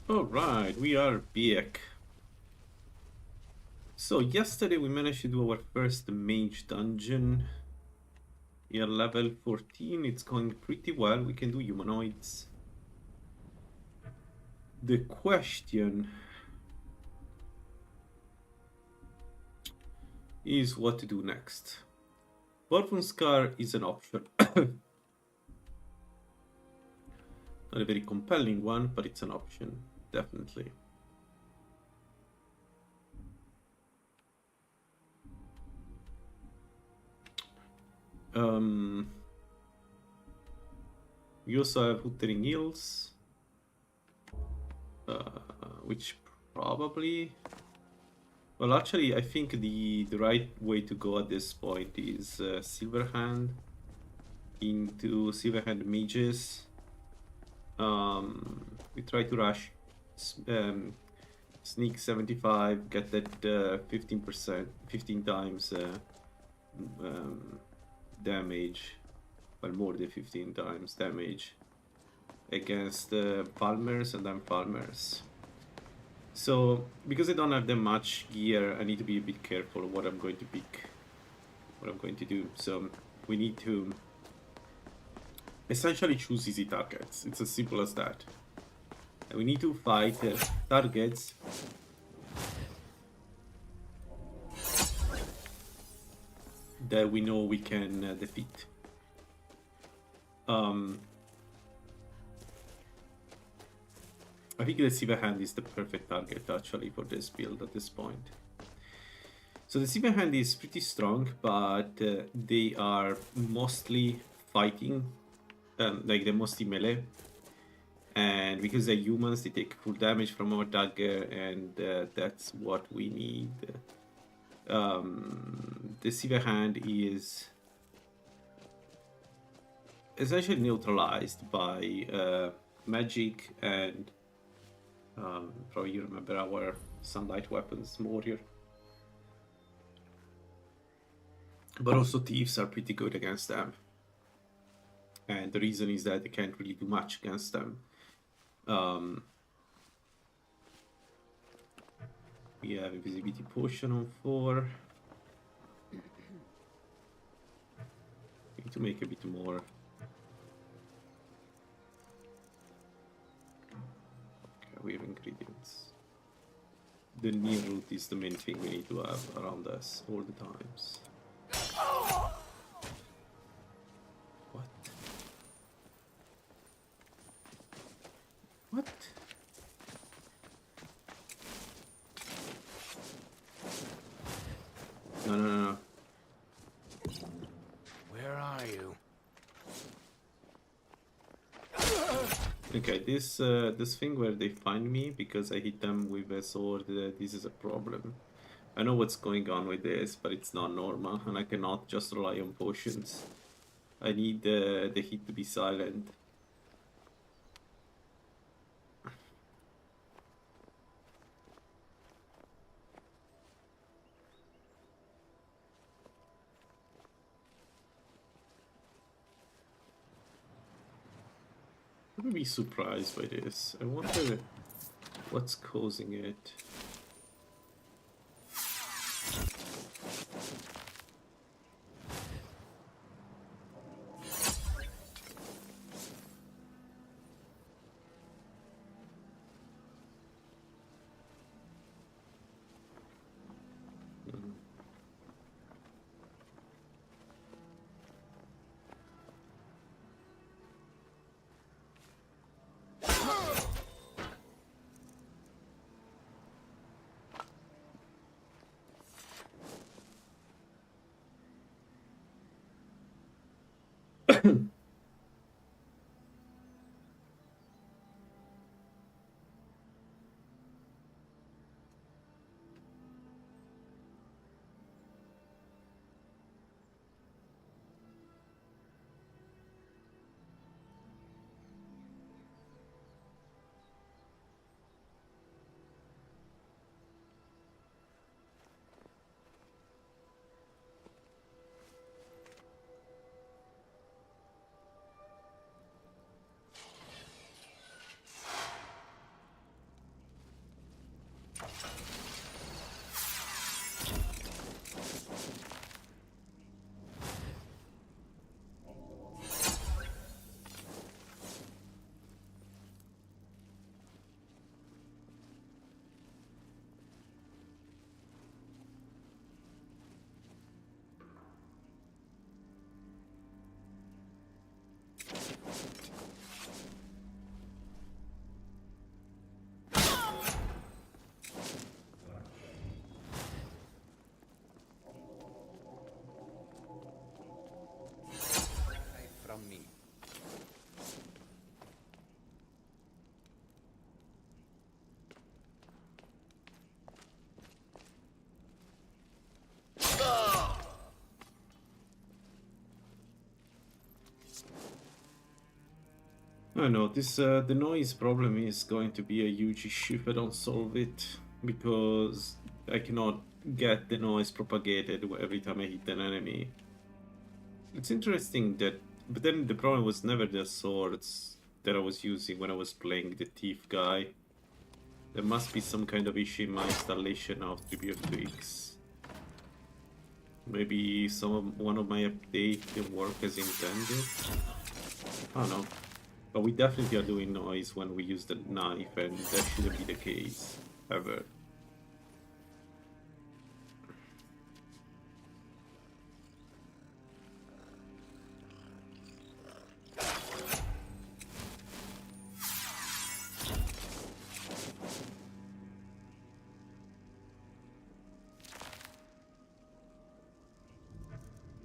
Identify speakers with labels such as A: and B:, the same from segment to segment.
A: Alright, we are back. So yesterday we managed to do our first mage dungeon. We are level 14, it's going pretty well, we can do humanoids. The question is what to do next. Scar is an option. Not a very compelling one, but it's an option, definitely. We also have Wuthering Hills, which probably... Well, actually, I think the right way to go at this point is Silverhand into Silverhand Mages. We try to rush, sneak 75, get that 15%, 15 times damage, well, more than 15 times damage against Palmers and then Palmers. So, because I don't have that much gear, I need to be a bit careful what I'm going to pick, what I'm going to do. So, we need to essentially choose easy targets. It's as simple as that. And we need to fight targets that we know we can defeat. I think the Silver Hand is the perfect target actually for this build at this point. So the Silver Hand is pretty strong, but they are mostly fighting, like they're mostly melee. And because they're humans, they take full damage from our dagger, and that's what we need. The Silver Hand is essentially neutralized by magic and probably you remember our sunlight weapons more here. But also thieves are pretty good against them. And the reason is that they can't really do much against them. We have invisibility potion on 4. We need to make a bit more. Okay, we have ingredients. The near root is the main thing we need to have around us all the times. What? What? No.
B: Where are you?
A: Okay, this thing where they find me because I hit them with a sword, this is a problem. I know what's going on with this, but it's not normal, and I cannot just rely on potions. I need the hit to be silent. I'm gonna be surprised by this. I wonder what's causing it. I know this. The noise problem is going to be a huge issue if I don't solve it, because I cannot get the noise propagated every time I hit an enemy. It's interesting that, but then the problem was never the swords that I was using when I was playing the thief guy. There must be some kind of issue in my installation of Tribute Tweaks. Maybe one of my updates didn't work as intended. I don't know. But we definitely are doing noise when we use the knife, and that shouldn't be the case, ever.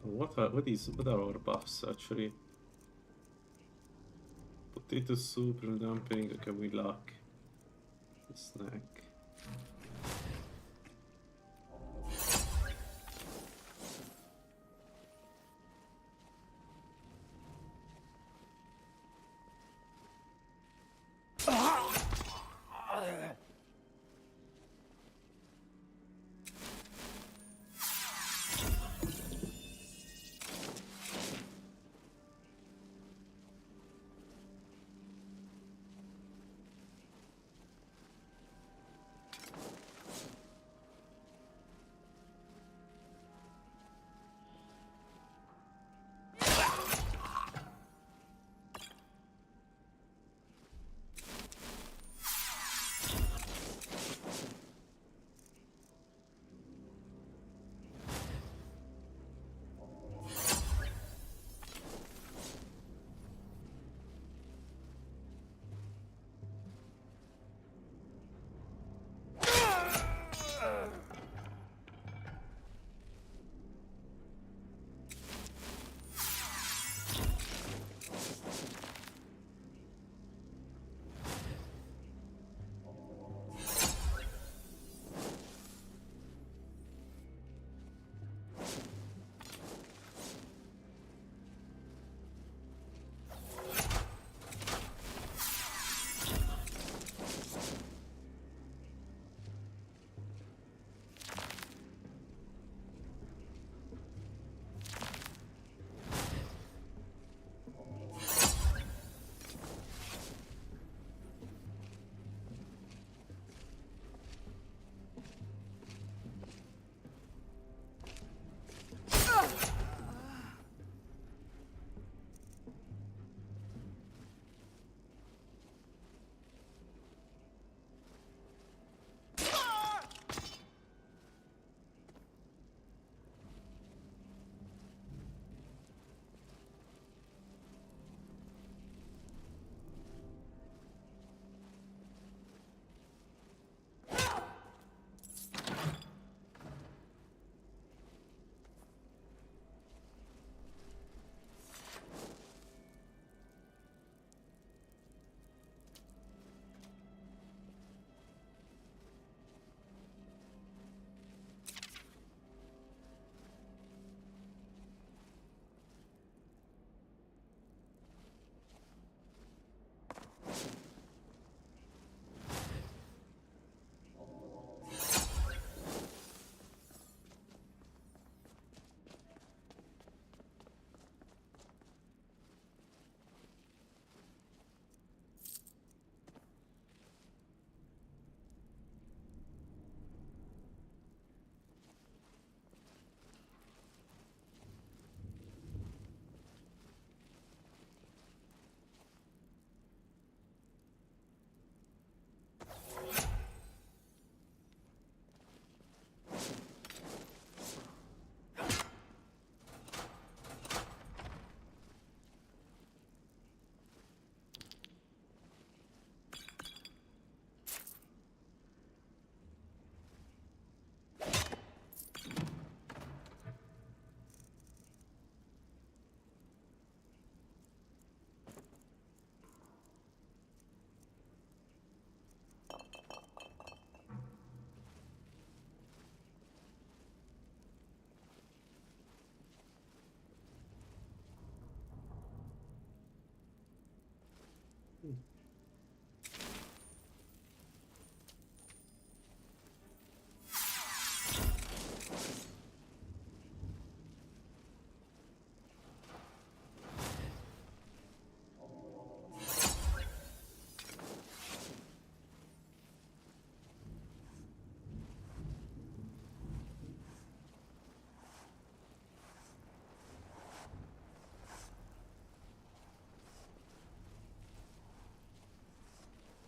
A: What are our buffs actually? Potato soup, dumping, okay, we luck. Snack.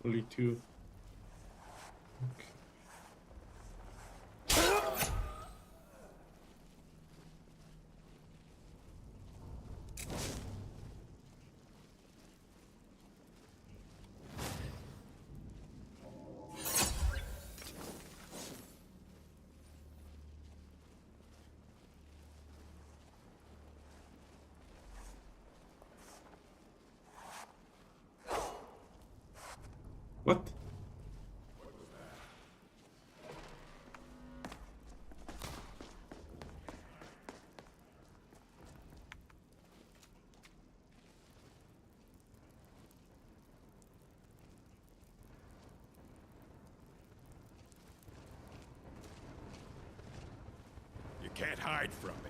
A: Only two. Okay. What?
B: You can't hide from me.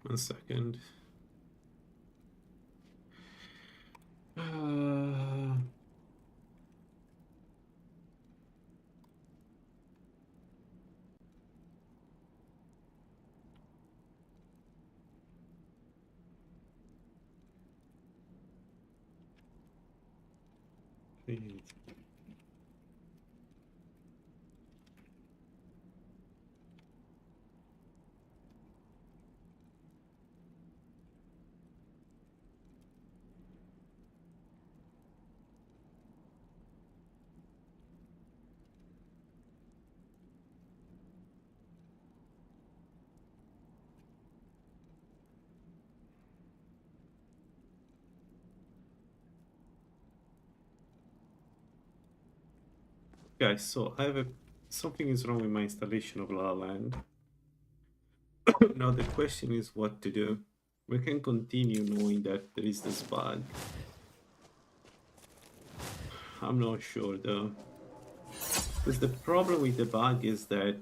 B: One second. Please. Guys, so I have a something is wrong with my installation of Lalaland. Now the question is what to do. We can continue knowing that there is this bug. I'm not sure though. Because the problem with the bug is that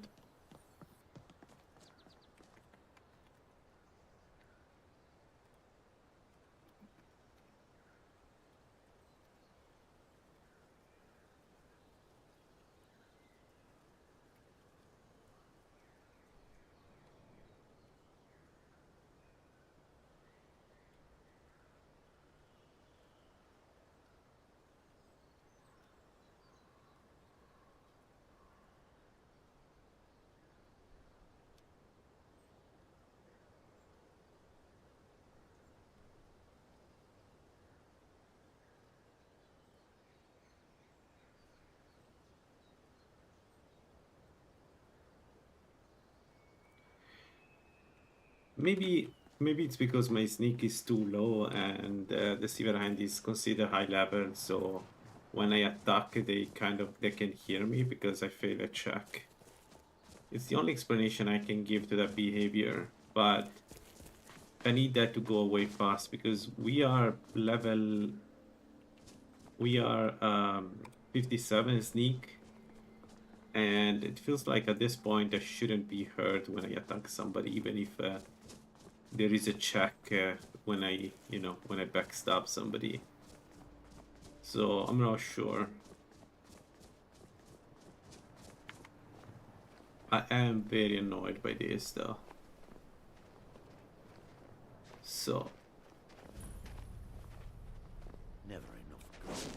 B: maybe it's because my sneak is too low and the silver hand is considered high level, so when I attack they can hear me because I fail a check. It's the only explanation I can give to that behavior, but I need that to go away fast because we are 57 sneak, and it feels like at this point I shouldn't be hurt when I attack somebody, even if there is a check when I, when I backstab somebody. So I'm not sure. I am very annoyed by this though. So.
C: Never enough gold.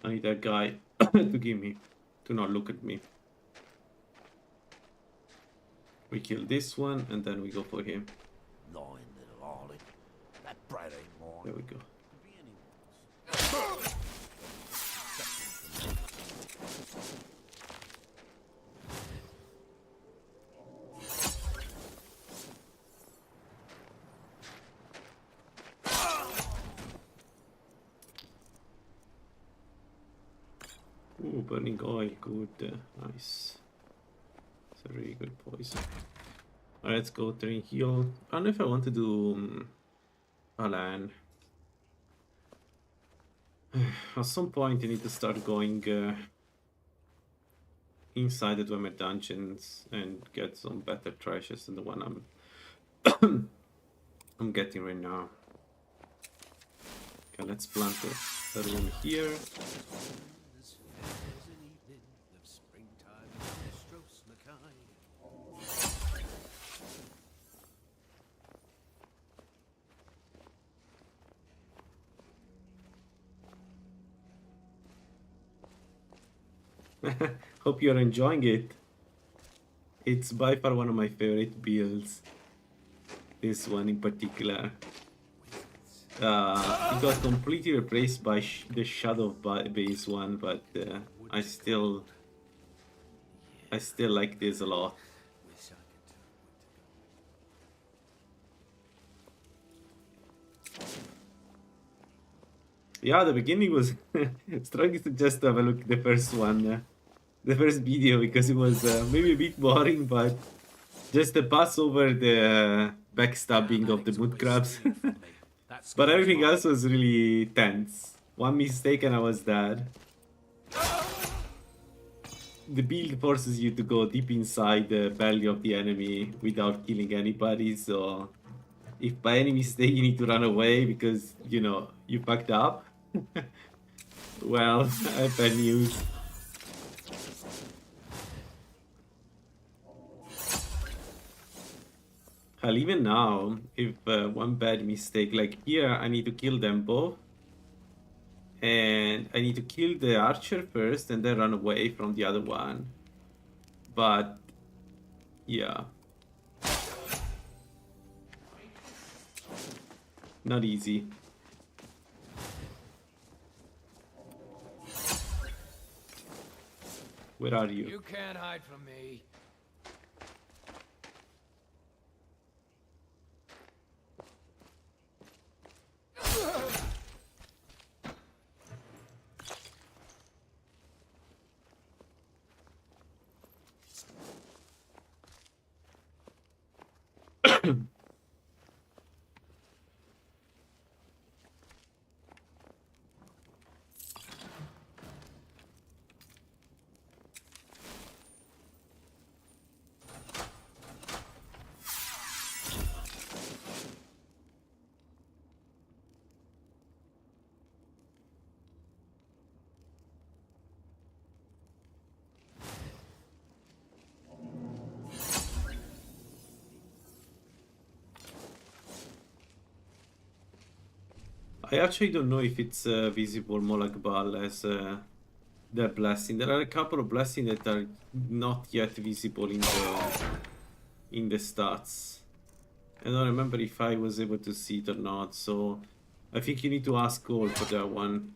B: I need that guy to not look at me. We kill this one and then we go for him.
C: Lying little harlot. That brat ain't mine.
B: There we go.
C: Could be anyone's.
B: Ooh, burning oil, good, nice. It's a really good poison. Alright, let's go train heal. I don't know if I want to do Alan. At some point, you need to start going inside the Dwemer dungeons and get some better treasures than the one I'm getting right now. Okay, let's plant the room here. Hope you're enjoying it. It's by far one of my favorite builds. This one in particular. It got completely replaced by the Shadow base one, but I still like this a lot. Yeah, the beginning was strongly suggest to have a look at the first one, the first video, because it was maybe a bit boring, but just the pass over the backstabbing of the mood crabs. But everything else was really tense. One mistake and I was dead. The build forces you to go deep inside the belly of the enemy without killing anybody, so if by any mistake you need to run away because, you fucked up, well, I have bad news. Hell, even now, if one bad mistake, like here, I need to kill them both. And I need to kill the archer first and then run away from the other one. But, yeah. Not easy. Where are you?
D: You can't hide from me.
B: I actually don't know if it's visible Molakbal as their blessing. There are a couple of blessings that are not yet visible in the stats. I don't remember if I was able to see it or not, so I think you need to ask Gold for that one.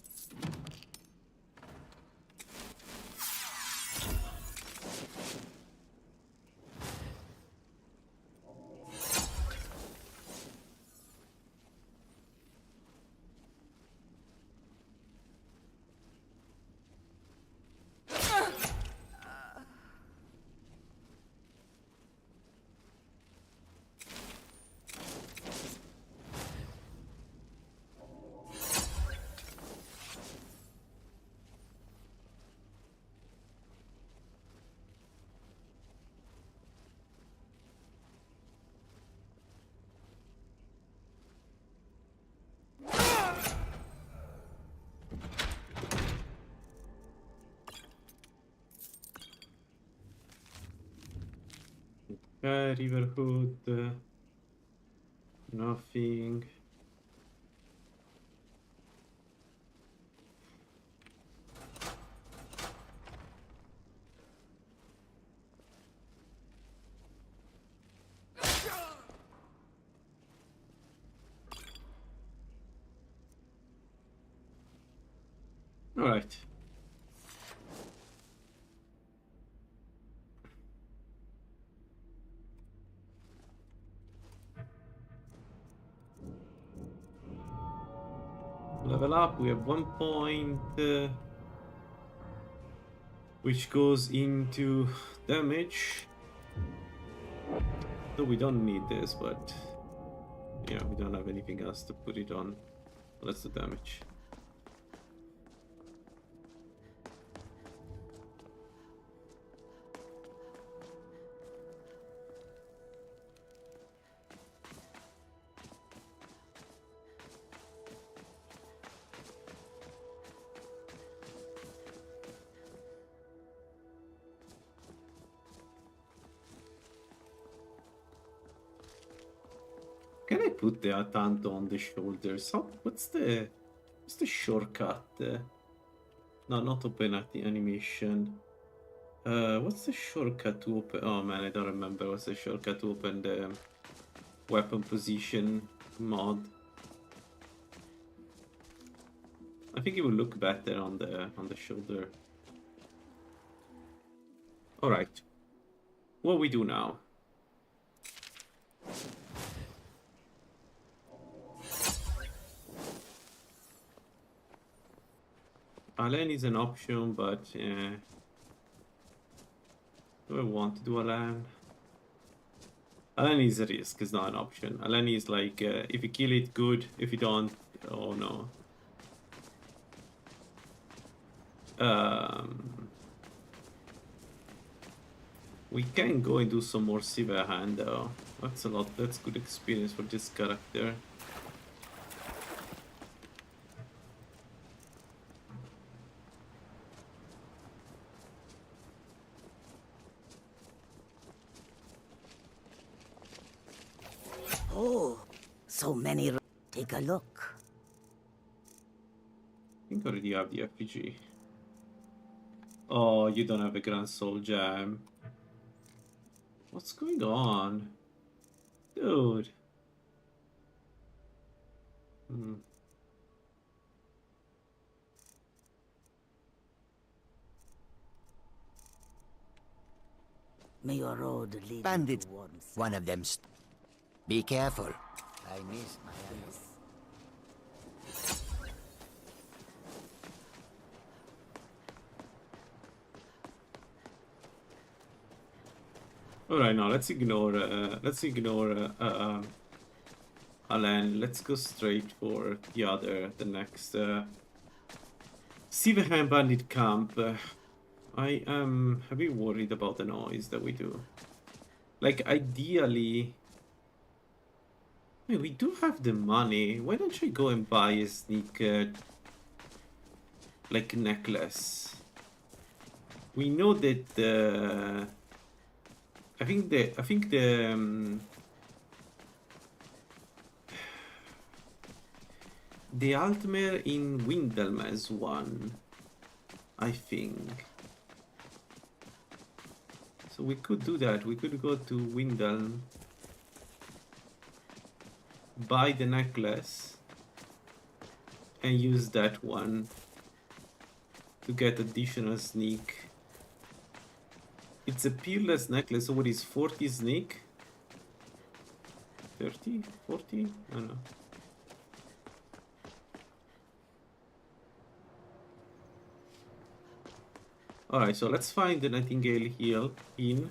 B: Riverhood. Nothing. Alright. Level up, we have 1 point, which goes into damage. Though we don't need this, but yeah, we don't have anything else to put it on. Let's do damage. Can I put the Tanto on the shoulders? What's the shortcut? No, not open at the animation. What's the shortcut to open? Oh man, I don't remember. What's the shortcut to open the weapon position mod? I think it will look better on the shoulder. All right. What we do now? Alan is an option, but do I want to do Alan? Alan is a risk, it's not an option. Alan is like, if you kill it, good. If you don't, oh no. We can go and do some more Silver Hand though. That's a lot. That's good experience for this character.
D: Oh, so many. Take a look.
B: I think I already have the FPG. Oh, you don't have a Grand Soul Gem. What's going on? Dude.
D: May your road lead
C: Bandits.
D: towards.
C: One of them. Be careful.
D: I miss my eyes.
B: All right, now let's ignore Alan. Let's go straight for the next Silverhand Bandit camp. I am a bit worried about the noise that we do. Like ideally, we do have the money. Why don't you go and buy a sneak like necklace? We know that I think the Altmer in Windelm has one, I think. So we could do that. We could go to Windelm, buy the necklace, and use that one to get additional sneak. It's a peerless necklace, so what is 40 sneak? 30? 40? I don't know. Alright, so let's find the Nightingale Hill Inn.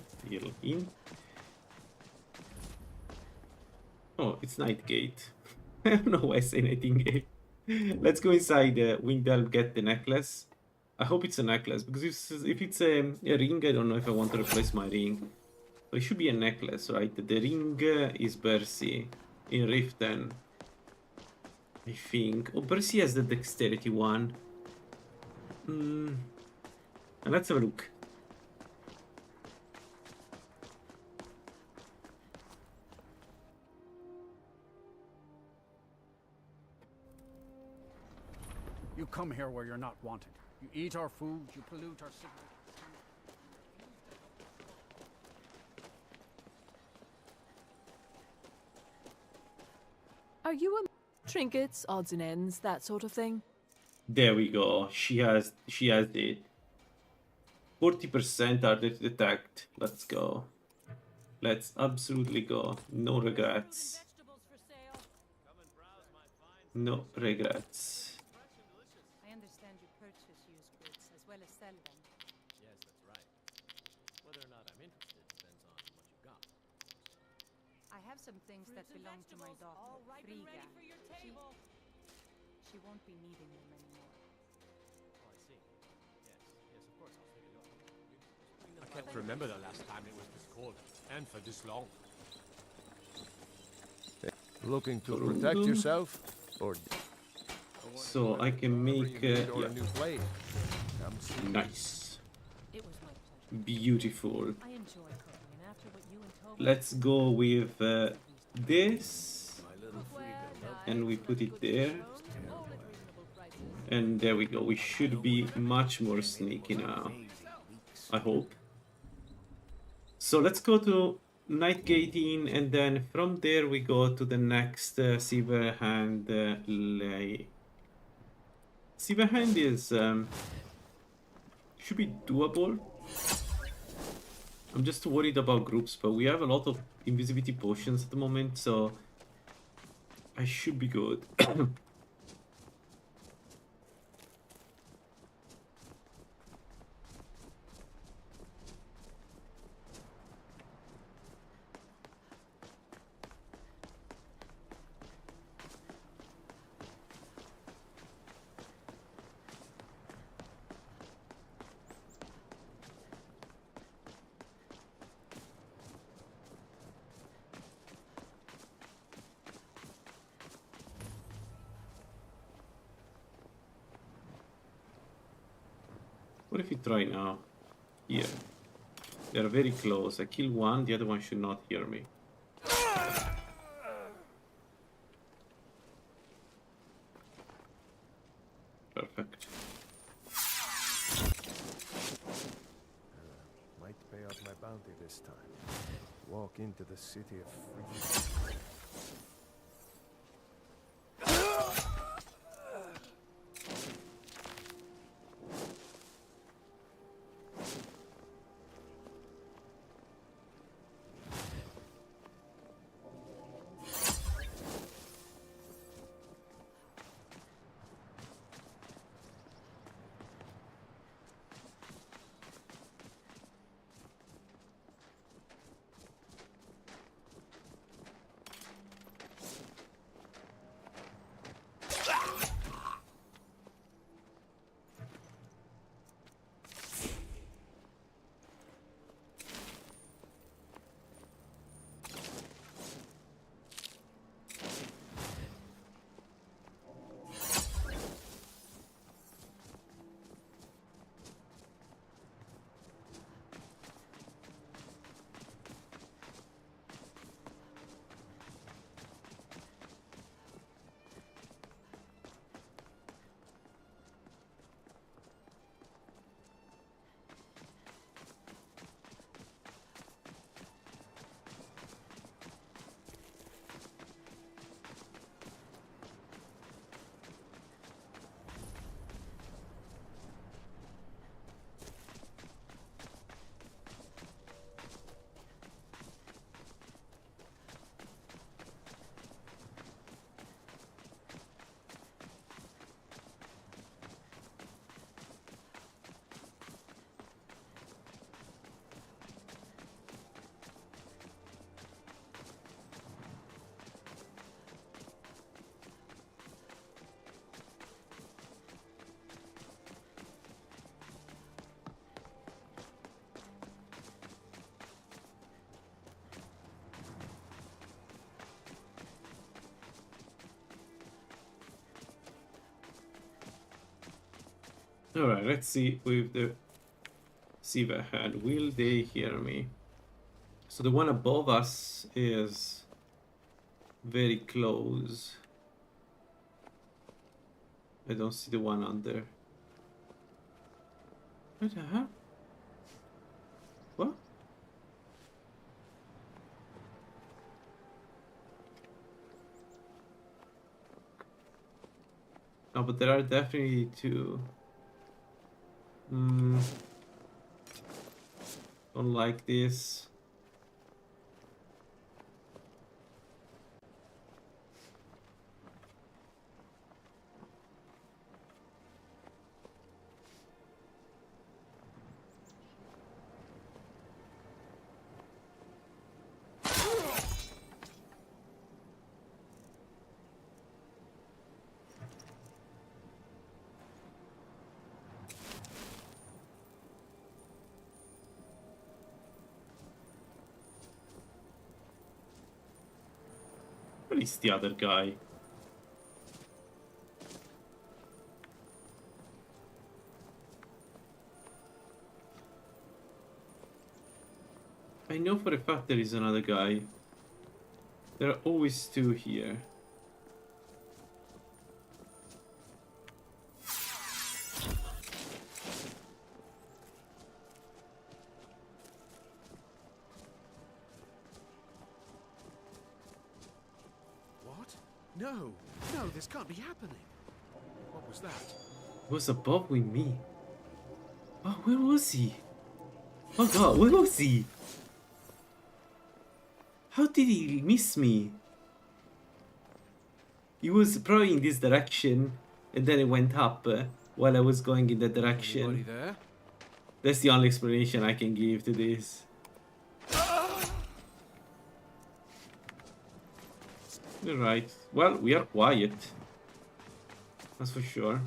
B: Oh, it's Nightgate. I don't know why I say Nightingale. Let's go inside Windelm, get the necklace. I hope it's a necklace, because if it's a ring, I don't know if I want to replace my ring. So it should be a necklace, right? The ring is Bercy in Riften, I think. Oh, Bercy has the dexterity one. And let's have a look.
E: You come here where you're not wanted. You eat our food, you pollute our city.
F: Are you a trinkets, odds and ends, that sort of thing?
A: There we go. She has it. 40% are detect. Let's go. Let's absolutely go. No regrets. No regrets.
G: I understand you purchase used goods as well as sell them.
C: Yes, that's right. Whether or not I'm interested depends on what you've got.
G: I have some things that belong to my daughter, Frigga. She won't be needing them anymore.
C: Oh, I see. Yes, yes, of course, I'll take a look. I can't remember the last time it was this cold, and for this long.
H: Looking to protect yourself, or
A: So I can make
H: or
A: yeah,
H: a new blade? Come see.
A: nice,
G: It was my pleasure.
A: beautiful.
G: I enjoy cooking, and after what you and Toby
A: Let's go with this, and we put it there, and there we go. We should be much more sneaky now, I hope. So let's go to night gating, and then from there we go to the next Silverhand lay. Silverhand is should be doable. I'm just worried about groups, but we have a lot of invisibility potions at the moment, so I should be good. What if we try now? Here. They're very close. I kill one, the other one should not hear me. Perfect.
H: Might pay off my bounty this time. Walk into the city of freedom.
A: Alright, let's see with the Silverhand. Will they hear me? So the one above us is very close.
B: I don't see the one under. What the hell? What? No, but there are definitely two. Don't like this. Where is the other guy? I know for a fact there is another guy. There are always two here.
H: What? No, no, this can't be happening. What was that?
B: He was above with me. Oh, where was he? Oh god, where was he? How did he miss me? He was probably in this direction, and then it went up while I was going in that direction.
H: Anybody there?
B: That's the only explanation I can give to this. Alright, well, we are quiet. That's for sure.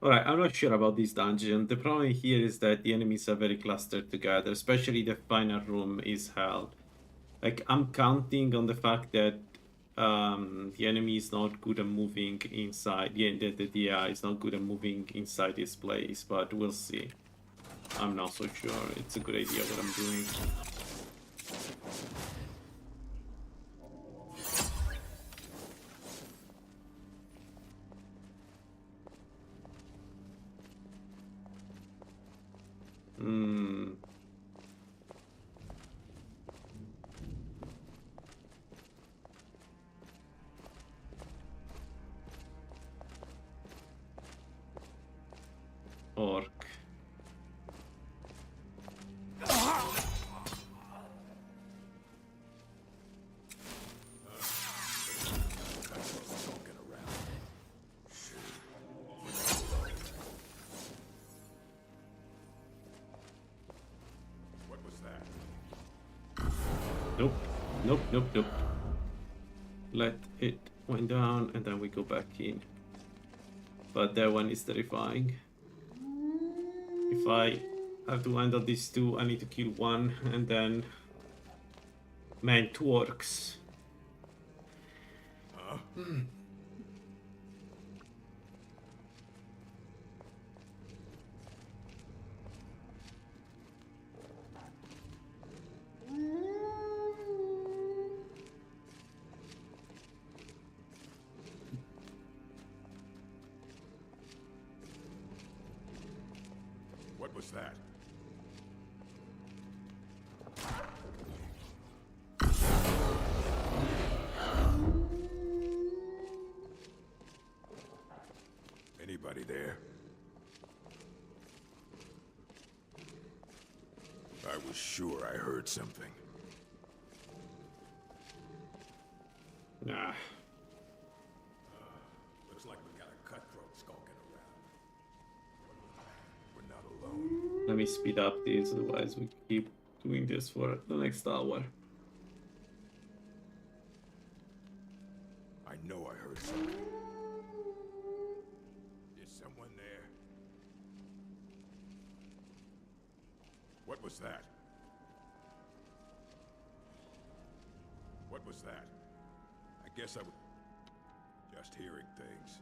B: Alright, I'm not sure about this dungeon. The problem here is that the enemies are very clustered together, especially the final room is hell. Like, I'm counting on the fact that the enemy is not good at moving inside. The AI is not good at moving inside this place, but we'll see. I'm not so sure. It's a good idea what I'm doing. Orc.
H: What was that?
B: Nope. Nope, nope, nope. Let it wind down and then we go back in. But that one is terrifying. If I have to handle these two, I need to kill one and then... Man, two orcs.
H: What was that? Anybody there? I was sure I heard something.
B: Nah.
H: Looks like we got a cutthroat skulking around. We're not alone.
B: Let me speed up this, otherwise we keep doing this for the next hour.
H: I know I heard something. Is someone there? What was that? What was that? I guess I was just hearing things.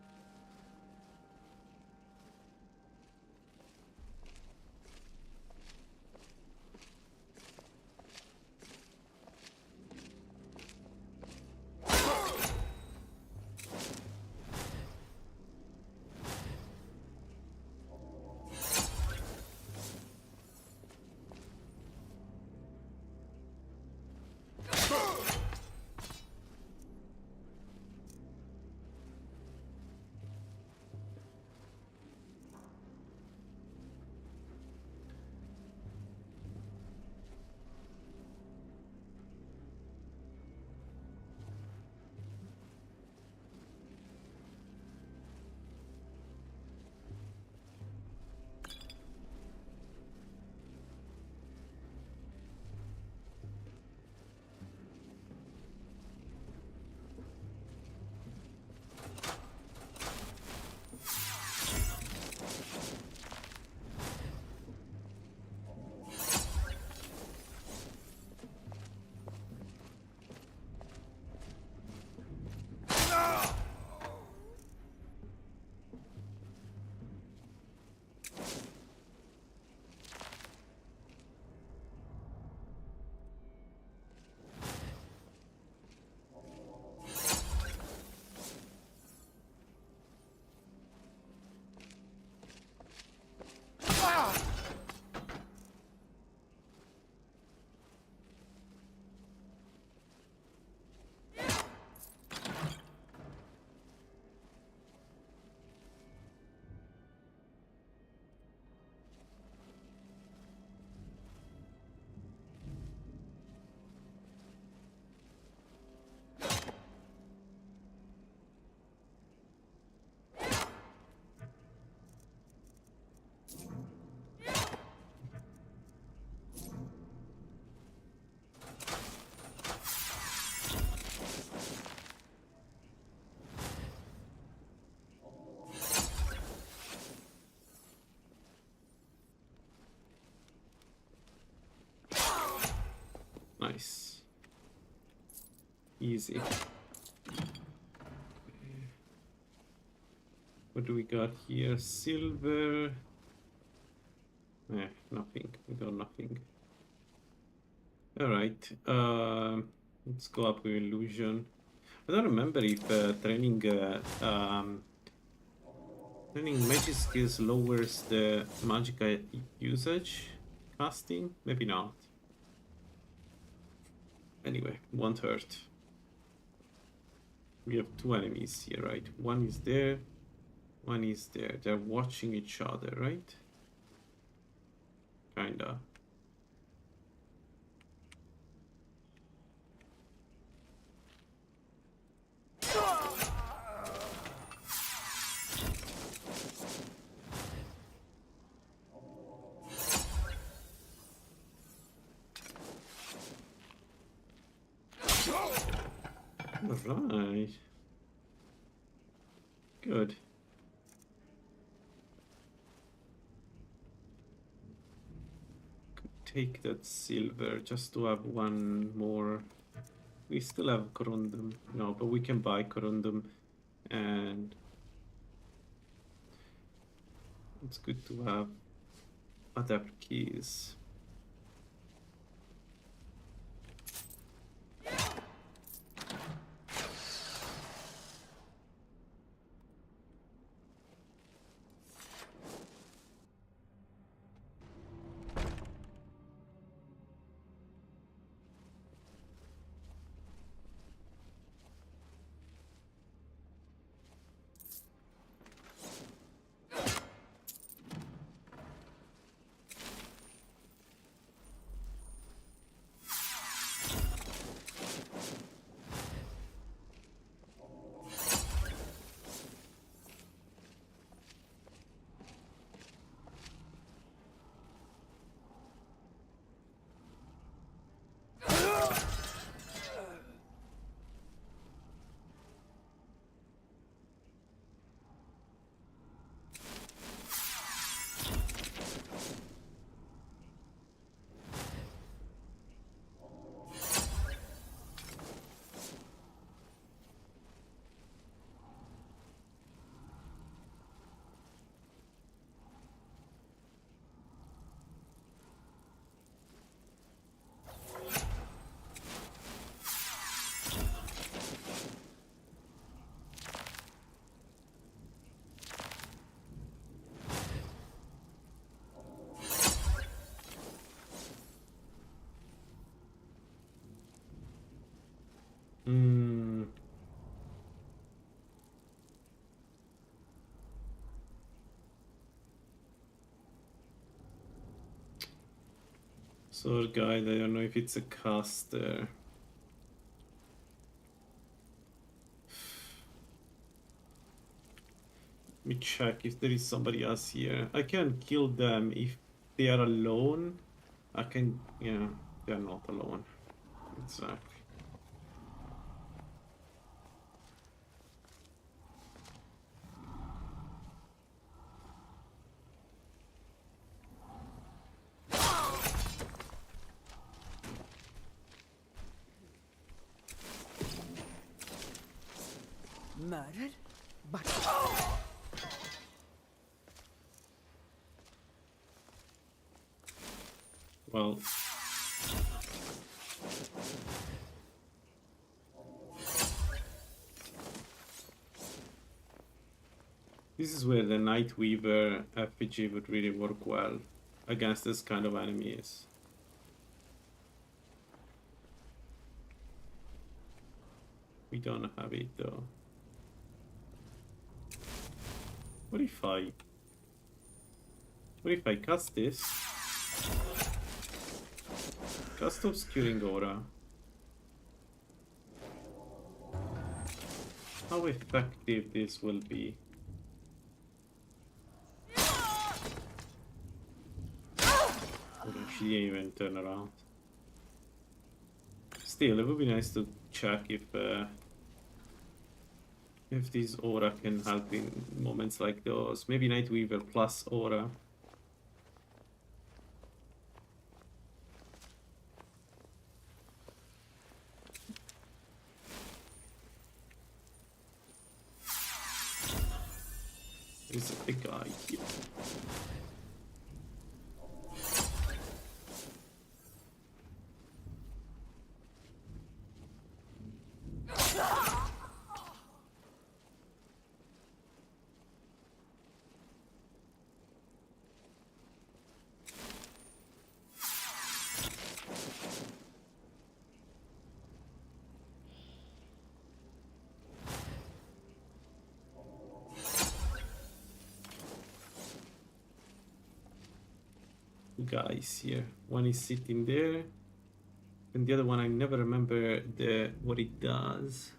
B: Easy. What do we got here? Silver. Nothing. We got nothing. Alright. Let's go up with illusion. I don't remember if training magic skills lowers the magic usage casting. Maybe not. Anyway, won't hurt. We have two enemies here, right? One is there. One is there. They're watching each other, right? Kinda. Alright. Good. Could take that silver just to have one more. We still have corundum. No, but we can buy corundum, and it's good to have other keys. Sword guide, I don't know if it's a caster. Let me check if there is somebody else here. I can kill them if they are alone. I can, yeah, they are not alone. Exactly.
D: Murdered? But...
B: Well... This is where the Night Weaver effigy would really work well against this kind of enemies. We don't have it though. What if I cast this? Cast Obscuring Aura. How effective this will be. She didn't even turn around. Still, it would be nice to check if this aura can help in moments like those. Maybe Nightweaver plus aura. There's a big guy here. Guys here. One is sitting there, and the other one I never remember what it does.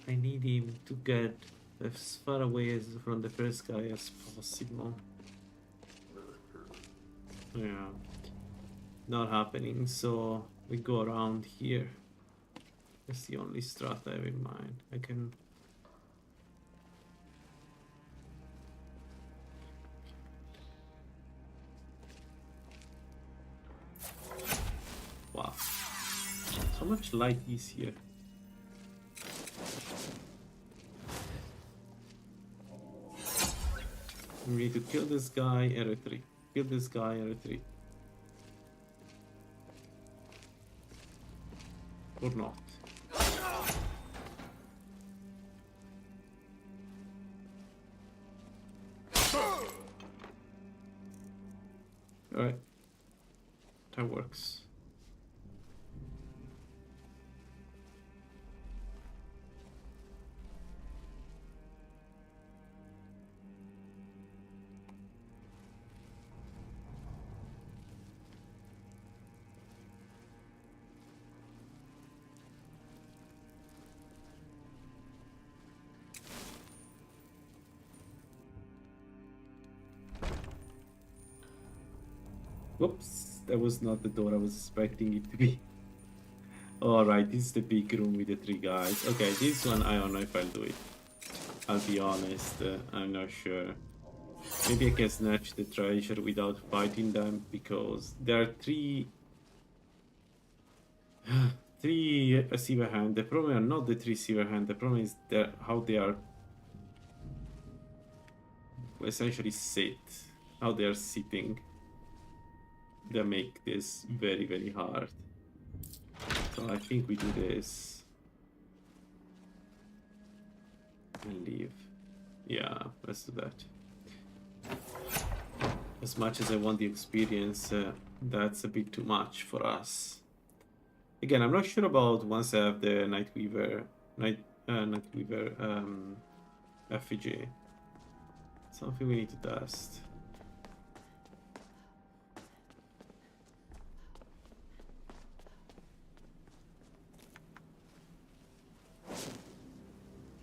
B: I need him to get as far away as from the first guy as possible. Yeah, not happening. So we go around here. That's the only strat I have in mind. I can. Wow, so much light is here. We need to kill this guy, area 3. Kill this guy, area 3. Or not. Alright. That works. Whoops, that was not the door I was expecting it to be. Alright, this is the big room with the 3 guys. Okay, this one I don't know if I'll do it. I'll be honest, I'm not sure. Maybe I can snatch the treasure without fighting them, because there are 3 silver hand. The problem are not the 3 silver hand, the problem is how they are essentially sit, how they are sitting. That make this very, very hard. So I think we do this and leave. Yeah, let's do that. As much as I want the experience, that's a bit too much for us. Again, I'm not sure about once I have the Nightweaver effigy. Something we need to test.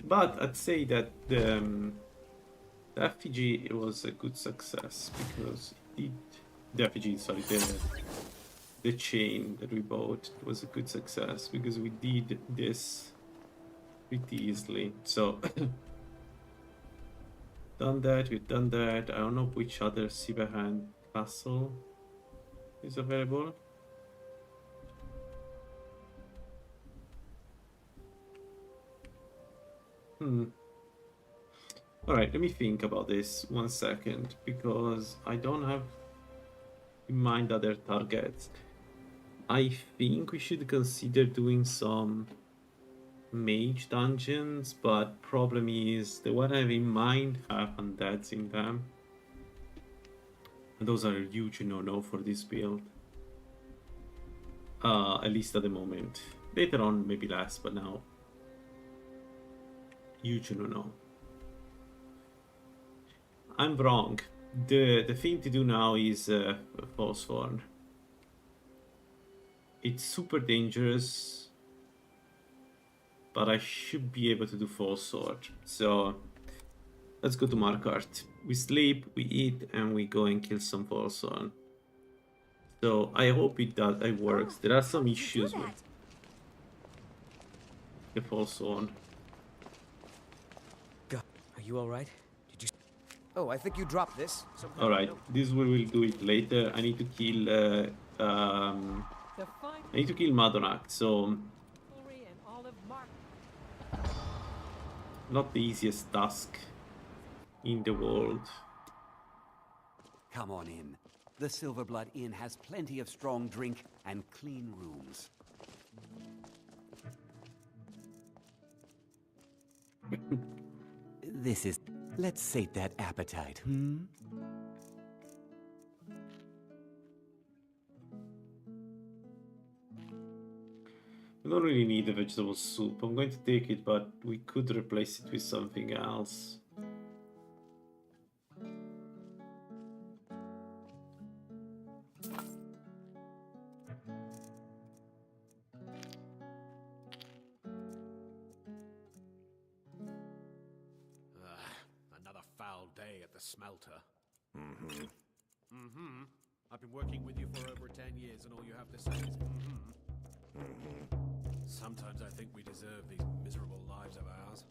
B: But I'd say that the effigy was a good success, because the effigy, sorry, the chain that we bought was a good success, because we did this pretty easily. So done that, we've done that. I don't know which other Silverhand castle is available. Alright, let me think about this 1 second, because I don't have in mind other targets. I think we should consider doing some mage dungeons, but problem is the one I have in mind have undeads in them. And those are a huge no-no for this build. At least at the moment. Later on maybe less, but now huge no-no. I'm wrong. The thing to do now is False Thorn. It's super dangerous, but I should be able to do False Sword. So let's go to Markart. We sleep, we eat, and we go and kill some False Thorn. So I hope it works. There are some issues with the False Thorn.
D: Are you alright? Did you... Oh, I think you dropped this.
B: Alright, this we will do it later. I need to kill I need to kill Madonak, so not the easiest task in the world.
I: Come on in. The Silverblood Inn has plenty of strong drink and clean rooms. This is... Let's sate that appetite, hmm?
B: I don't really need a vegetable soup. I'm going to take it, but we could replace it with something else.
C: Another foul day at the smelter. I've been working with you for over 10 years, and all you have to say is Sometimes I think we deserve these miserable lives of ours.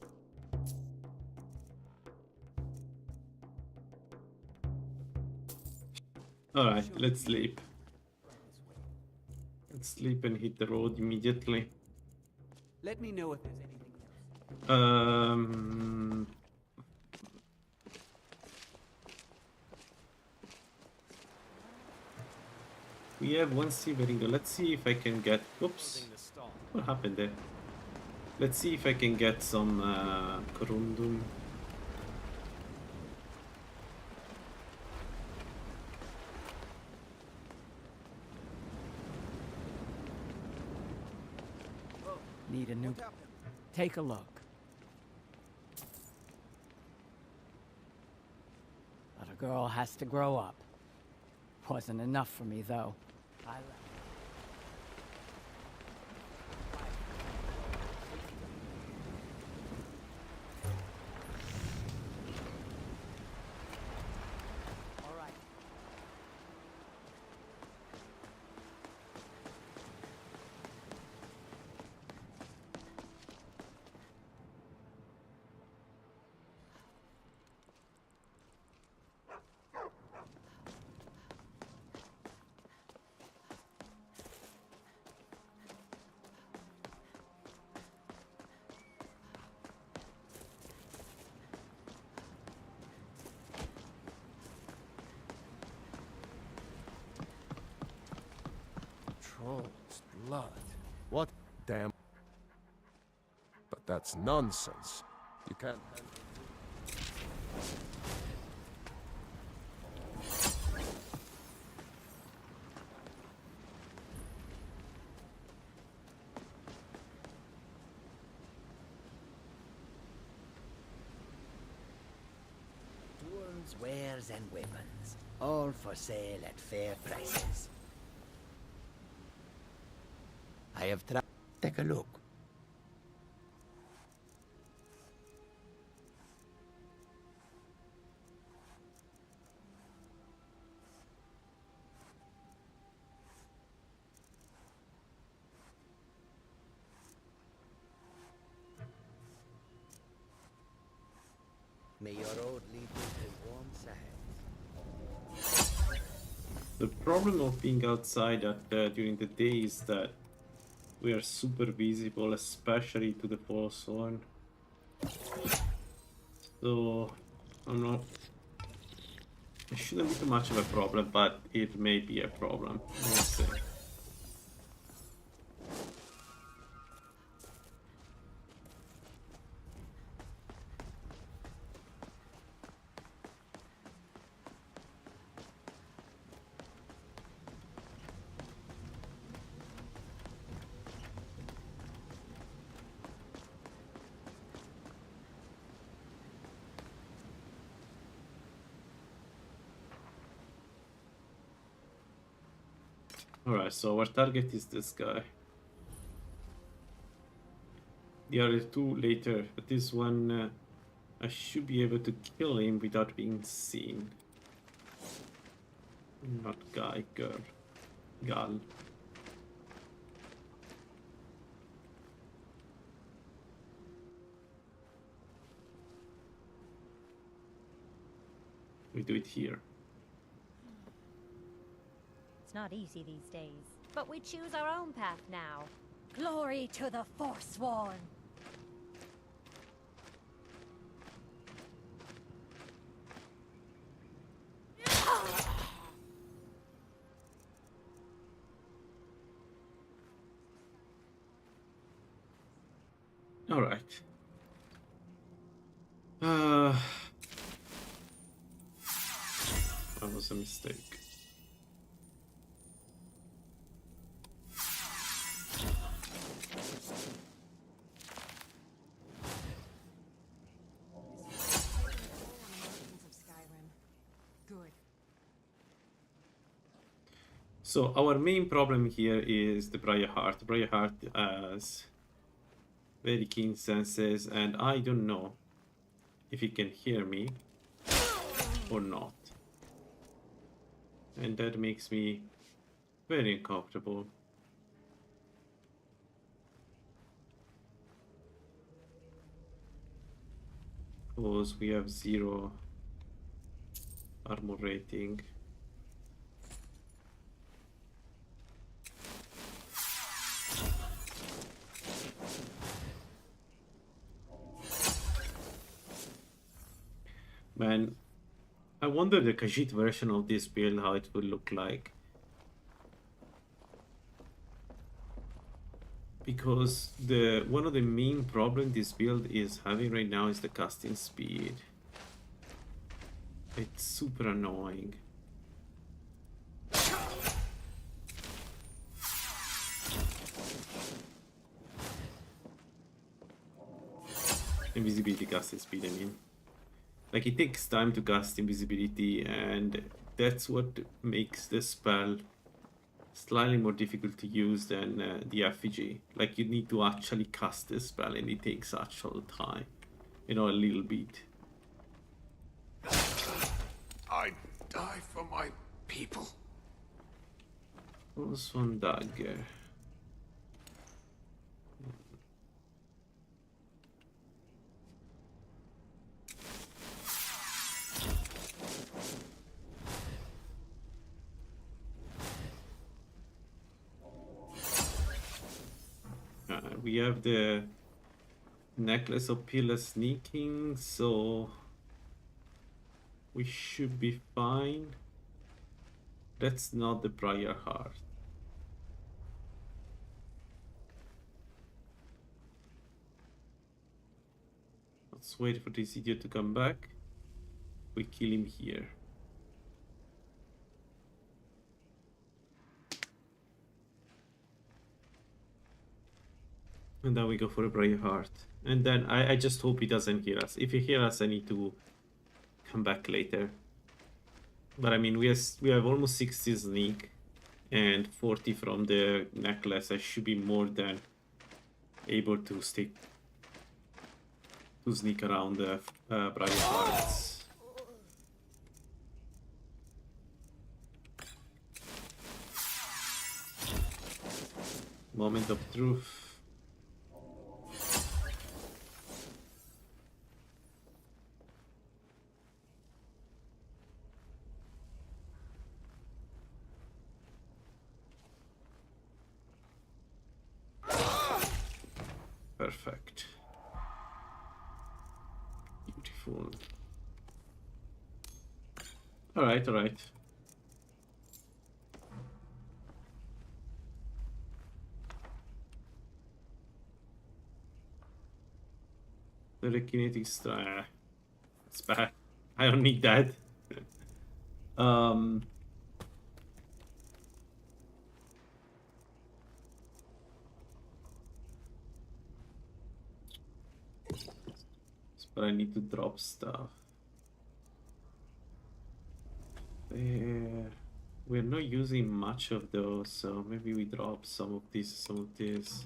B: Alright, let's sleep. Let's sleep and hit the road immediately.
I: Let me know if there's anything else.
B: We have one silver ingot. Let's see if I can get... Oops. What happened there? Let's see if I can get some corundum.
E: Need a new... Take a look. But a girl has to grow up. Wasn't enough for me, though. I left. All right.
C: Troll's blood. What damn... But that's nonsense. You can't...
D: Tools, wares, and weapons. All for sale at fair prices. I have tried. Take a look. May your road lead you to warm sides.
B: The problem of being outside during the day is that we are super visible, especially to the Forsworn. So, I'm not... It shouldn't be too much of a problem, but it may be a problem. We'll see. Alright, so our target is this guy. The other two later, but this one I should be able to kill him without being seen. Not guy, girl. Gal. We do it here.
J: It's not easy these days, but we choose our own path now. Glory to the Forsworn!
A: Alright. That was a mistake. So our main problem here is the Briarheart. Briarheart has very keen senses, and I don't know if he can hear me or not. And that makes me very uncomfortable. Because we have 0 armor rating. Man, I wonder the Khajiit version of this build, how it will look like. Because one of the main problems this build is having right now is the casting speed. It's super annoying. Invisibility casting speed, I mean. Like, it takes time to cast invisibility, and that's what makes the spell slightly more difficult to use than the effigy. Like, you need to actually cast the spell, and it takes actual time. You know, a little bit.
H: I'd die for my people.
A: What's one dagger? We have the necklace of pillar sneaking, so we should be fine. That's not the prior heart. Let's wait for this idiot to come back. We kill him here. And then we go for a brave heart. And then I just hope he doesn't hear us. If he hears us, I need to come back later. But I mean, we have almost 60 sneak and 40 from the necklace. I should be more than able to sneak around the brave hearts. Moment of truth. Perfect. Beautiful. All right, all right. The kinetic strike. It's bad. I don't need that. But I need to drop stuff. There. We're not using much of those, so maybe we drop some of this, some of this.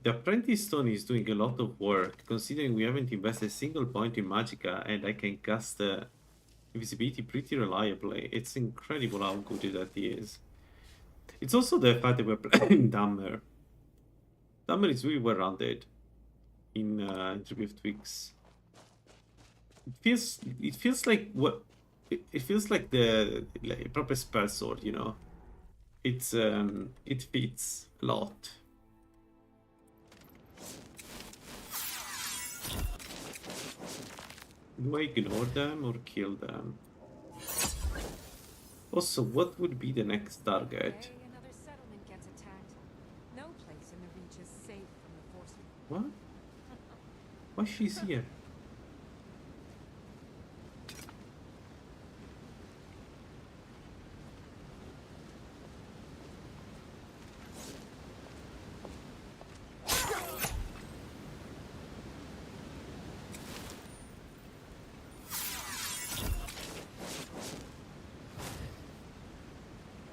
A: The Apprentice Stone is doing a lot of work, considering we haven't invested a single point in Magicka, and I can cast invisibility pretty reliably. It's incredible how good that is. It's also the fact that we're playing Dammer. Dammer is really well rounded in Tribute of Twigs. It feels like what it feels like the proper spell sword, you know. It's it fits a lot. Do I ignore them or kill them? Also, what would be the next target?
G: Another settlement gets attacked. No place in the reach is safe from the force.
A: What? Why she's here?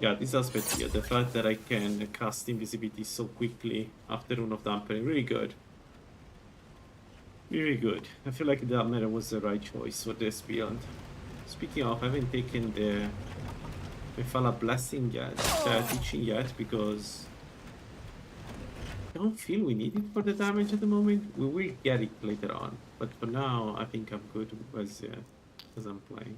A: Yeah, this aspect here, the fact that I can cast invisibility so quickly after Rune of Dampening, really good. Really good. I feel like that matter was the right choice for this build. Speaking of, I haven't taken the Mephala Blessing yet, teaching yet, because I don't feel we need it for the damage at the moment. We will get it later on, but for now, I think I'm good as I'm playing.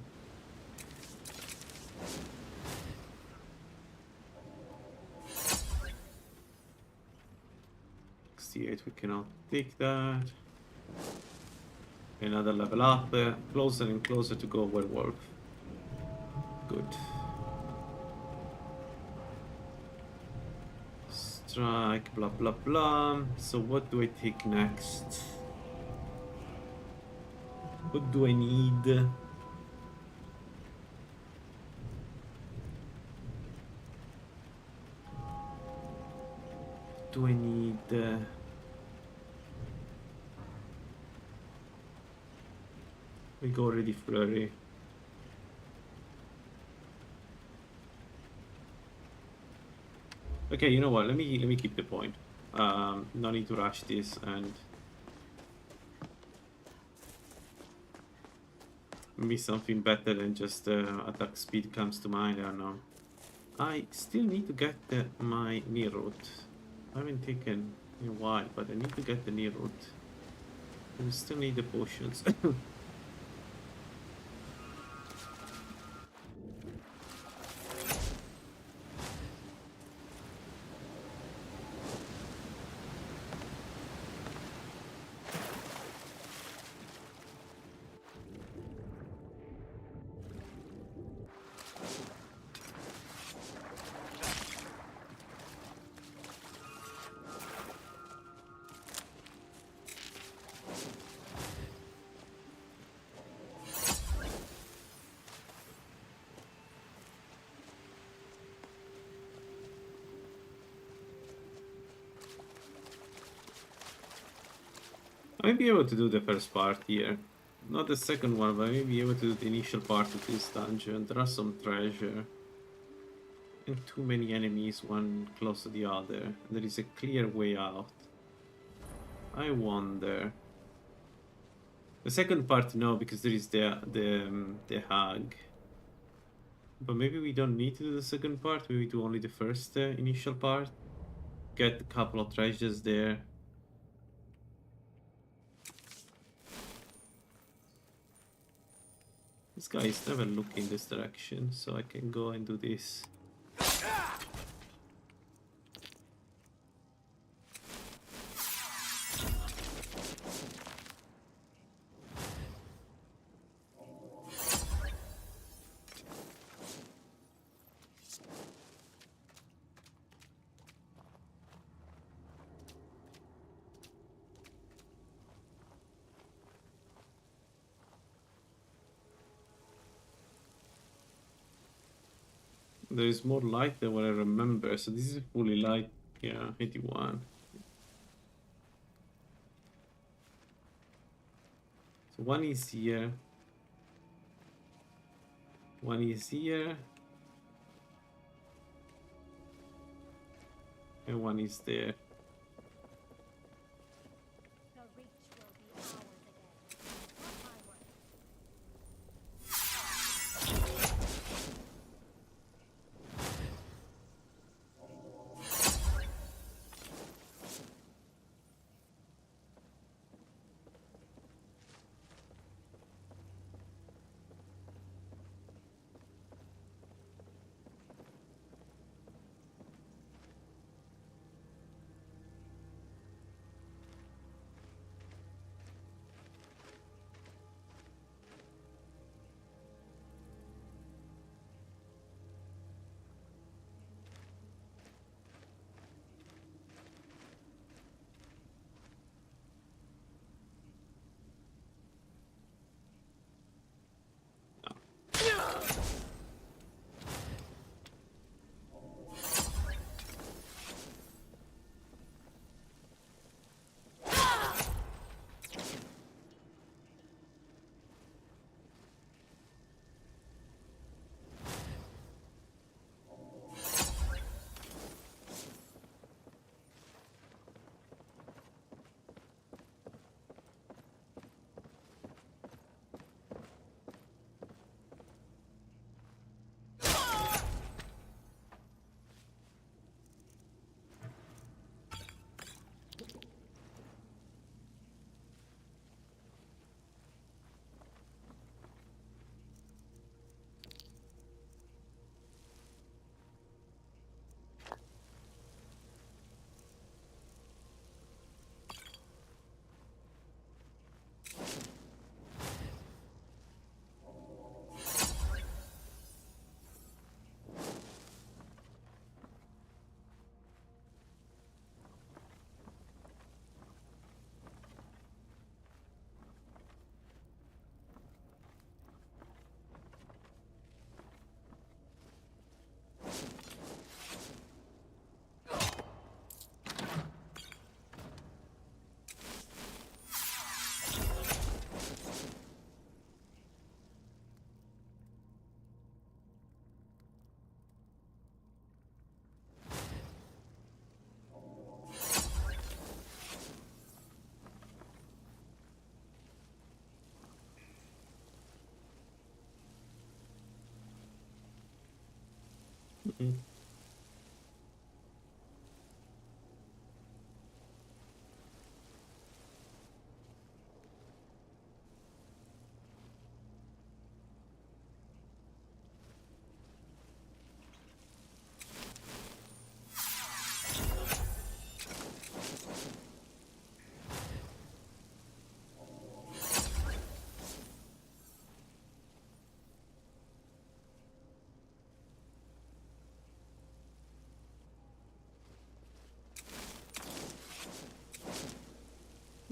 A: 68, we cannot take that. Another level up, closer and closer to go werewolf. Good. Strike, blah blah blah. So what do I take next? What do I need? Do I need? We go already flurry. Okay, you know what? Let me keep the point. No need to rush this, and maybe something better than just attack speed comes to mind. I don't know. I still need to get my near route. I haven't taken in a while, but I need to get the near route. We still need the potions. I may be able to do the first part here. Not the second one, but I may be able to do the initial part of this dungeon. There are some treasure. And too many enemies, one close to the other. There is a clear way out. I wonder. The second part, no, because there is the hag. But maybe we don't need to do the second part. Maybe we do only the first initial part. Get a couple of treasures there. This guy is never looking this direction, so I can go and do this. There is more light than what I remember, so this is fully light. Yeah, 81. So one is here. One is here. And one is there.
J: The reach will be ours again. Not my work.
B: Mm-hmm.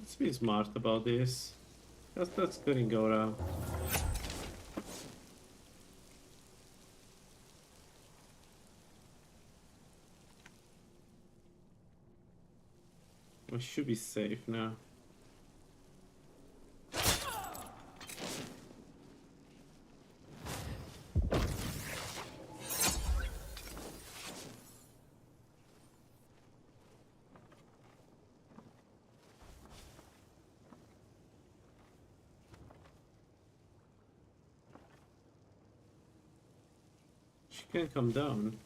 B: Let's be smart about this. That's couldn't go around. I should be safe now. She can't come down.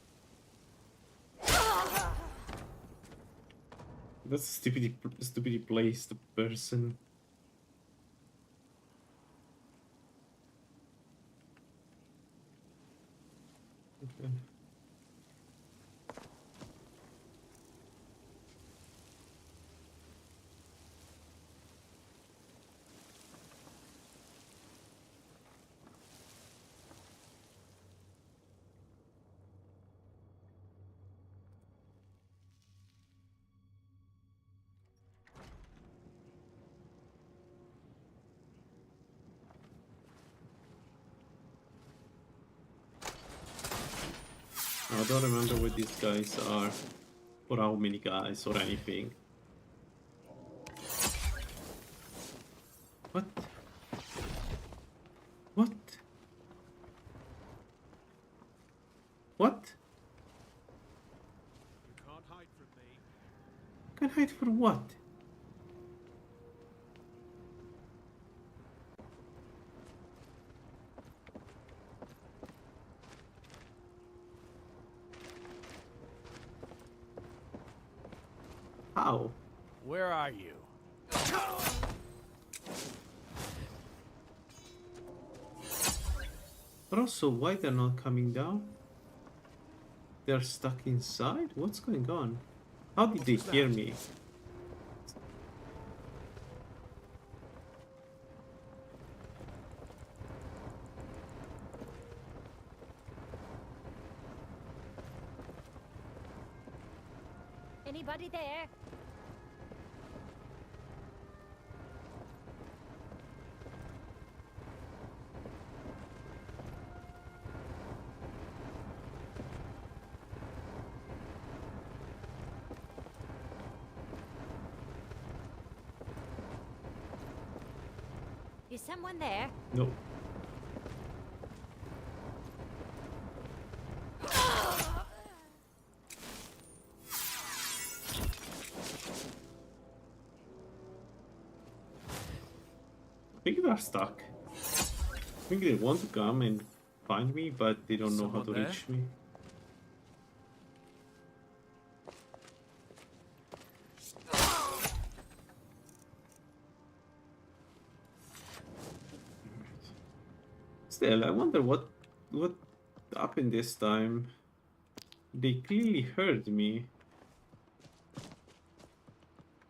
B: That's stupidly placed person. Okay. I don't remember what these guys are, or how many guys, or anything. What? What? What?
C: You can't hide from me.
B: Can hide for what? How?
C: Where are you?
B: But also, why they're not coming down? They're stuck inside? What's going on? How did they hear me?
J: Anybody there? Is someone there?
B: No. I think they're stuck. I think they want to come and find me, but they don't know how to
C: Someone there?
B: reach me. Still, I wonder what happened this time. They clearly heard me,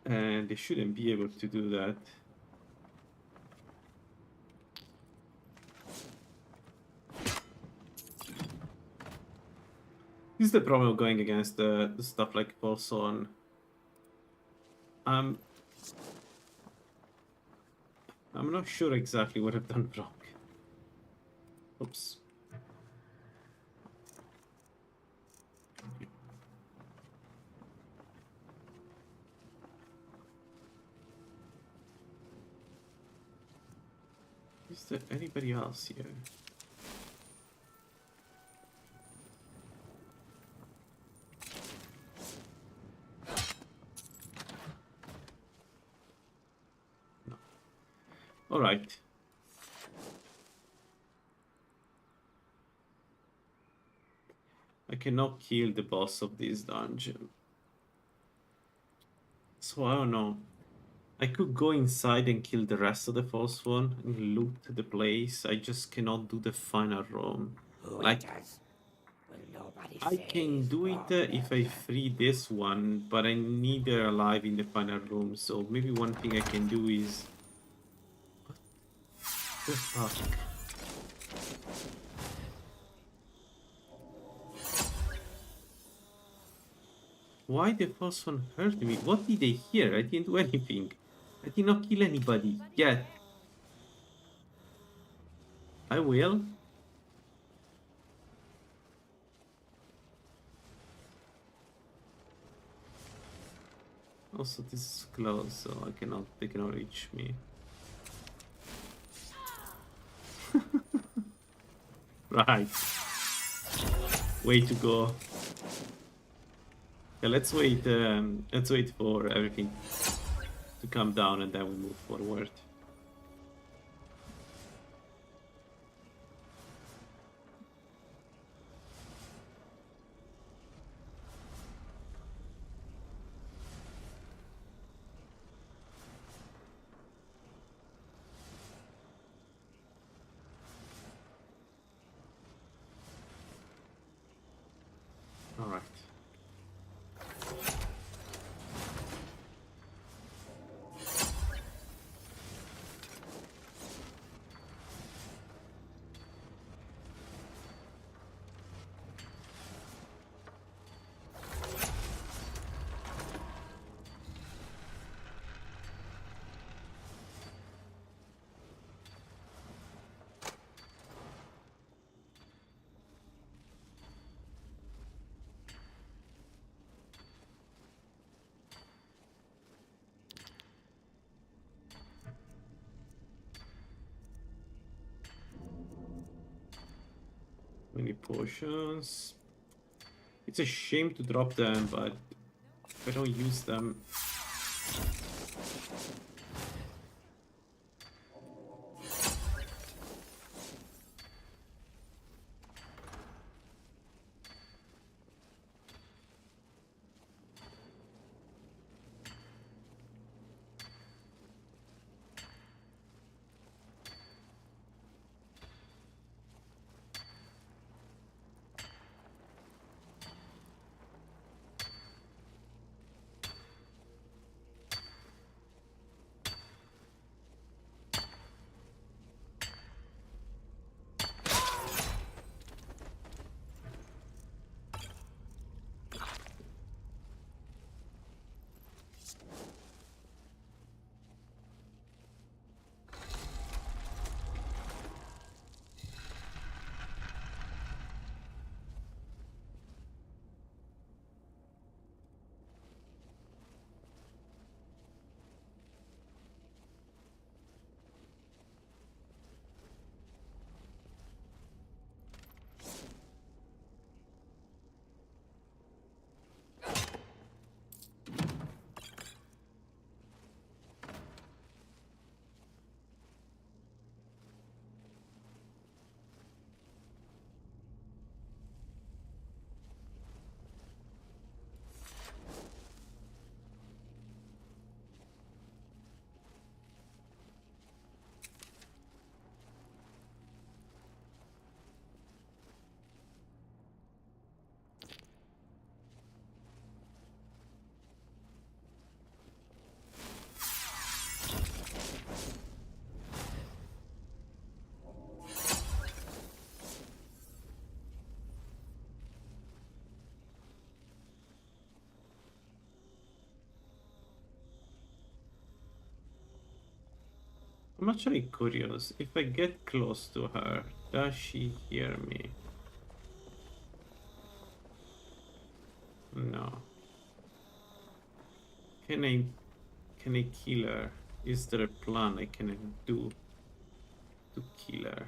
B: and they shouldn't be able to do that. This is the problem of going against the stuff like Volson. I'm not sure exactly what I've done wrong. Oops. Is there anybody else here? No. All right. I cannot kill the boss of this dungeon. So I don't know. I could go inside and kill the rest of the first one and loot the place. I just cannot do the final room. Like, I can do it if I free this one, but I need her alive in the final room. So maybe one thing I can do is... What the fuck? Why the first one hurt me? What did they hear? I didn't do anything. I did not kill anybody yet. I will. Also, this is close, so they cannot reach me. Right. Way to go. Yeah, let's wait for everything to come down and then we move forward. All right. Many potions. It's a shame to drop them, but if I don't use them... I'm actually curious. If I get close to her, does she hear me? No. Can I kill her? Is there a plan I can do to kill her?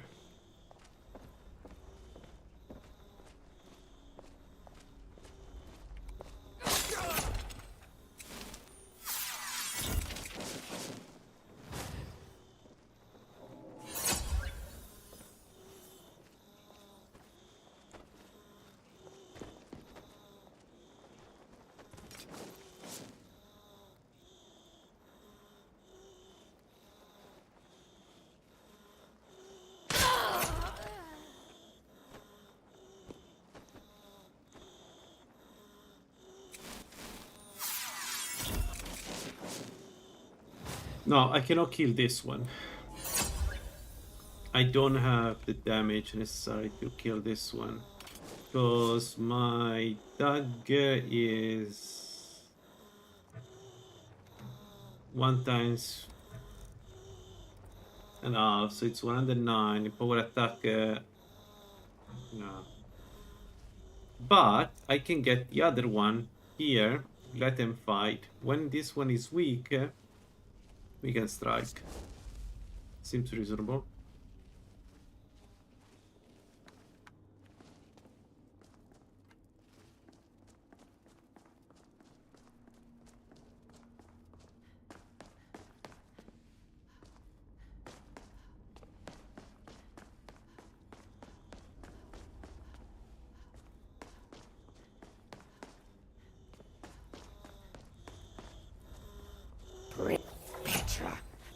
B: No, I cannot kill this one. I don't have the damage necessary to kill this one. Because my dagger is 1 times and a half, so it's 109. Power attack, no. But I can get the other one here, let them fight. When this one is weak, we can strike. Seems reasonable.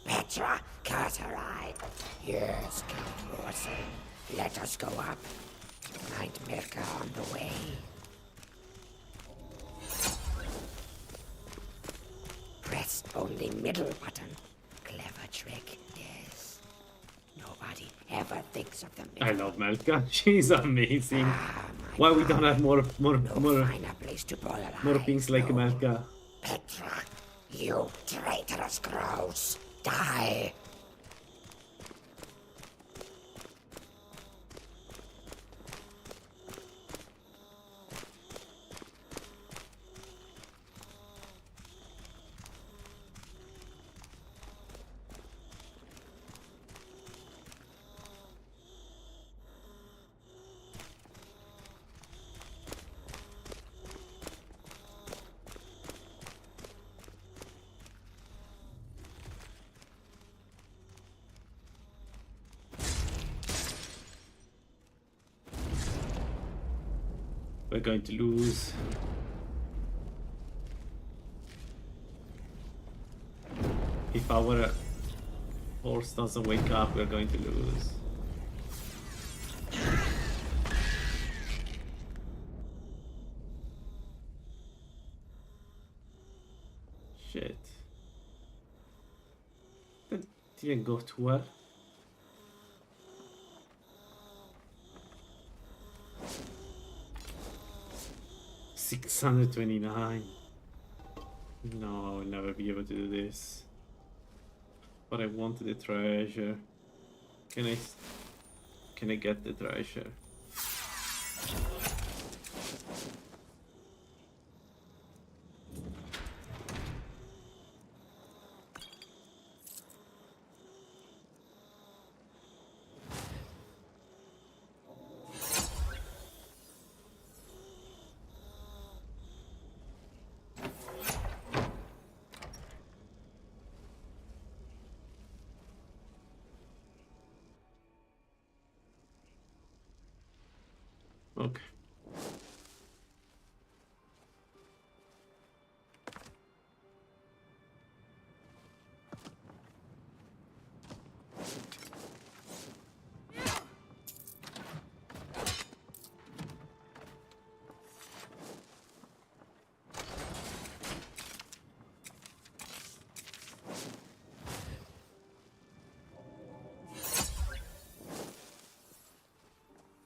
D: Petra, Carterite. Yes, Count Orson. Let us go up. Find Mirka on the way. Press only middle button. Clever trick, yes. Nobody ever thinks of the middle.
B: I love Melka. She's amazing. Why we don't have more
D: Place to boil
B: more things like Melka?
D: Petra, you traitorous grouse. Die!
B: We're going to lose. If our horse doesn't wake up, we're going to lose. Shit. That didn't go too well. $629. No, I will never be able to do this. But I wanted the treasure. Can I get the treasure? Okay.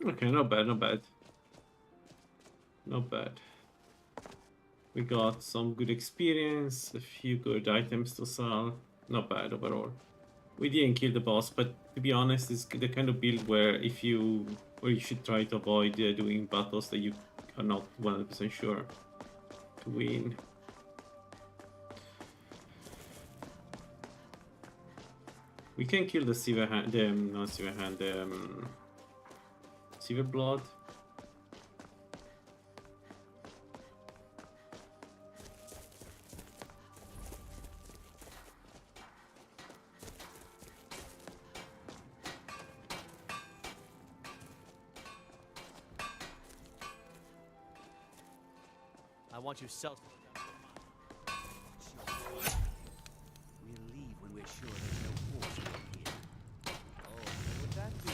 B: Okay, not bad, not bad. Not bad. We got some good experience, a few good items to sell. Not bad overall. We didn't kill the boss, but to be honest, it's the kind of build where you should try to avoid doing battles that you are not 100% sure to win. We can kill the silver hand, not silver hand, silver blood.
C: I want you self.
I: We'll leave when we're sure there's no force here.
C: Oh, what would that do?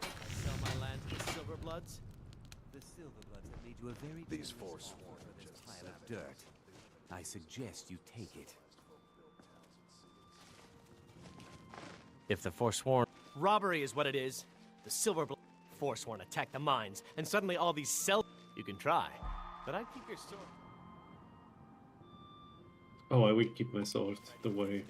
C: I sell my land to the Silverbloods?
I: The Silverbloods have made you a very
H: These
I: generous
H: forsworn
I: offer for this
H: just
I: pile of dirt. I suggest you take it.
C: If the Forsworn... Robbery is what it is. The Silverblood Forsworn attack the mines, and suddenly all these You can try, but I'd keep your sword.
B: Oh, I will keep my sword, don't worry.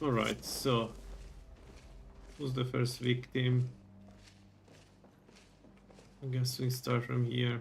B: Alright, so who's the first victim? I guess we start from here.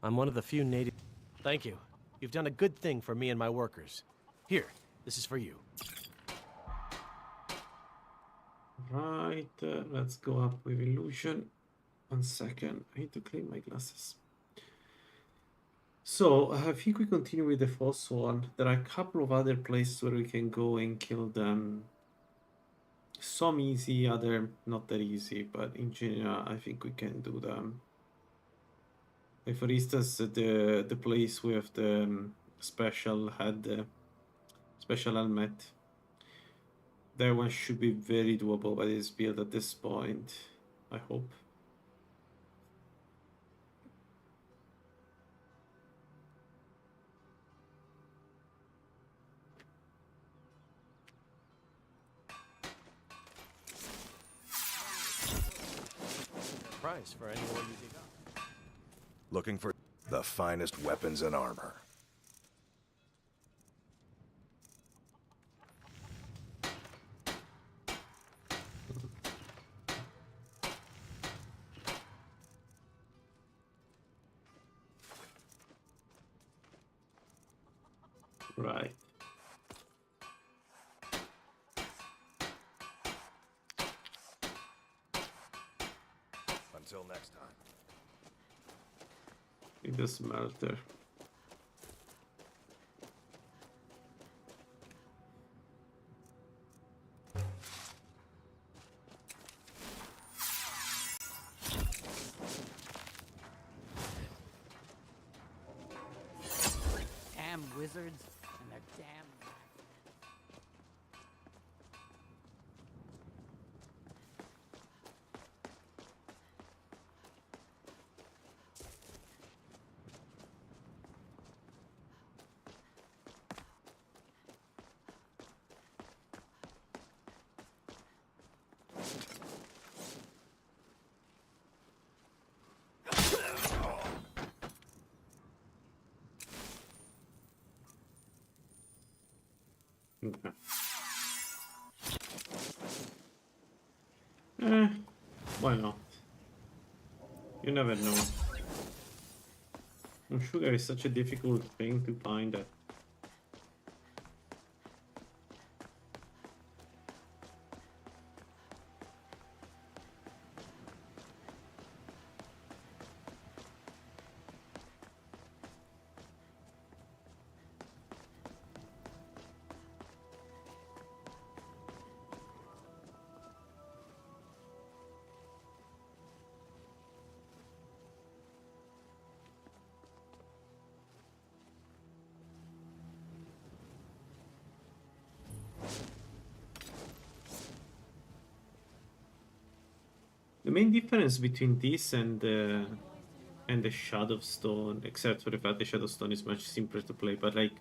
C: I'm one of the few native... Thank you. You've done a good thing for me and my workers. Here, this is for you.
B: Right, let's go up with illusion. 1 second, I need to clean my glasses. So, I think we continue with the first one. There are a couple of other places where we can go and kill them. Some easy, other not that easy, but in general, I think we can do them. Like for instance, the place with the special head, special helmet. That one should be very doable by this build at this point, I hope.
C: Price for any more you dig up.
K: Looking for the finest weapons and armor.
B: Right.
K: Until Until next time.
B: It doesn't matter.
E: Damn wizards and their damn...
B: Okay. Why not? You never know. Sugar is such a difficult thing to find that. The main difference between this and the Shadowstone, except for the fact the Shadowstone is much simpler to play, but like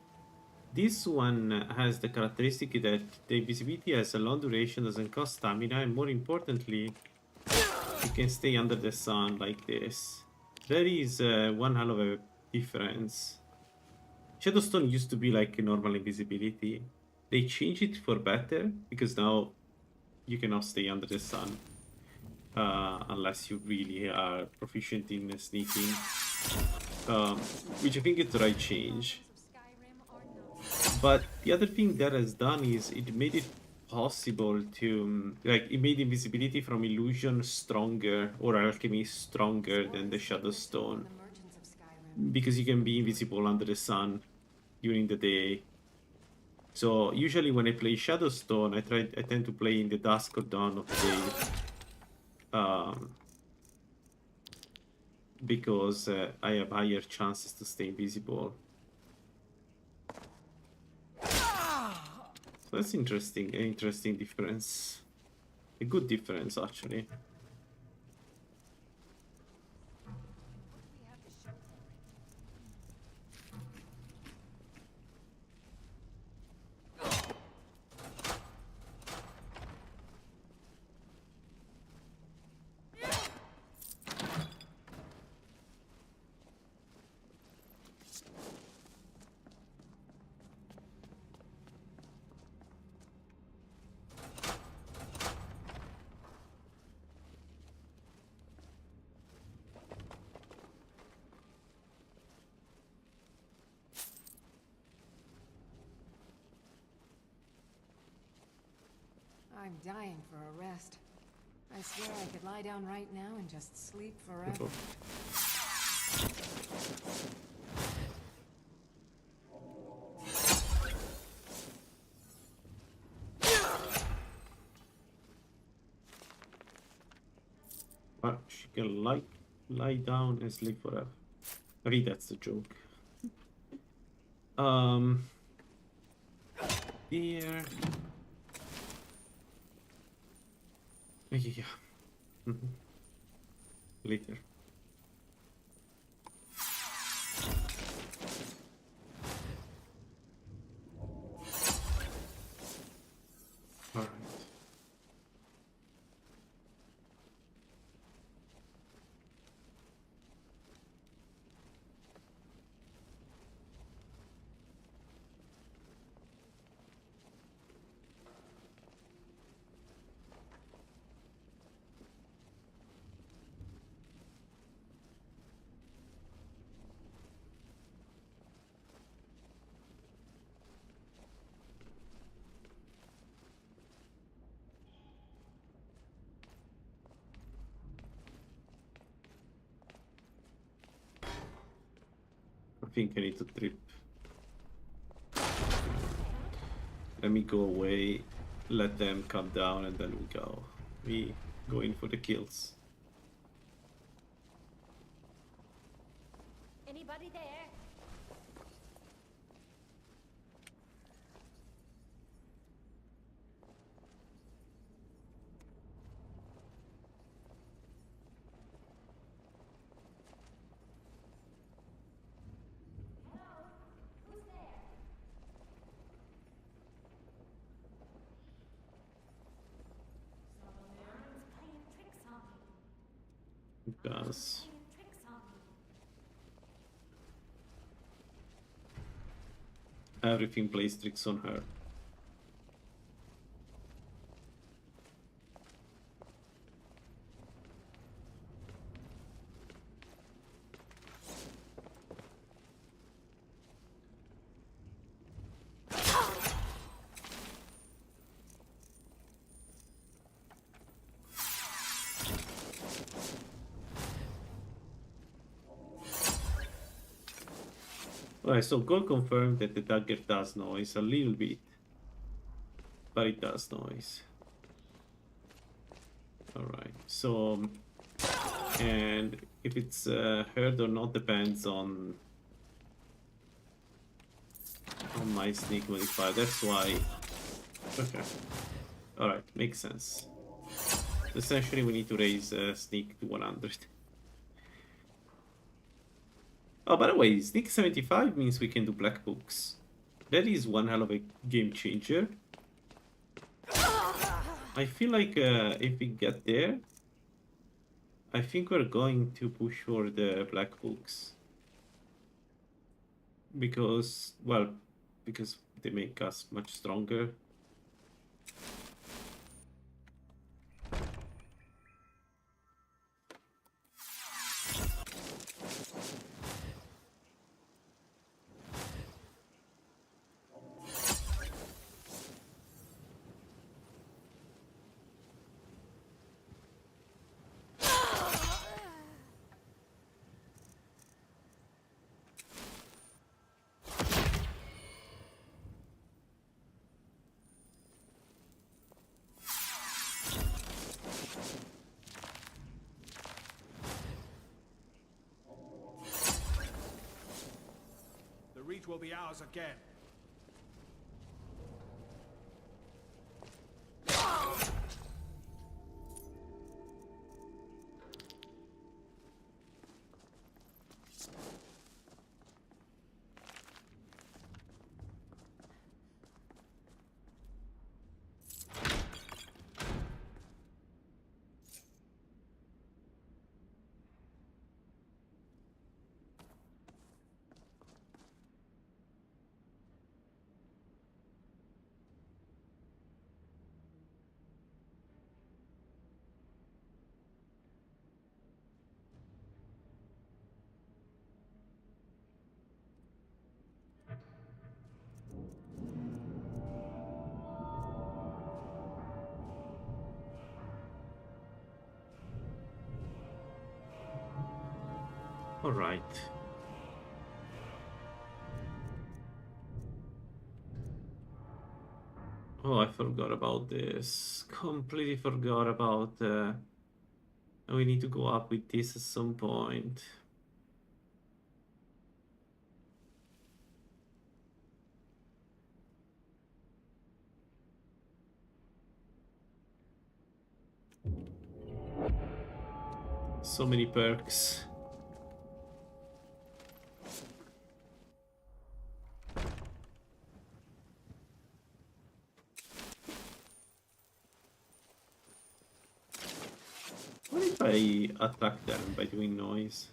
B: this one has the characteristic that the invisibility has a long duration, doesn't cost stamina, and more importantly, you can stay under the sun like this. There is one hell of a difference. Shadowstone used to be like a normal invisibility. They changed it for better because now you cannot stay under the sun. Unless you really are proficient in sneaking, which I think is the right change. But the other thing that has done is it made it possible to, like, it made invisibility from illusion stronger, or alchemy stronger than the Shadowstone, because you can be invisible under the sun during the day. So usually when I play Shadowstone, I tend to play in the dusk or dawn of the day. Because I have higher chances to stay invisible. So that's interesting, an interesting difference. A good difference, actually.
G: I'm dying for a rest. I swear I could lie down right now and just sleep forever.
B: But she can lie down and sleep forever. I think that's the joke. Here. Yeah. Later. All right. think I need to trip. Let me go away, let them come down, and then we go. We go in for the kills.
J: Anybody there?
B: It does. Everything plays tricks on her. Alright, so Gold confirmed that the dagger does noise a little bit, but it does noise. Alright, so and if it's heard or not depends on my sneak modifier. That's why. Okay. Alright, makes sense. Essentially, we need to raise sneak to 100. Oh, by the way, sneak 75 means we can do black books. That is one hell of a game changer. I feel like if we get there, I think we're going to push for the black books. Because, well, because they make us much stronger.
L: The reach will be ours again.
B: All right. Oh, I forgot about this. Completely forgot about. We need to go up with this at some point. So many perks. What if I attack them by doing noise?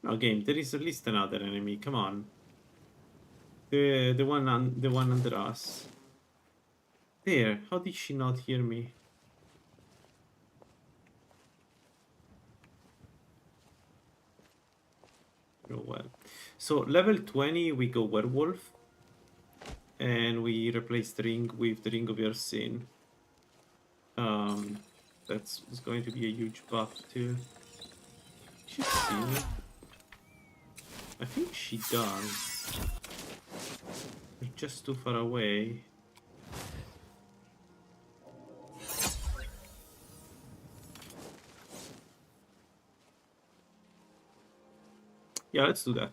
B: No, game, there is at least another enemy. Come on. The one under us. There. How did she not hear me? Oh well. So level 20 we go werewolf. And we replace the ring with the ring of your sin. that's going to be a huge buff too. She's seen it. I think she does. We're just too far away. Yeah, let's do that.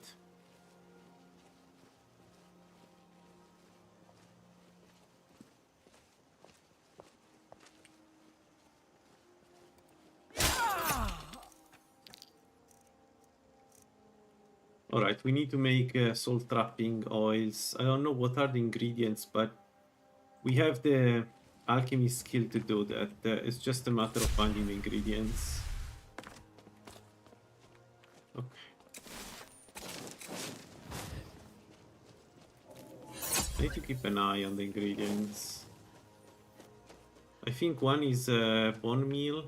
B: Alright, we need to make soul trapping oils. I don't know what are the ingredients, but we have the alchemy skill to do that. It's just a matter of finding the ingredients. Okay. I need to keep an eye on the ingredients. I think one is bone meal.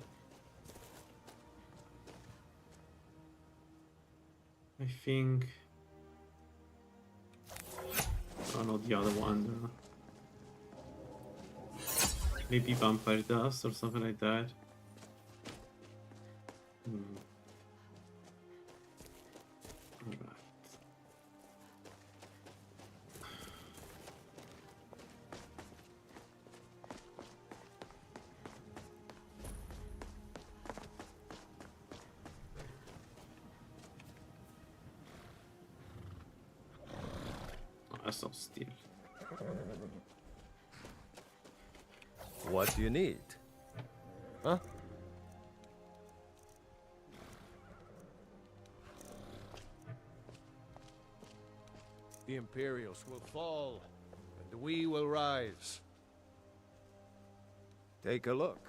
B: I think... Oh no, the other one. Maybe vampire dust or something like that. Alright. That's not steel.
M: What do you need? Huh?
L: The Imperials will fall, and we will rise.
M: Take a look.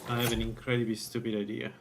B: I have an incredibly stupid idea.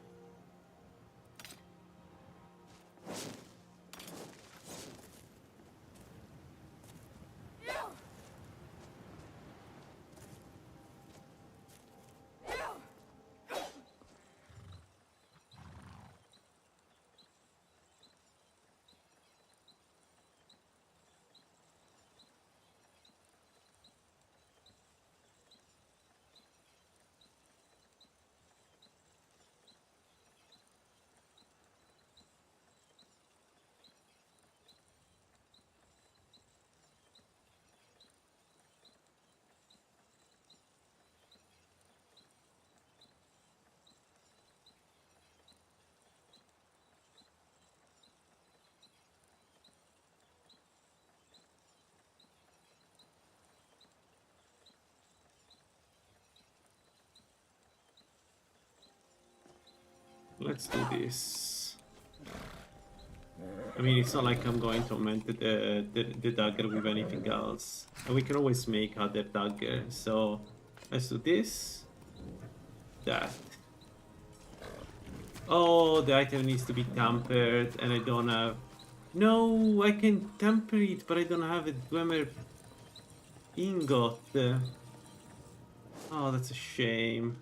B: Let's do this. I mean, it's not like I'm going to augment the dagger with anything else. And we can always make other dagger. So let's do this. That. Oh, the item needs to be tampered, and I don't have... No, I can tamper it, but I don't have a Dwemer ingot. Oh, that's a shame.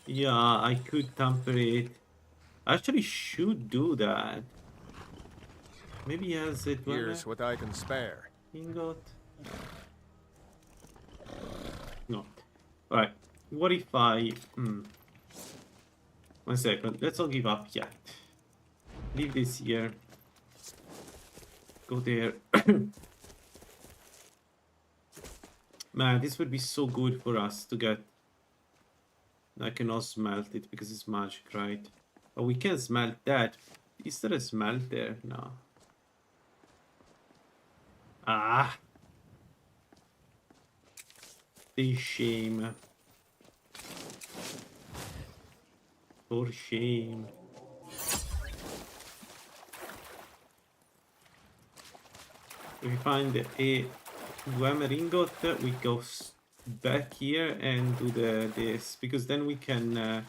B: Yeah, I could tamper it. I actually should do that. Maybe he has it.
L: Here's what I can spare.
B: Ingot. No. Alright. What if I... 1 second. Let's not give up yet. Leave this here. Go there. Man, this would be so good for us to get... I cannot smelt it because it's magic, right? Oh, we can smelt that. Is there a smelt there? No. Ah! The shame. For shame. If we find a Glamour ingot, we go back here and do this, because then we can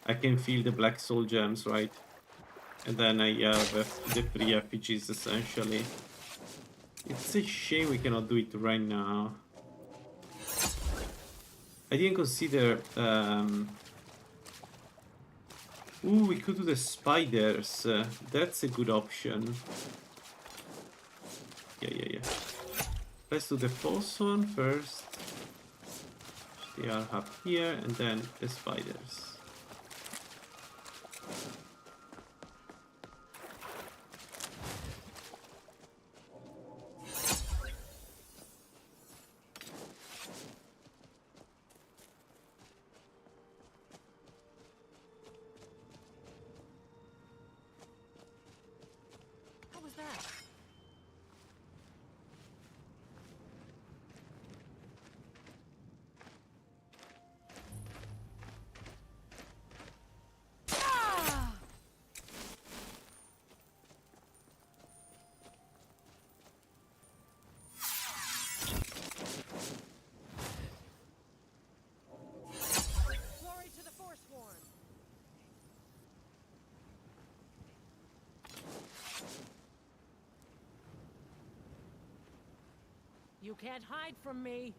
B: I can feel the black soul gems, right? And then I have the free effigies essentially. It's a shame we cannot do it right now. I didn't consider ooh, we could do the spiders. That's a good option. Yeah. Let's do the false one first. They are up here, and then the spiders.
F: What was that?
J: Glory to the Forsworn! You can't hide from me.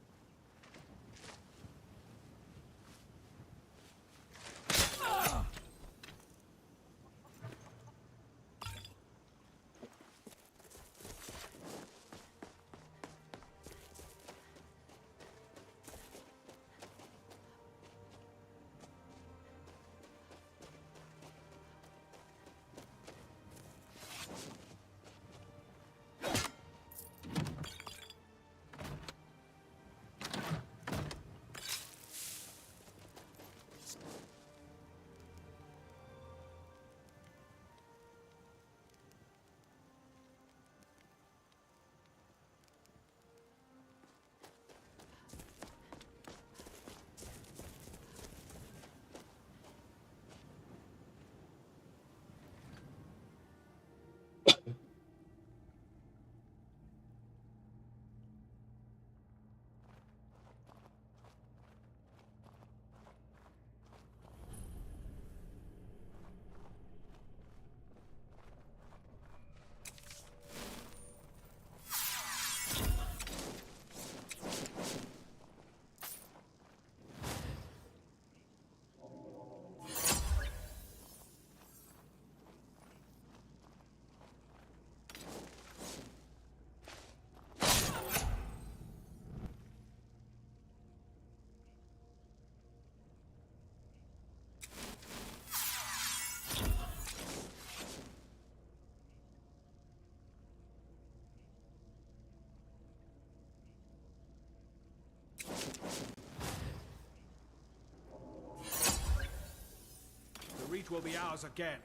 L: The reach will be ours again.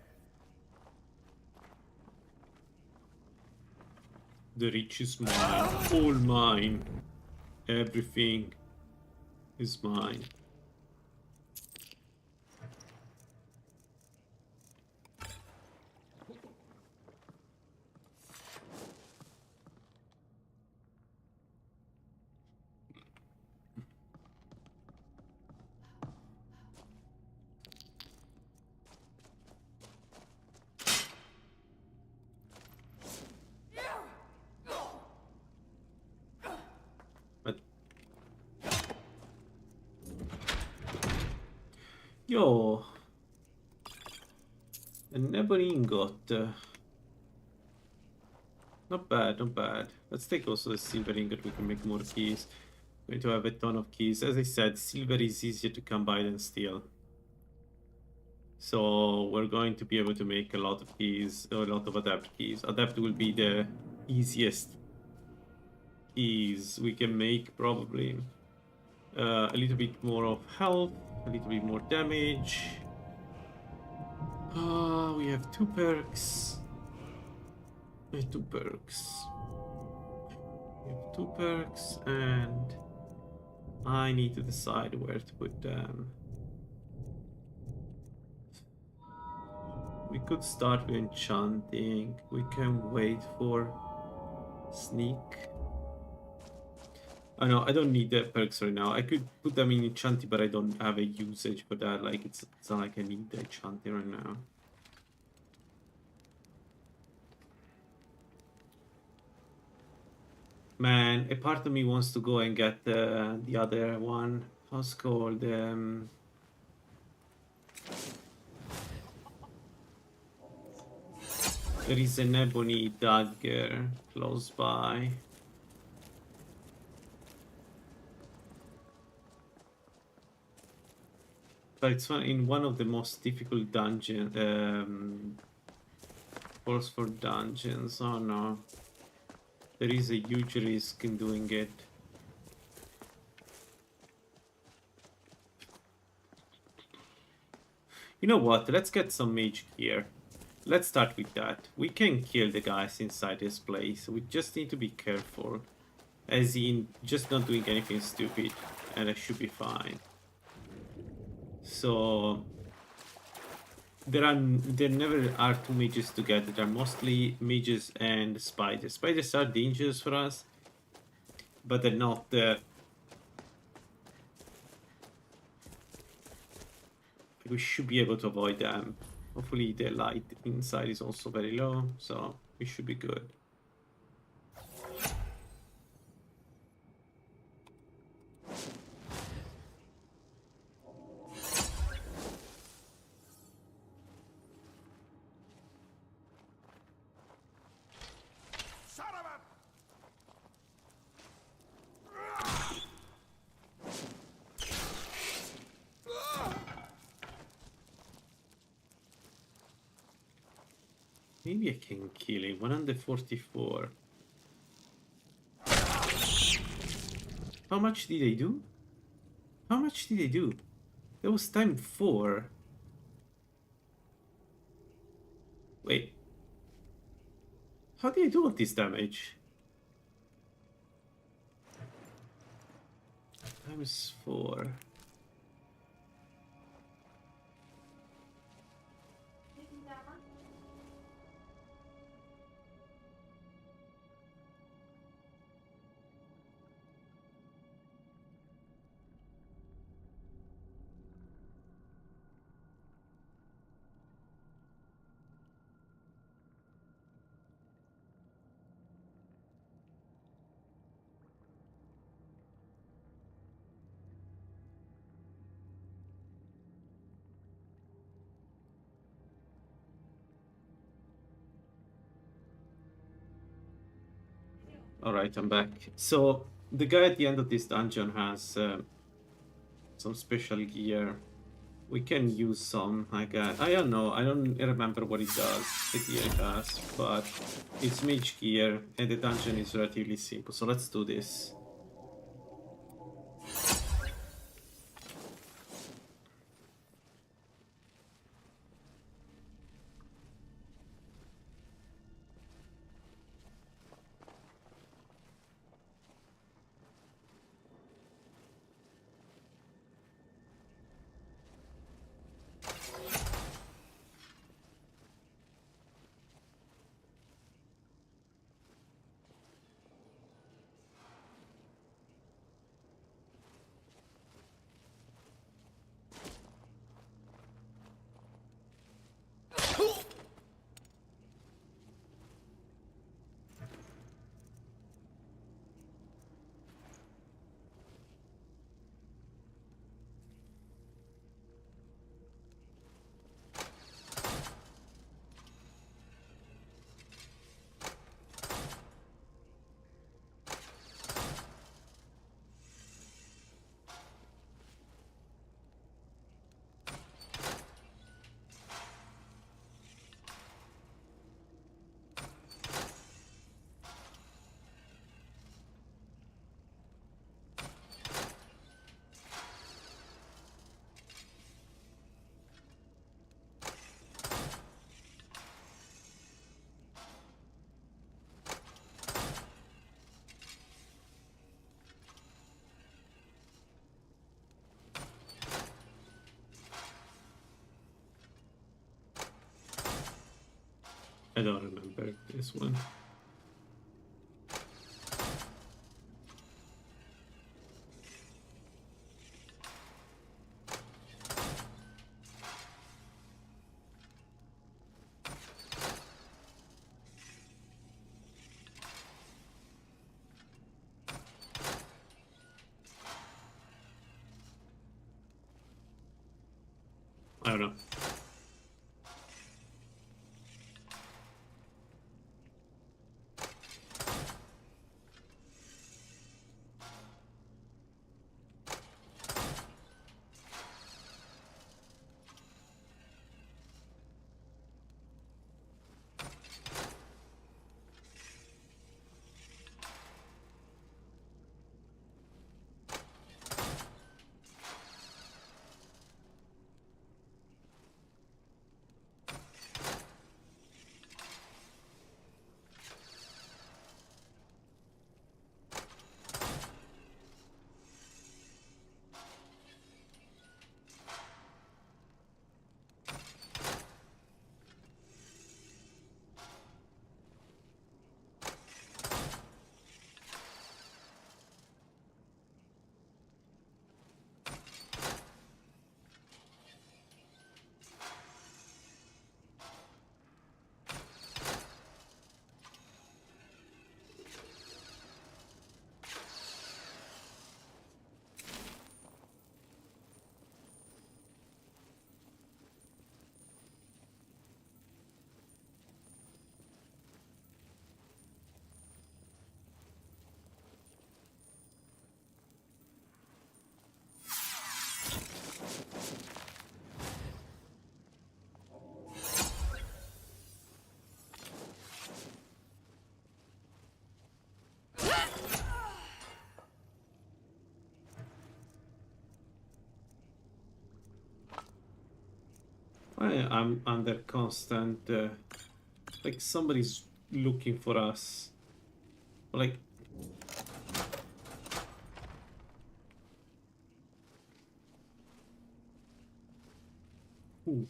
B: The reach is mine. All mine. Everything is mine. Yo, a never ingot. Not bad, not bad. Let's take also the silver ingot. We can make more keys. Going to have a ton of keys. As I said, silver is easier to come by than steel. So we're going to be able to make a lot of keys, a lot of adept keys. Adept will be the easiest keys we can make, probably. A little bit more of health, a little bit more damage. We have 2 perks. We have 2 perks. We have 2 perks, and I need to decide where to put them. We could start with enchanting. We can wait for sneak. I know I don't need the perks right now. I could put them in enchanting, but I don't have a usage for that. Like it's not like I need the enchanting right now. Man, a part of me wants to go and get the other one. How's it called? There is an ebony dagger close by. But it's in one of the most difficult dungeon calls for dungeons. Oh no. There is a huge risk in doing it. You know what? Let's get some mage gear. Let's start with that. We can kill the guys inside this place. We just need to be careful. As in, just not doing anything stupid. And I should be fine. So... There never are two mages together. There are mostly mages and spiders. Spiders are dangerous for us. But they're not... we should be able to avoid them. Hopefully the light inside is also very low, so we should be good. Maybe I can kill him. 144. How much did I do? How much did I do? That was time 4. Wait. How did I do all this damage? Times 4. Alright, I'm back. So, the guy at the end of this dungeon has some special gear. We can use some, I guess. I don't know, I don't remember what it does, the gear it has, but it's mage gear and the dungeon is relatively simple, so let's do this. I don't remember this one. I don't know. I'm under constant, like somebody's looking for us. Like, ooh.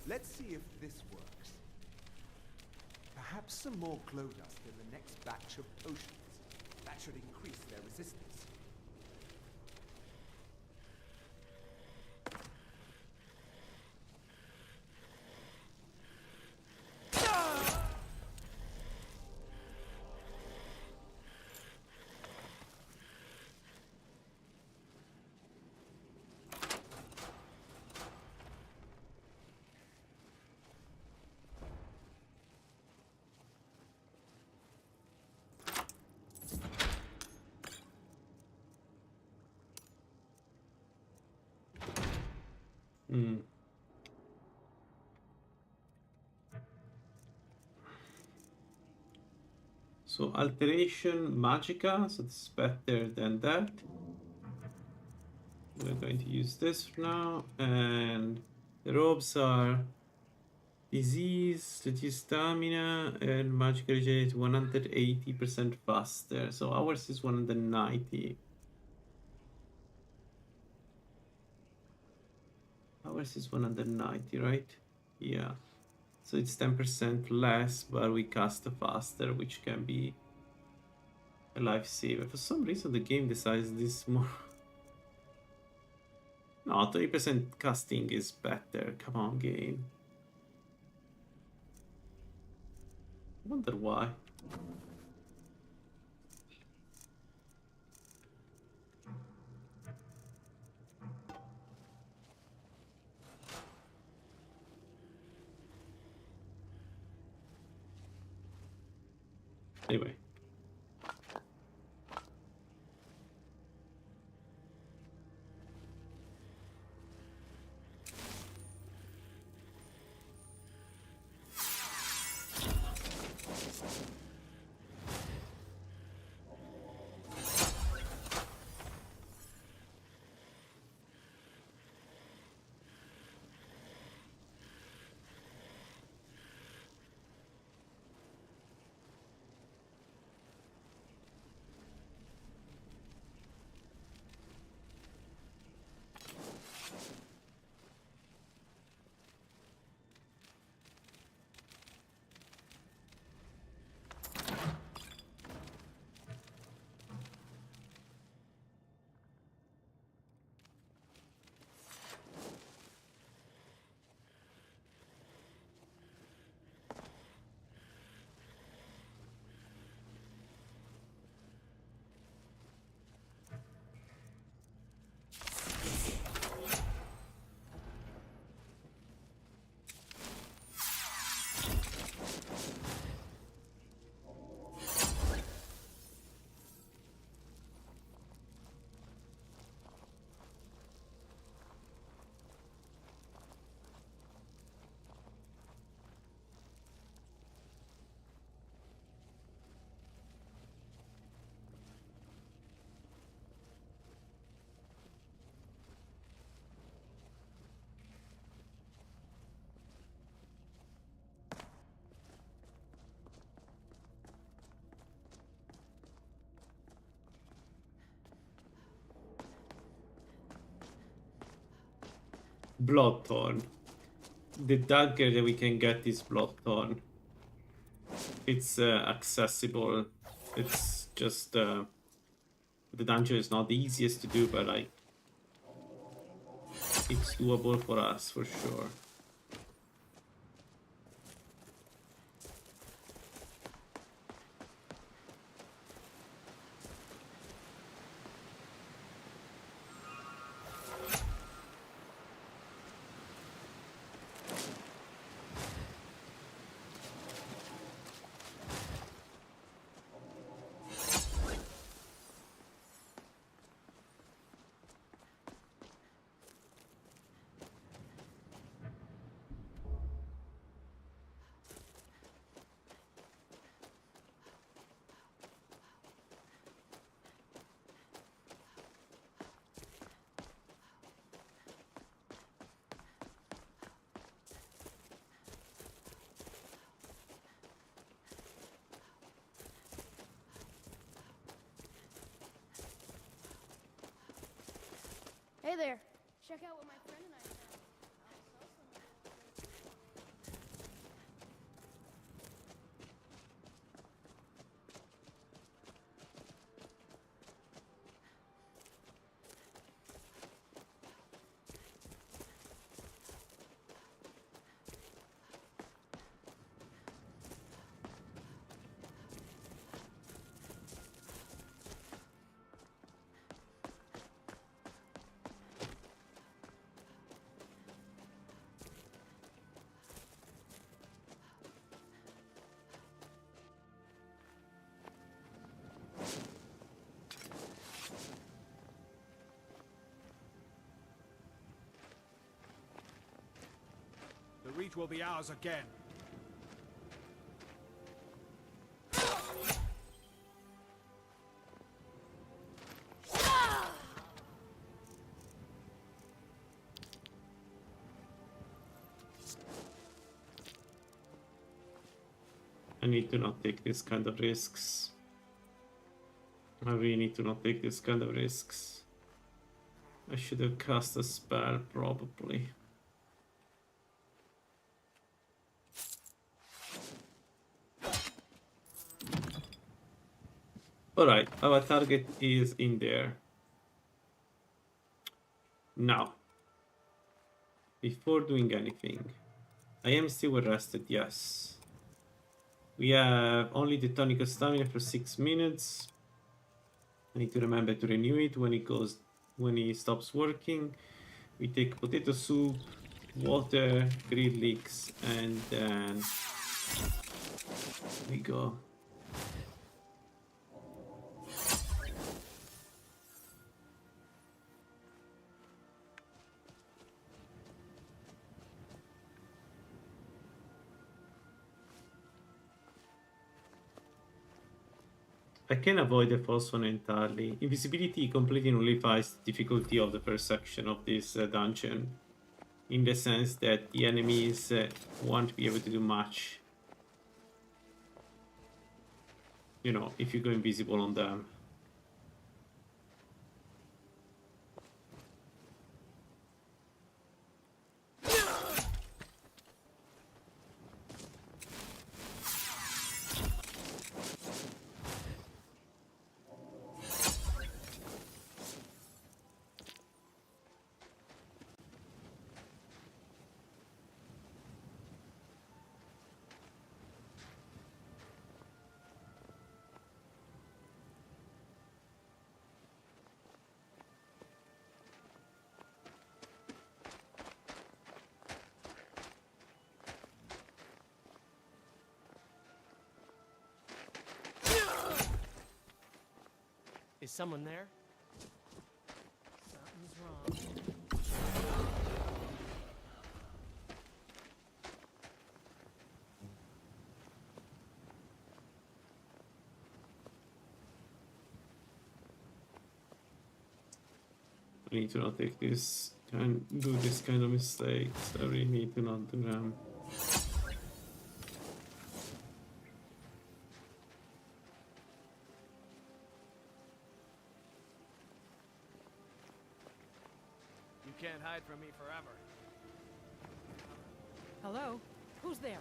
I: Let's see if this works. Perhaps some more glow dust in the next batch of potions. That should increase their resistance.
B: Hmm. So alteration magica, so it's better than that. We're going to use this for now, and the robes are Disease, reduce stamina, and magic regenerate 180% faster. So ours is 190. Ours is 190, right? Yeah. So it's 10% less, but we cast faster, which can be a lifesaver. For some reason, the game decides this more. No, 20% casting is better. Come on, game. I wonder why. Anyway. Bloodthorn. The dagger that we can get is Bloodthorn. It's accessible. It's just the dungeon is not the easiest to do, but like it's doable for us for sure.
N: Hey there. Check out what my friend and I found.
L: The reach will be ours again.
B: I need to not take this kind of risks. I really need to not take this kind of risks. I should have cast a spell, probably. Alright, our target is in there. Now, before doing anything, I am still arrested, yes. We have only the tonic of stamina for 6 minutes. I need to remember to renew it when it stops working. We take potato soup, water, grilled leeks, and then we go. I can avoid the false one entirely. Invisibility completely nullifies the difficulty of the first section of this dungeon, in the sense that the enemies won't be able to do much, you know, if you go invisible on them.
C: Is someone there? Something's wrong.
B: I need to not take this and do this kind of mistakes. I really need to not do them.
C: You can't hide from me forever.
E: Hello? Who's there?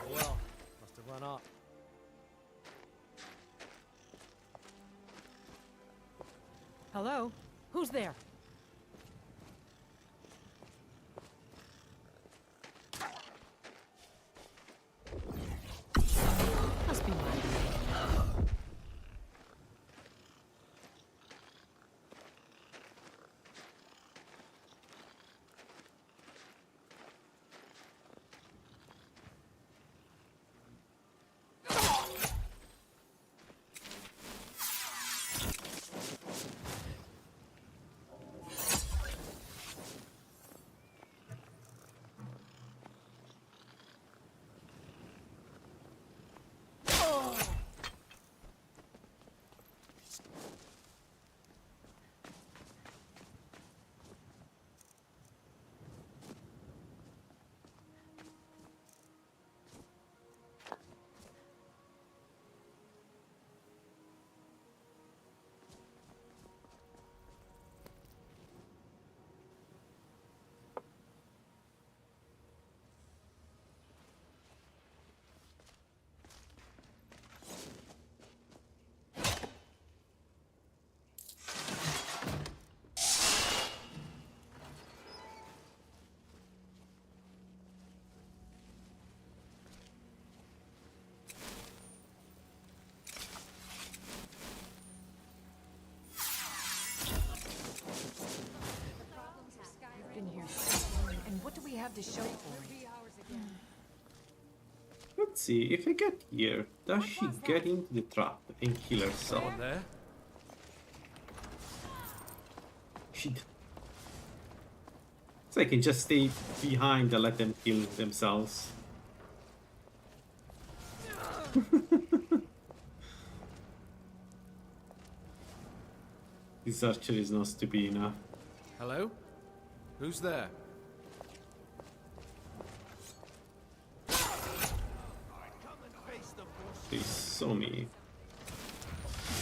C: Oh well, must have run off.
E: Hello? Who's there? Must be mine.
G: Been here so long, and what do we have to show for it?
B: Let's see, if I get here, does she get into the trap and kill herself?
L: There?
B: So I can just stay behind and let them kill themselves. This archer is not stupid enough.
L: Hello? Who's there?
B: They saw me.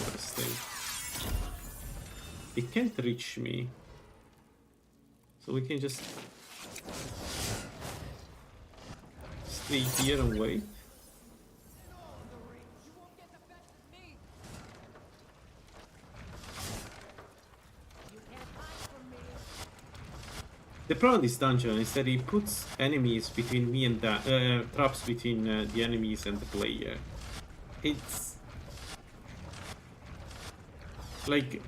B: Interesting. They can't reach me. So we can just stay here and wait. The problem with this dungeon is that it puts enemies between me and the traps between the enemies and the player. It's like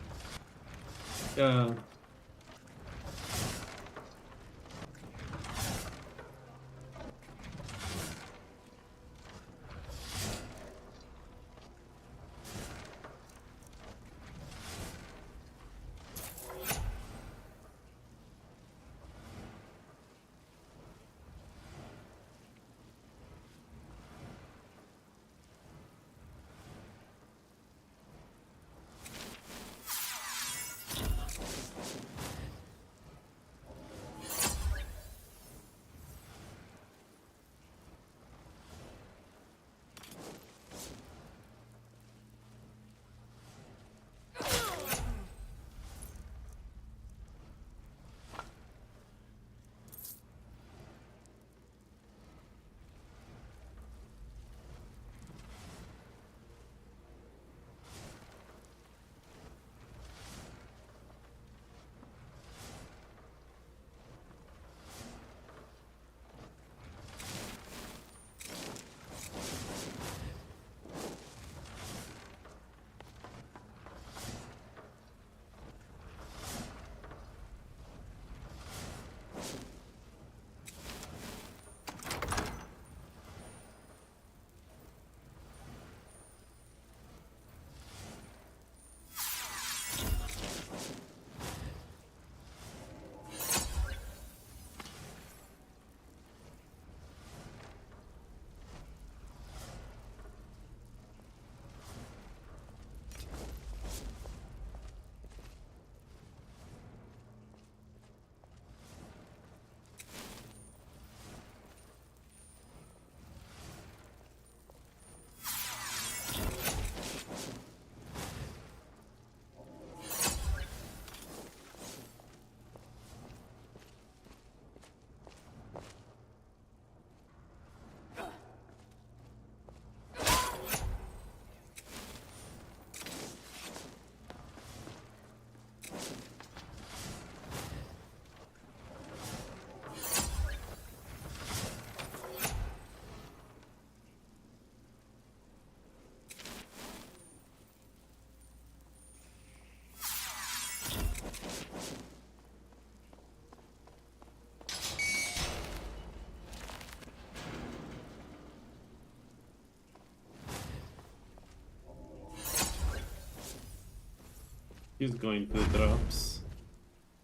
B: he's going to the drops.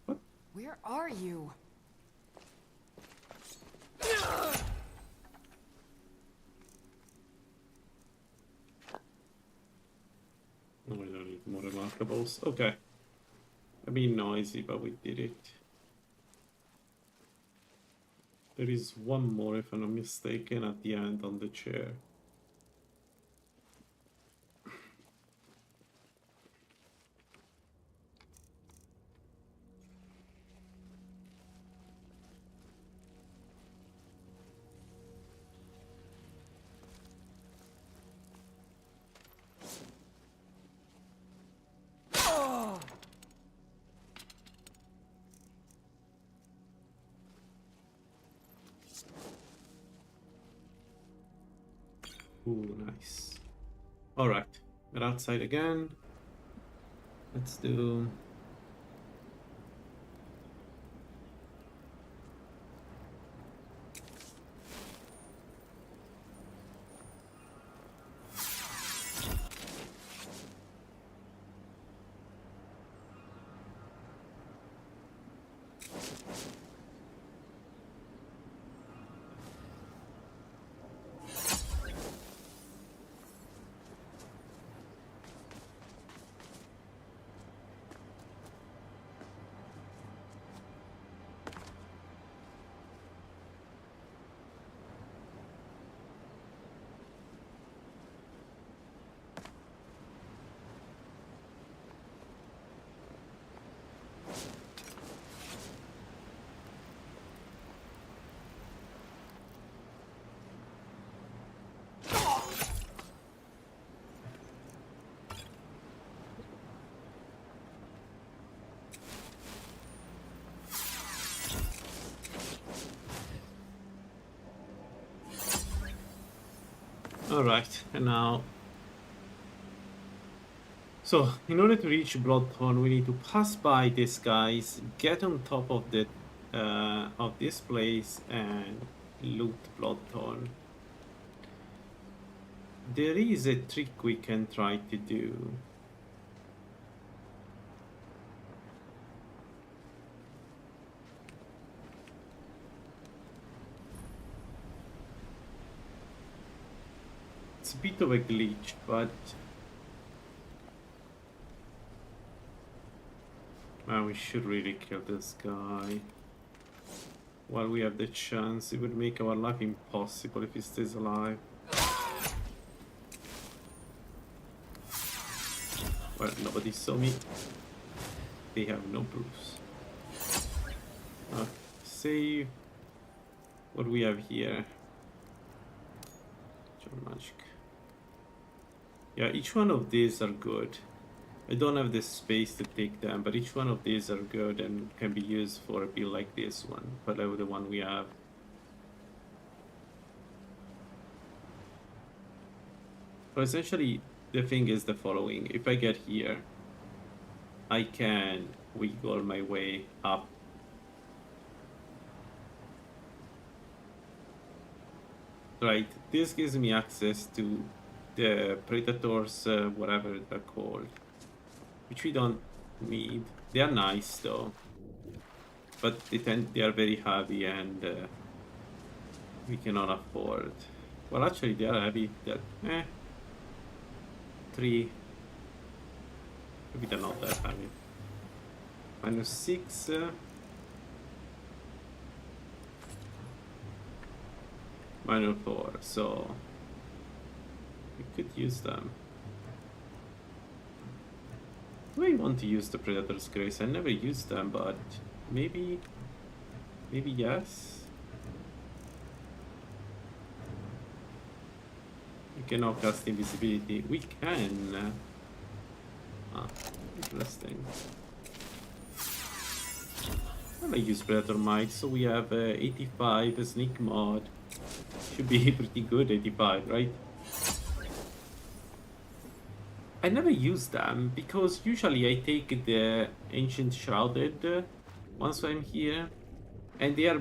B: What?
G: Where are you?
B: No, I don't need more remarkables. Okay. I mean noisy, but we did it. There is one more, if I'm not mistaken, at the end on the chair. Ooh, nice. Alright, we're outside again. Let's do... Alright, and now... So, in order to reach Bloodthorn, we need to pass by these guys, get on top of the of this place, and loot Bloodthorn. There is a trick we can try to do. It's a bit of a glitch, but we should really kill this guy while we have the chance. It would make our life impossible if he stays alive. Well, nobody saw me. They have no proofs. Save. What we have here? Magic. Yeah, each one of these are good. I don't have the space to take them, but each one of these are good and can be used for a build like this one, but like the one we have. But essentially, the thing is the following. If I get here, I can wiggle my way up. Right, this gives me access to the predators, whatever they're called, which we don't need. They are nice though, but they are very heavy and we cannot afford. Well, actually, they are heavy. That 3. Maybe they're not that heavy. -6. -4, so we could use them. Do I want to use the Predator's Grace? I never used them, but maybe yes. We can now cast invisibility. We can. Interesting. I'm gonna use Predator Might, so we have 85 sneak mod. Should be pretty good, 85, right? I never use them because usually I take the Ancient Shrouded once I'm here, and they are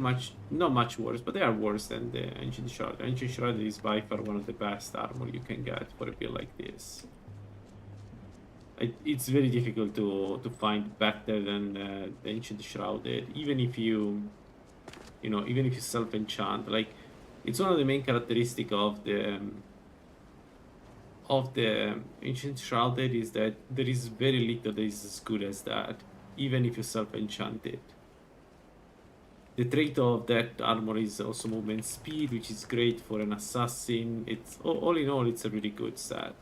B: not much worse, but they are worse than the Ancient Shrouded. Ancient Shrouded is by far one of the best armor you can get for a build like this. It's very difficult to find better than the Ancient Shrouded, even if you self-enchant. Like, it's one of the main characteristics of the Ancient Shrouded is that there is very little that is as good as that, even if you self-enchant it. The trait of that armor is also movement speed, which is great for an assassin. It's all in all, it's a really good set.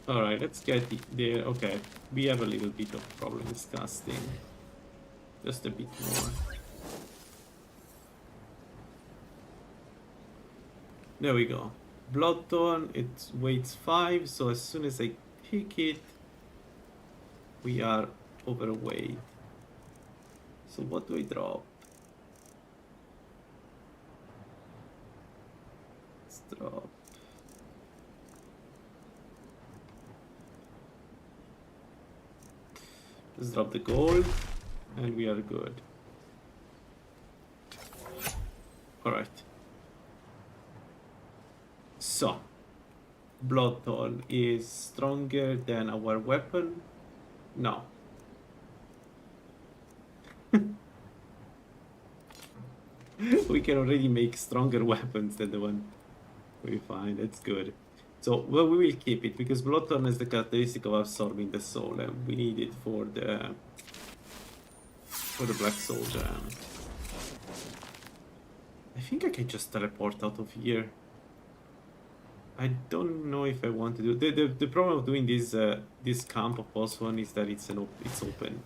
B: Alright, let's get there. Okay, we have a little bit of problem with casting. Just a bit more. There we go. Bloodthorn, it weighs 5, so as soon as I pick it, we are overweight. So what do I drop? Let's drop. Let's drop the gold, and we are good. Alright. So, Bloodthorn is stronger than our weapon? No. We can already make stronger weapons than the one we find. That's good. So, well, we will keep it because Bloodthorn has the characteristic of absorbing the soul, and we need it for the Black Soldier. I think I can just teleport out of here. I don't know if I want to do the problem of doing this camp of boss one is that it's open.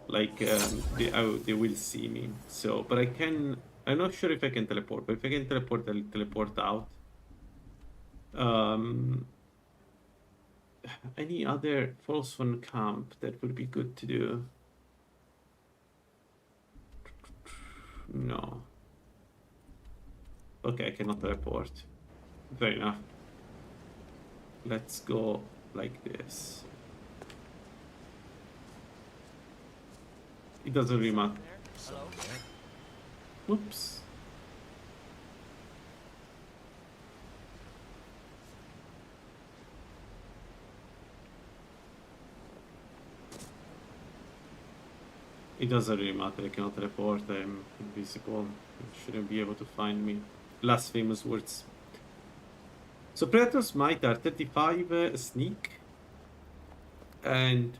B: Like they will see me. So, but I'm not sure if I can teleport. But if I can teleport, I'll teleport out. Any other false one camp that would be good to do? No. Okay, I cannot teleport. Fair enough. Let's go like this. It doesn't really matter. Oops. It doesn't really matter, I cannot teleport, I'm invisible. You shouldn't be able to find me. Last famous words. So Predator's Might are 35 sneak and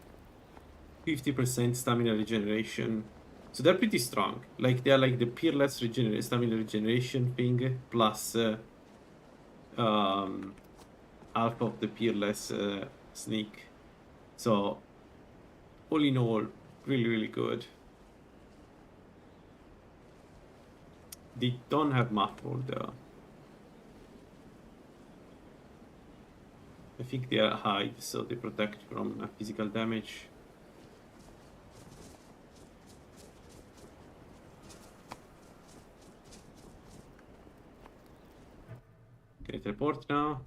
B: 50% stamina regeneration. So they're pretty strong. Like they're like the peerless stamina regeneration thing plus half of the peerless sneak. So all in all, really good. They don't have muffle though. I think they are hide, so they protect from physical damage. Can I teleport now?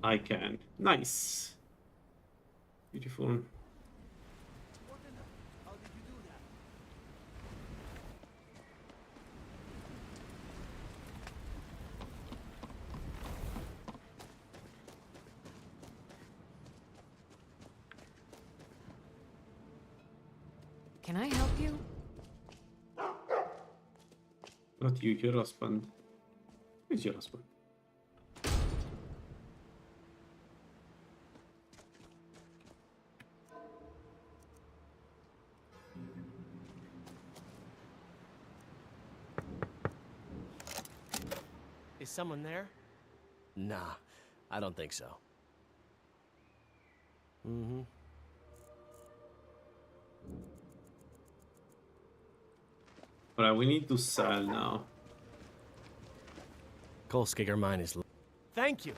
B: I can. Nice. Beautiful.
G: Can I help you?
B: Not you, your husband. Who's your husband?
C: Is someone there? Nah, I don't think so. Mm-hmm.
B: Alright, we need to sell now.
C: Kolskiger mine is... Thank you!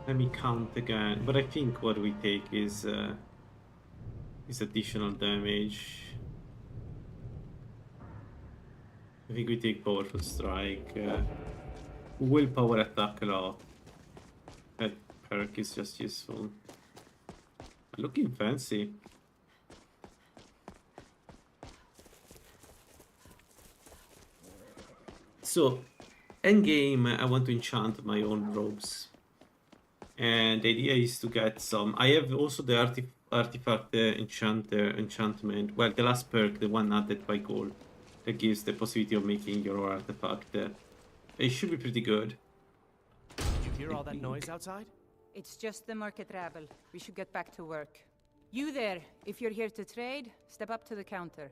B: Let me count again, but I think what we take is additional damage. I think we take powerful strike. Willpower attack a lot. That perk is just useful. Looking fancy. So, endgame, I want to enchant my own robes. And the idea is to get some... I have also the artifact enchantment. Well, the last perk, the one added by gold, that gives the possibility of making your artifact. It should be pretty good.
C: Did you hear all that noise outside?
O: It's just the market rabble. We should get back to work. You there, if you're here to trade, step up to the counter.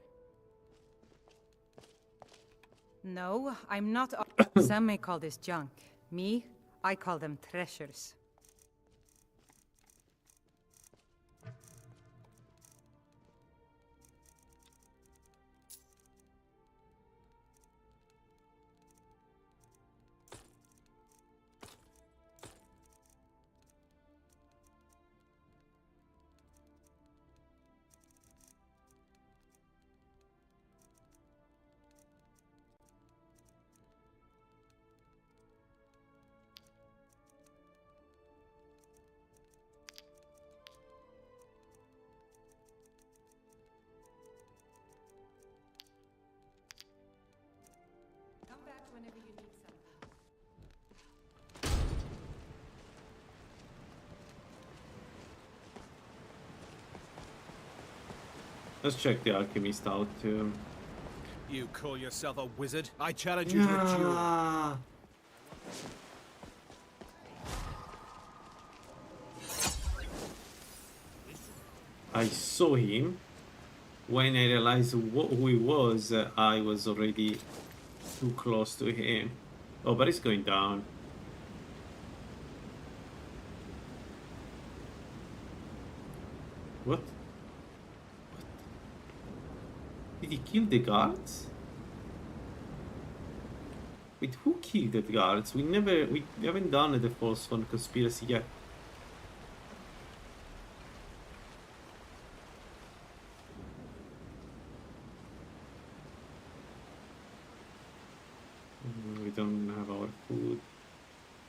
O: No, I'm not... Some may call this junk. Me, I call them treasures. Whenever you need something.
B: Let's check the alchemist out too.
C: You call yourself a wizard? I challenge you to a duel.
B: I saw him. When I realized who he was, I was already too close to him. Oh, but he's going down.
A: What? Did he kill the guards? Wait, who killed the guards? We haven't done the Forsworn conspiracy yet. We don't have our food.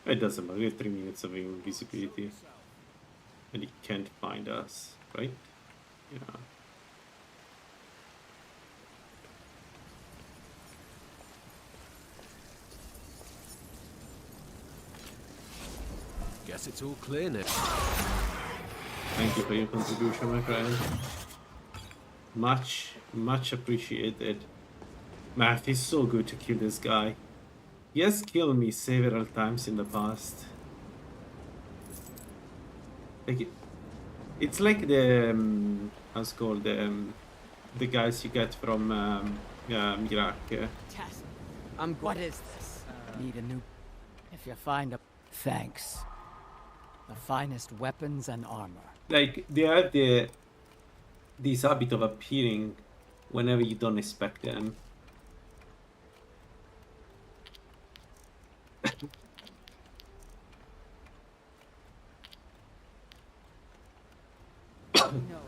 A: It doesn't matter, we have 3 minutes of invisibility. And he can't find us, right? Yeah.
L: Guess it's all clear now.
A: Thank you for your contribution, my friend. Much appreciated. Man, it feels so good to kill this guy. He has killed me several times in the past. Like it's like the how's it called, the guys you get from Iraq.
E: Tess, what is this? Need a new... If you find a... Thanks. The finest weapons and armor.
A: Like they have this habit of appearing whenever you don't expect them.
E: No.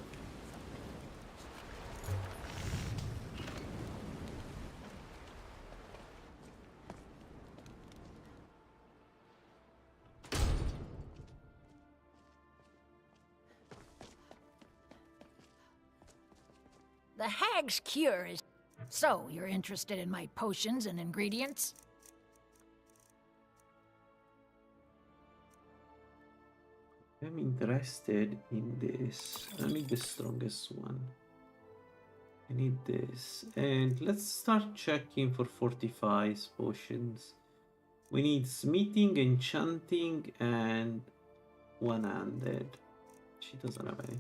P: The hag's cure is... So, you're interested in my potions and ingredients?
A: I'm interested in this. I need the strongest one. I need this. And let's start checking for fortifies potions. We need smithing, enchanting, and one-handed. She doesn't have any.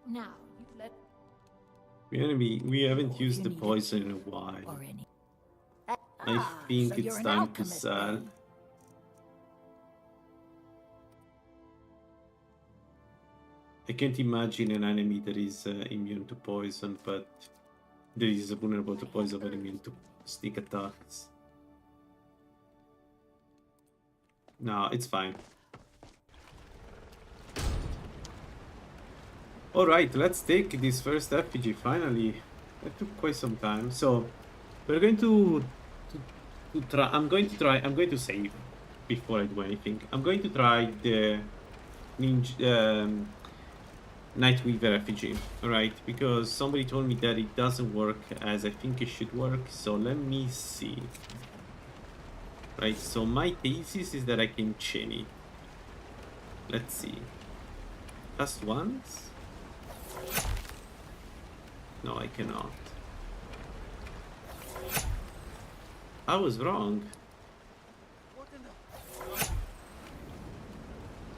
P: Now, you let...
A: We haven't used the poison in a while. I think
P: so
A: it's time to sell. I can't imagine an enemy that is immune to poison, but there is vulnerable to poison but immune to sneak attacks. No, it's fine. Alright, let's take this first effigy finally. That took quite some time. So we're going to try. I'm going to save before I do anything. I'm going to try the ninja Nightweaver effigy, alright? Because somebody told me that it doesn't work as I think it should work. So let me see. Right, so my thesis is that I can chain it. Let's see. Just once? No, I cannot. I was wrong.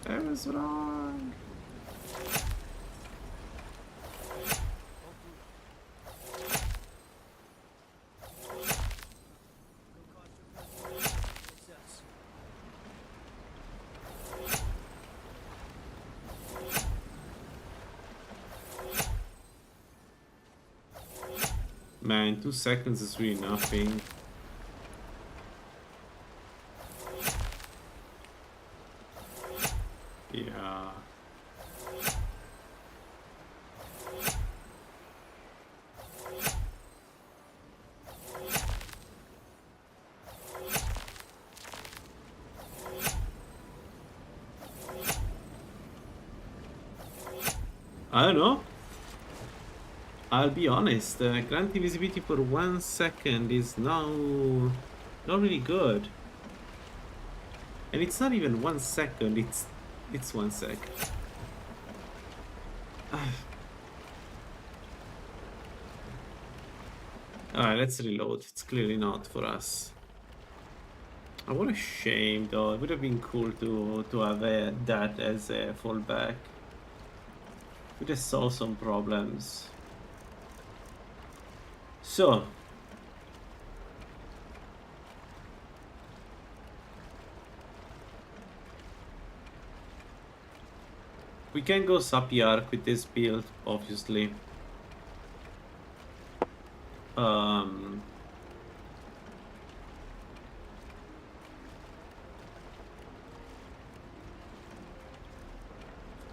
A: I was wrong. Man, 2 seconds is really nothing. Yeah. I don't know. I'll be honest, granting visibility for 1 second is not really good. And it's not even 1 second, it's 1 sec. Alright, let's reload. It's clearly not for us. Oh, what a shame though, it would have been cool to have that as a fallback.
B: We just solve some problems. So we can go sub-arc with this build, obviously.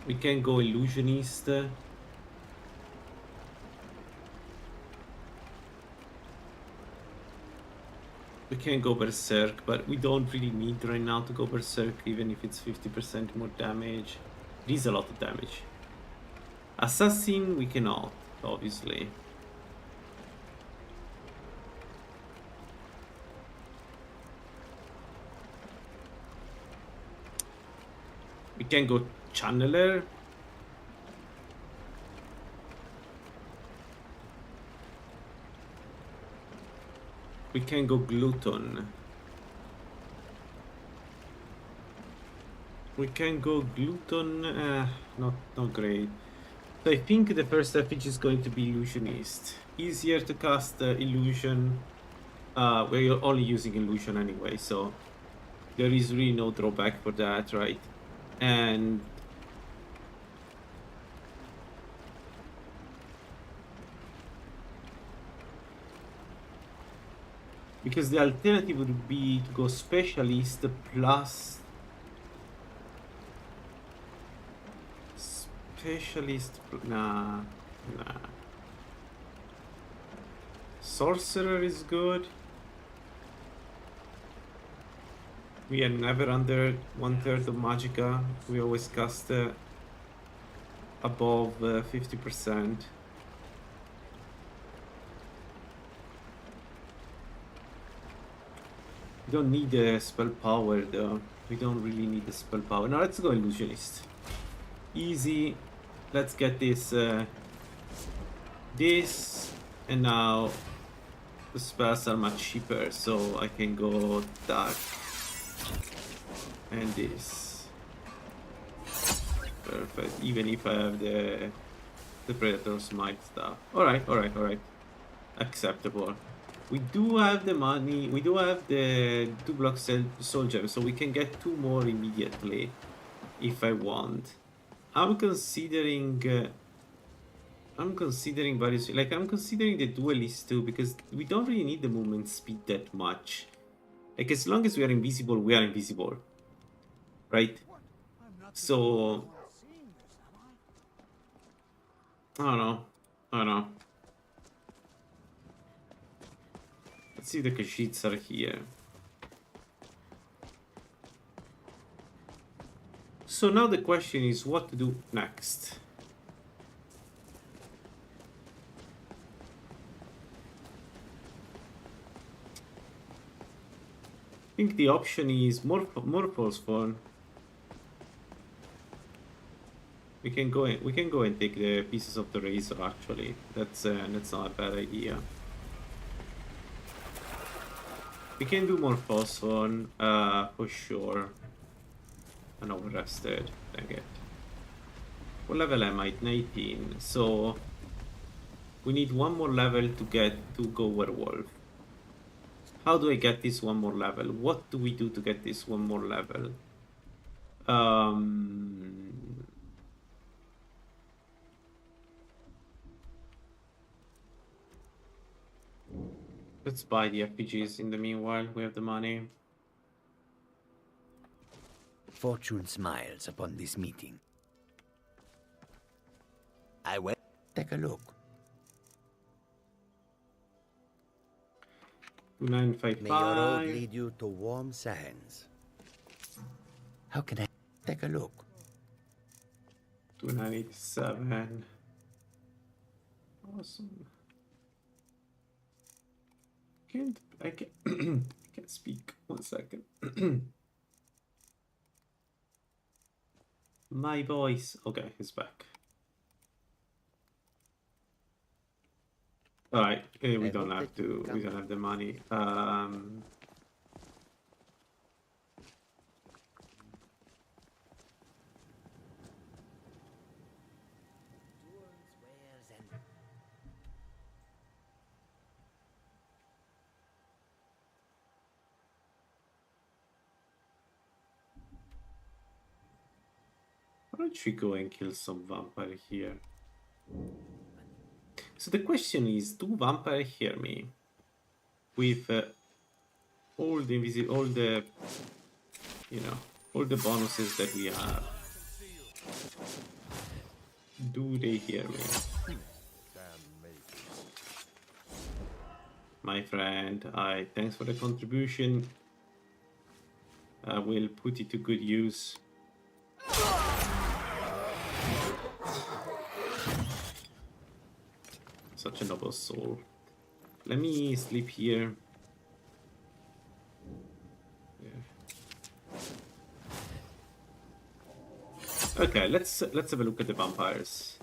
B: We can go illusionist. We can go berserk, but we don't really need right now to go berserk, even if it's 50% more damage. It is a lot of damage. Assassin we cannot, obviously. We can go channeler. We can go glutton. We can go glutton. Not great. So I think the first effigy is going to be illusionist. Easier to cast illusion. We're only using illusion anyway, so there is really no drawback for that, right? And because the alternative would be to go specialist plus specialist. Nah. Sorcerer is good. We are never under 1/3 of magicka. We always cast above 50%. We don't need the spell power though. We don't really need the spell power. Now let's go illusionist. Easy. Let's get this and now the spells are much cheaper, so I can go dark and this. Perfect. Even if I have the predator smite stuff. Alright. Acceptable. We do have the money, we do have the 2 block soul gems, so we can get 2 more immediately if I want. I'm considering various, like I'm considering the duelist too, because we don't really need the movement speed that much. Like as long as we are invisible, right? So I don't know. Let's see if the Kashits are here. So now the question is what to do next. I think the option is more phone. We can go and take the pieces of the razor. Actually, that's not a bad idea. We can do more phosphon, for sure. And overrested. Dang it. What level am I? 19. So we need 1 more level to get to go werewolf. How do I get this 1 more level? What do we do to get this 1 more level? Let's buy the FPGs in the meanwhile. We have the money.
D: Fortune smiles upon this meeting. I will take a look.
B: 2955.
D: May your road lead you to warm sands. How can I take a look?
B: 2987. Awesome. I can't speak. 1 second. My voice. Okay, it's back. All right, we don't have to. We don't have the money. Why don't we go and kill some vampire here? So the question is, do vampire hear me? With all the you know, all the bonuses that we have. Do they hear me? My friend, thanks for the contribution. I will put it to good use. Such a noble soul. Let me sleep here. Okay, let's have a look at the vampires.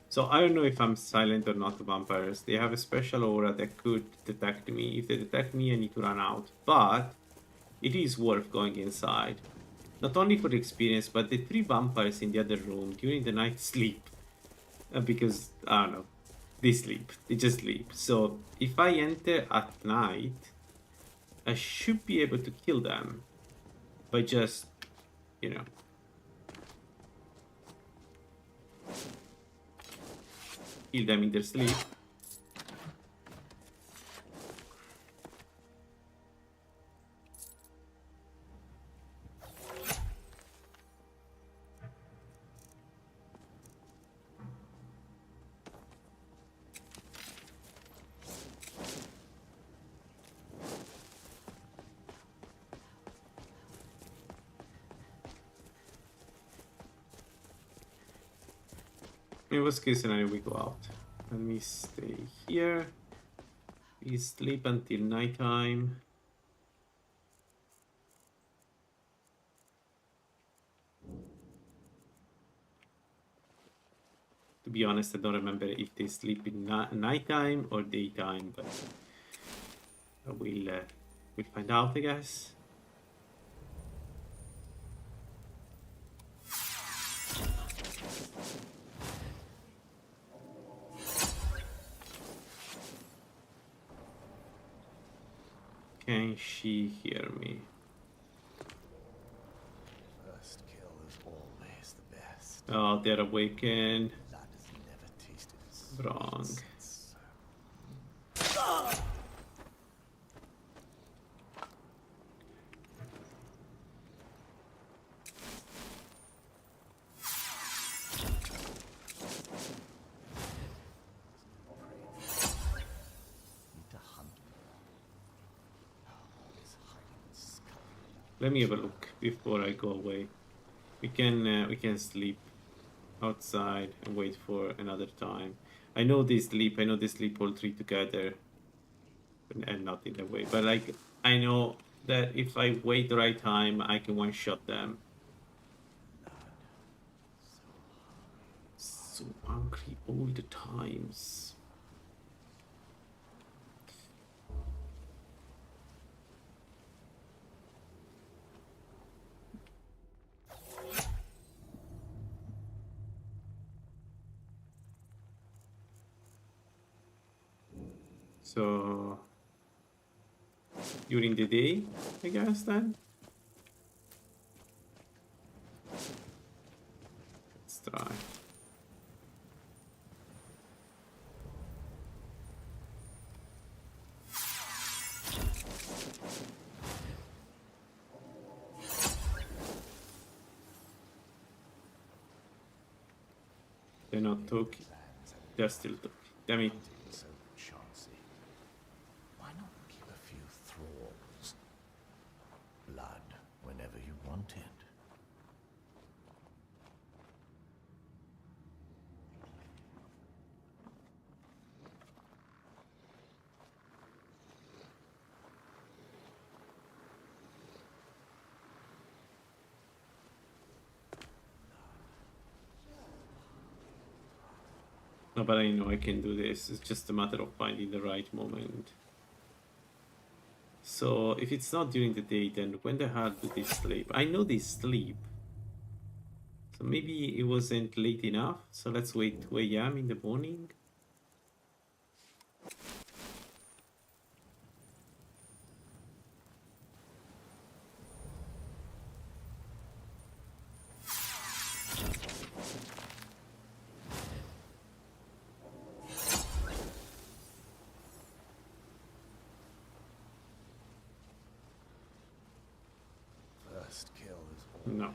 B: So I don't know if I'm silent or not. The vampires, they have a special aura that could detect me. If they detect me, I need to run out. But it is worth going inside, not only for the experience, but the 3 vampires in the other room during the night sleep, because I don't know, they sleep. They just sleep. So if I enter at night, I should be able to kill them by just, you know, kill them in their sleep. In worst case scenario, we go out. Let me stay here. We sleep until nighttime. To be honest, I don't remember if they sleep in nighttime or daytime, but we'll find out, I guess. Can she hear me?
L: First kill is always the best.
B: Oh, they're awakened.
L: Blood has never tasted as
B: Wrong. Let me have a look before I go away. We can sleep outside and wait for another time. I know they sleep. I know they sleep all 3 together, and not in a way. But like, I know that if I wait the right time, I can one-shot them. So hungry all the times. So during the day, I guess then. Let's try. They're not talking. They're still talking. Damn it.
L: Why not keep a few thralls? Blood whenever you want it.
B: No, but I know I can do this. It's just a matter of finding the right moment. So if it's not during the day, then when the hell do they sleep? I know they sleep. So maybe it wasn't late enough. So let's wait 2 a.m. in the morning.
A: No.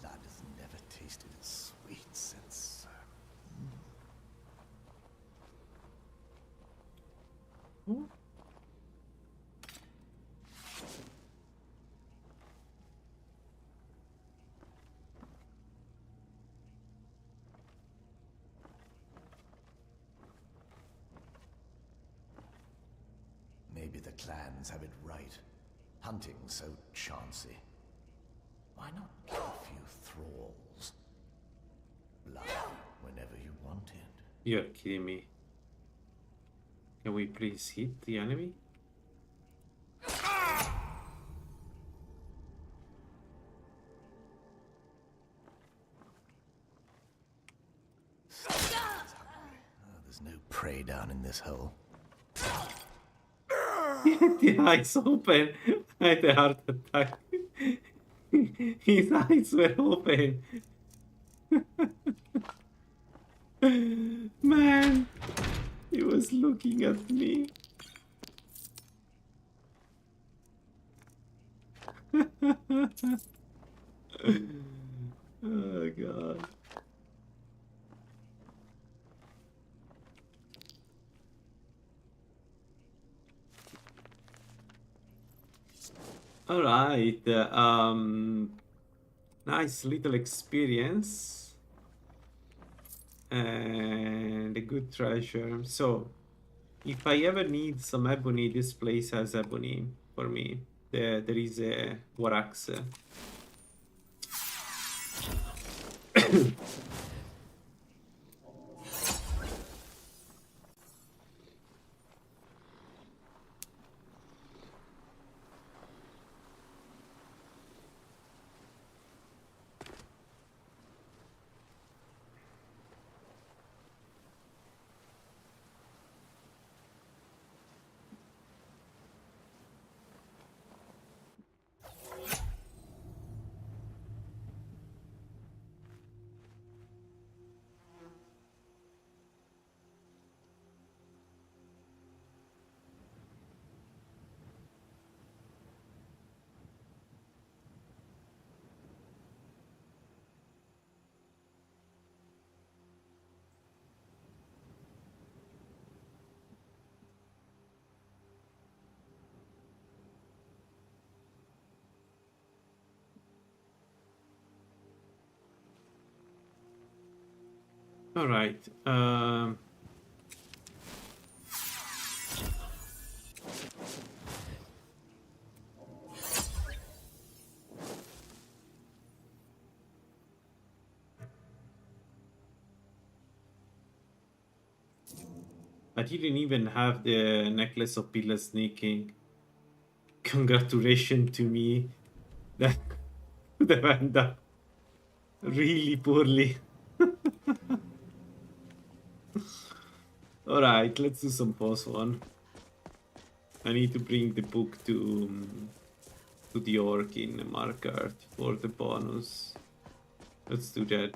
Q: Blood has never tasted as sweet since. Maybe the clans have it right. Hunting so chancy. Why not get a few thralls? Blood whenever you want it.
A: You're kidding me. Can we please hit the enemy?
Q: There's no prey down in this hole.
A: The eyes open. I had a heart attack. His eyes were open. Man, he was looking at me. Oh god. All right, nice little experience and a good treasure. So, if I ever need some ebony, this place has ebony for me. There is a war axe. All right. I didn't even have the necklace of pillar sneaking. Congratulations to me. That could have ended up really poorly. Alright, let's do some boss one. I need to bring the book to the orc in Markart for the bonus. Let's do that.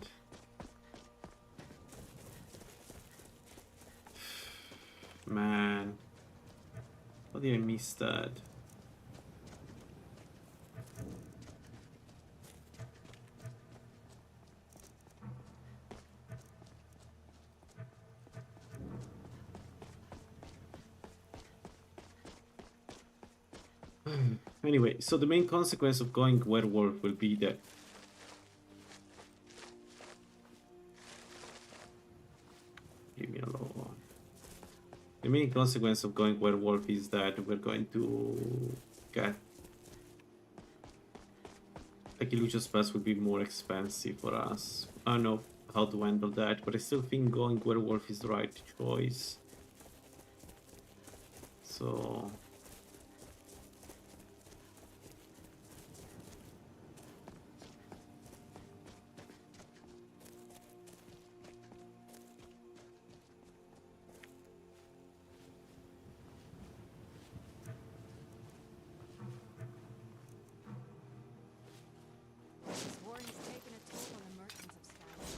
A: Man, how did I miss that? Anyway, so the main consequence of going werewolf will be that leave me alone. The main consequence of going werewolf is that we're going to get like Illusion's Pass will be more expensive for us. I don't know how to handle that, but I still think going werewolf is the right choice. So
G: This war has taken a toll on the merchants of Skyrim.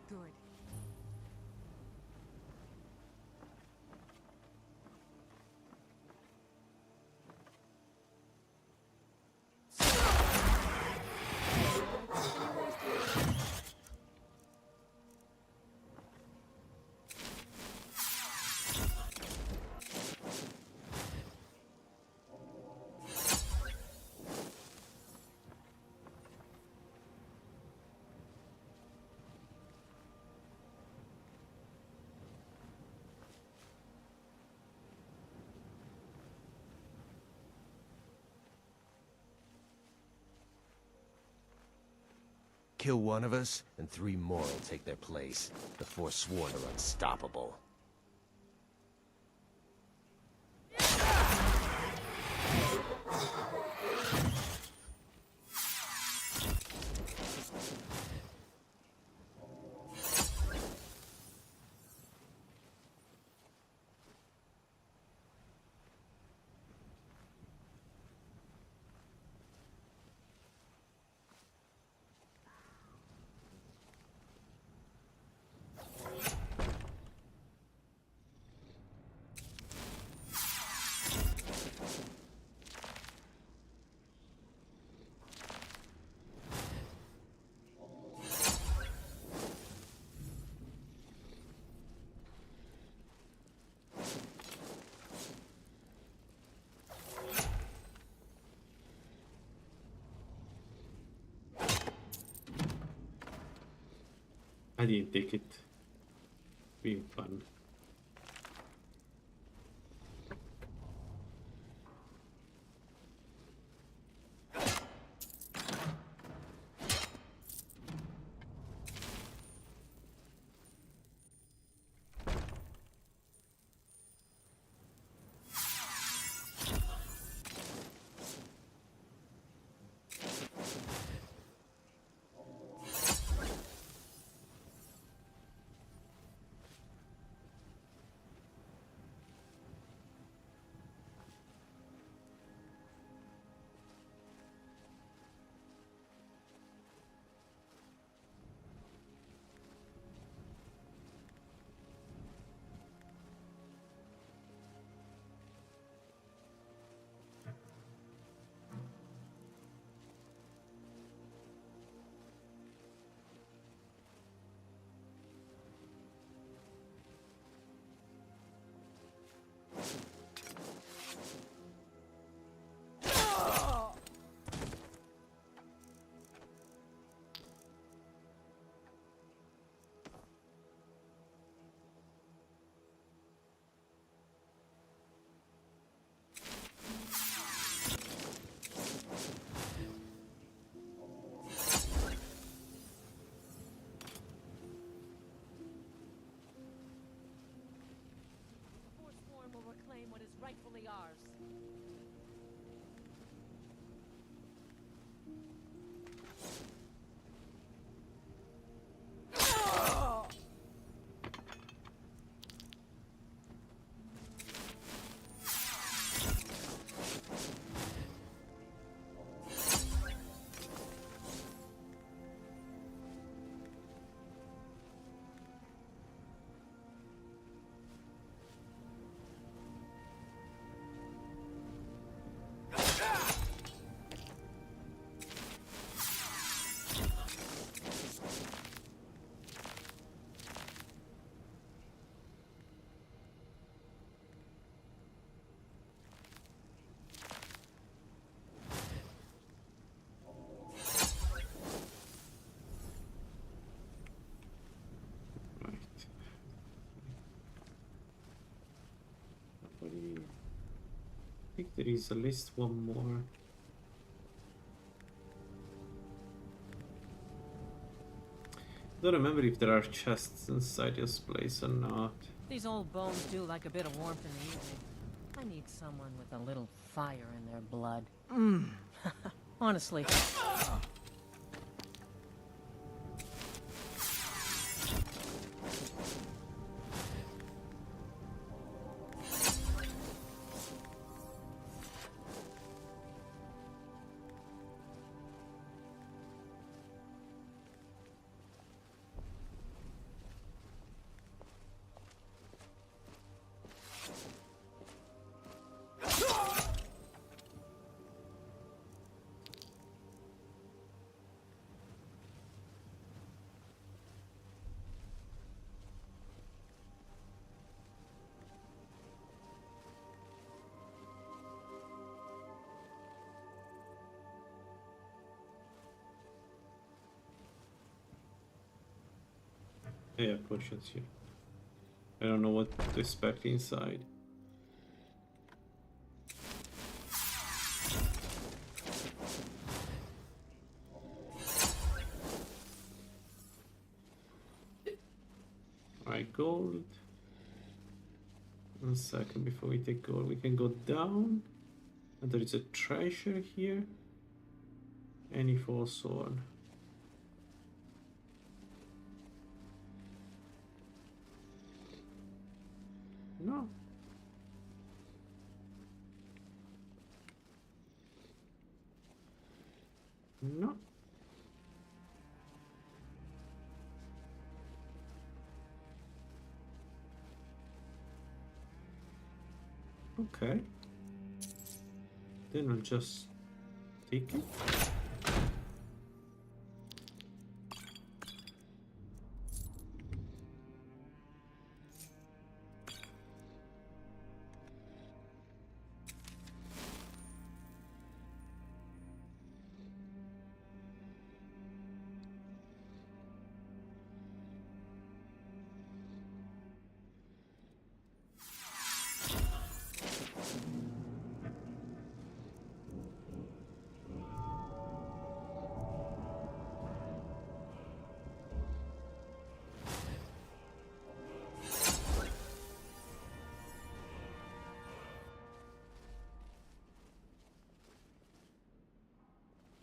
G: Good.
L: kill one of us, and 3 more will take their place. The Forsworn are unstoppable.
B: I didn't take it. Being fun.
R: Forsworn will reclaim what is rightfully ours.
B: I think there is at least one more. Don't remember if there are chests inside this place or not.
R: These old bones do like a bit of warmth in the evening. I need someone with a little fire in their blood. Honestly.
B: Yeah, potions here. I don't know what to expect inside.
A: try gold. 1 second before we take gold. We can go down. And there is a treasure here. Any false sword. No. No. Okay. Then I'll just take it.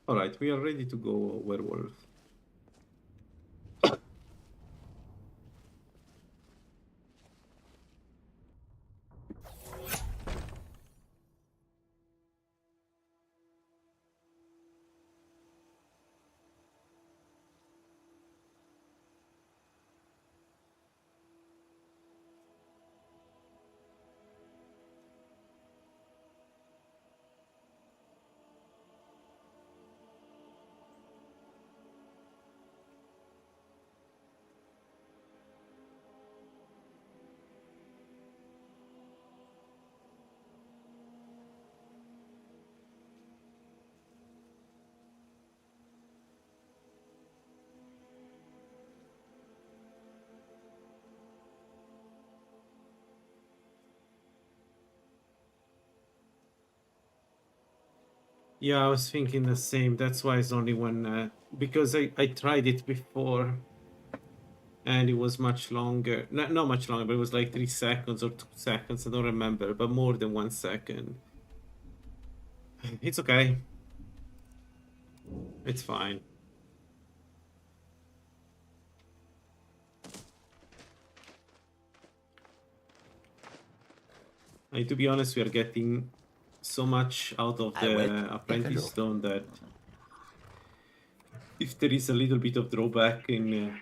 A: Alright, we are ready to go werewolf. Yeah, I was thinking the same. That's why it's only one, because I tried it before and it was much longer. Not much longer, but it was like 3 seconds or 2 seconds. I don't remember, but more than 1 second. It's okay. It's fine. And to be honest, we are getting so much out of the apprentice stone that if there is a little bit of drawback in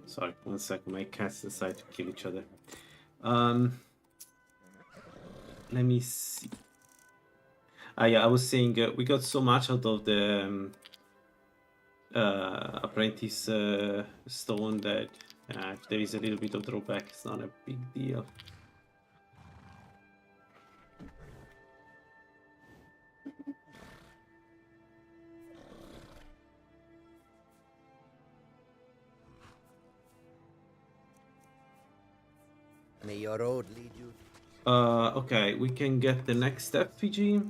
A: sorry, 1 second, my cats decide to kill each other. Let me see. Yeah, I was saying we got so much out of the apprentice stone that if there is a little bit of drawback, it's not a big deal.
S: May your road lead you.
A: Okay, we can get the next effigy,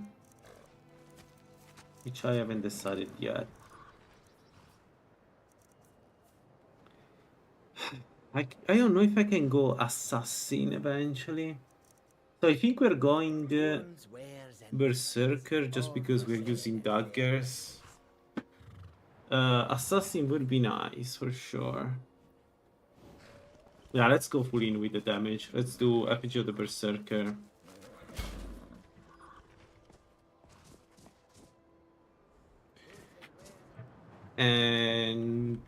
A: which I haven't decided yet. I don't know if I can go assassin eventually. So I think we're going berserker just because we're using daggers. Assassin would be nice for sure. Yeah, let's go full in with the damage. Let's do effigy of the berserker. And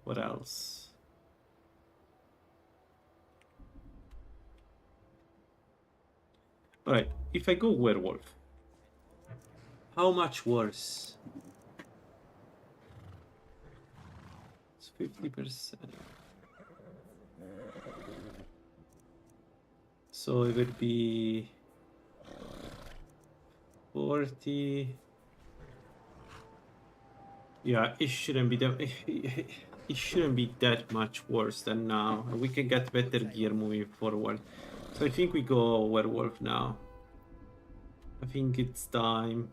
A: what else? Alright, if I go werewolf, how much worse? It's 50%. So it would be 40.
B: Yeah, it shouldn't be it shouldn't be that much worse than now. We can get better gear moving forward. So I think we go werewolf now. I think it's time.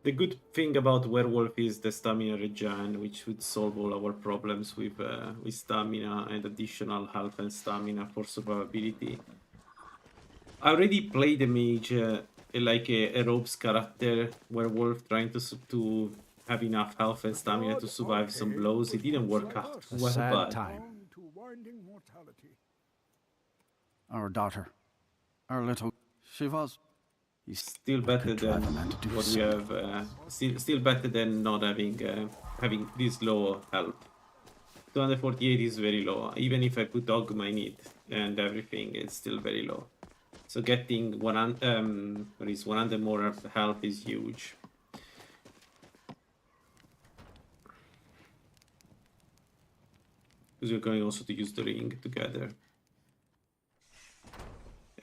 B: The good thing about werewolf is the stamina regen, which would solve all our problems with stamina and additional health and stamina for survivability. I already played a mage, like a rogue's character, werewolf, trying to have enough health and stamina to survive some blows. It didn't work out
T: A
B: well,
T: sad
B: but
T: time.
H: To winding mortality.
T: Our daughter. Our little... She was...
B: still better than what we have. Still better than not having this low health. 248 is very low. Even if I put dogma in it and everything, it's still very low. So getting 100 more health is huge. Because we're going also to use the ring together.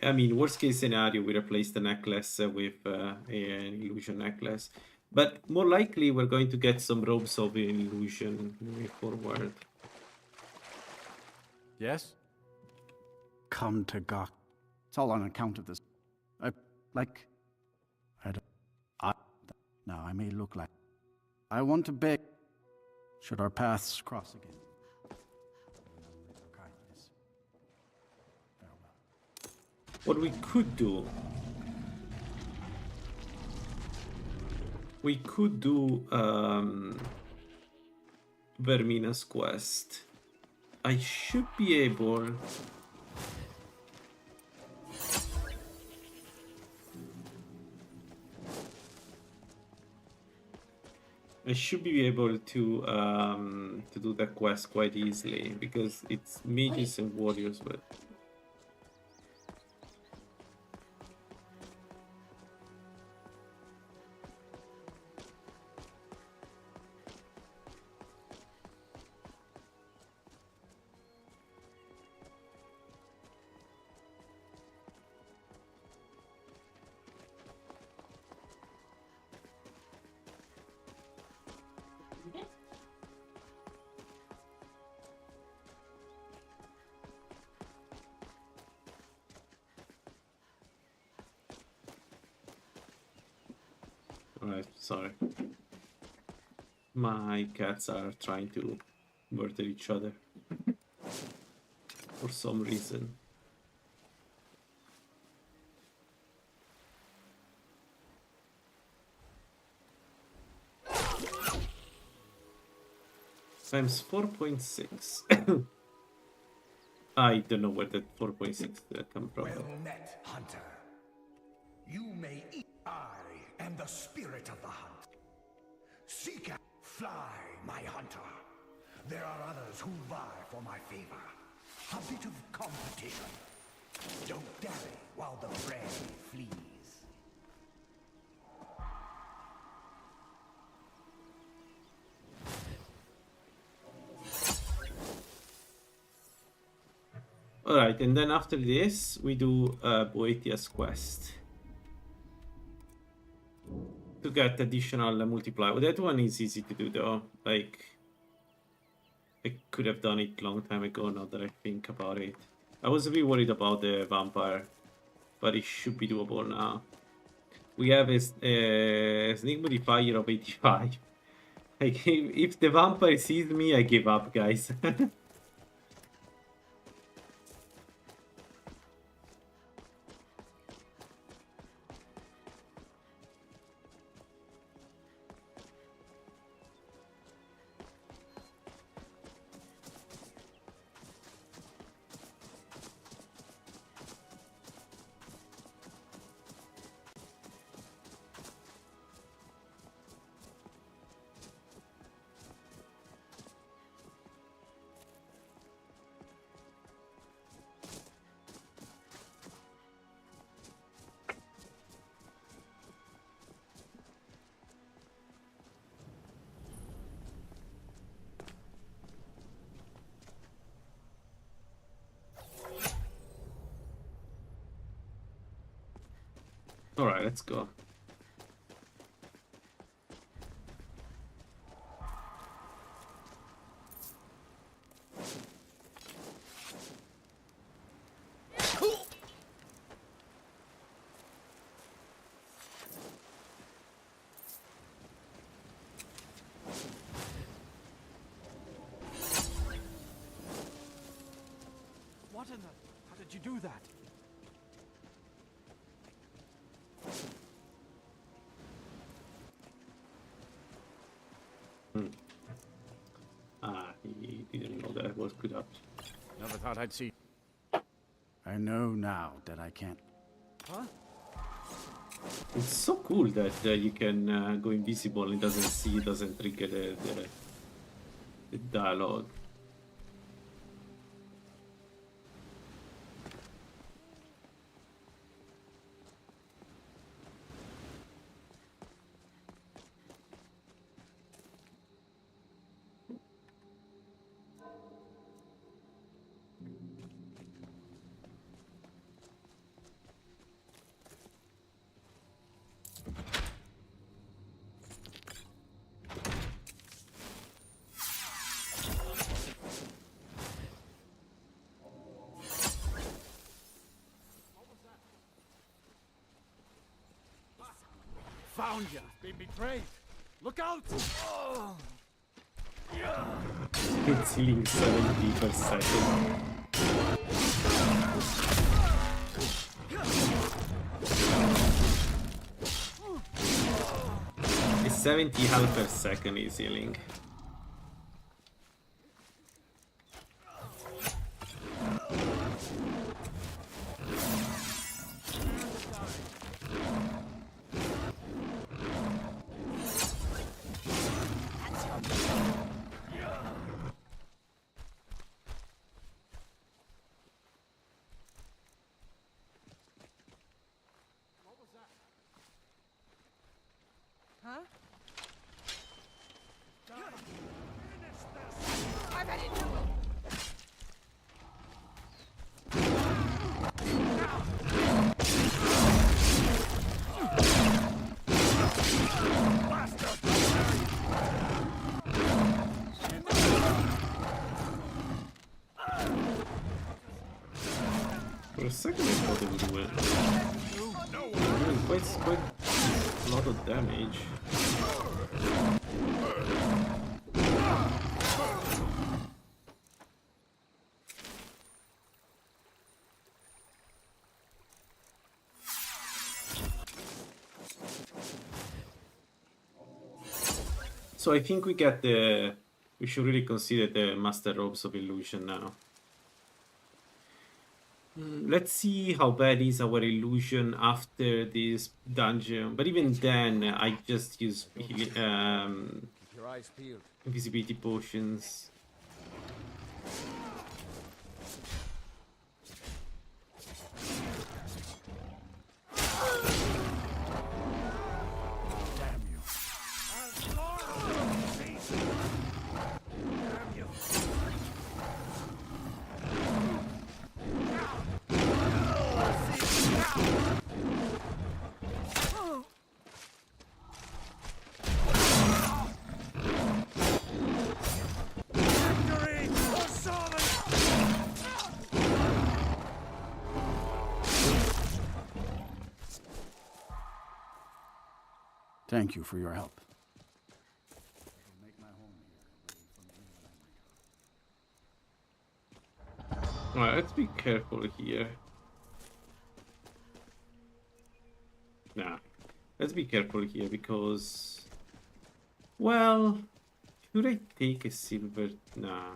B: I mean, worst case scenario, we replace the necklace with an illusion necklace. But more likely, we're going to get some robes of an illusion moving forward.
T: Yes? Come to God. It's all on account of this. Now, I may look like... I want to beg... Should our paths cross again?
B: What we could do... We could do Vermina's quest. I should be able... I should be able to do that quest quite easily because it's mages and warriors, but... Alright, sorry. My cats are trying to murder each other. For some reason. Times 4.6. I don't know where that 4.6 come from.
Q: Well met, hunter. You may eat. I am the spirit of the hunt. Seek out, fly, my hunter. There are others who vie for my favor. A bit of competition. Don't dally while the prey flees.
B: Alright, and then after this, we do Boethia's quest. To get additional multiplier. That one is easy to do though. Like, I could have done it long time ago now that I think about it. I was a bit worried about the vampire, but it should be doable now. We have a sneak modifier of 85. Like, if the vampire sees me, I give up, guys. Alright, let's go.
T: How did you do that?
A: He didn't know that was good up.
T: Never thought I'd see. I know now that I can't. Huh?
A: It's so cool that you can go invisible and doesn't see, doesn't trigger the dialogue.
T: Found you. Been betrayed. Look out! Oh.
A: It's healing 70 per second. It's 70 health per second is healing.
O: Huh? I bet it do.
A: For a second I thought it would win. Doing quite a lot of damage. So I think we should really consider the Master Robes of Illusion now. Let's see how bad is our illusion after this dungeon. But even then, I just use
L: Your eyes peeled.
A: invisibility potions.
T: Thank you for your help.
A: Alright, let's be careful here. Nah, let's be careful here because... Well, should I take a silver? Nah.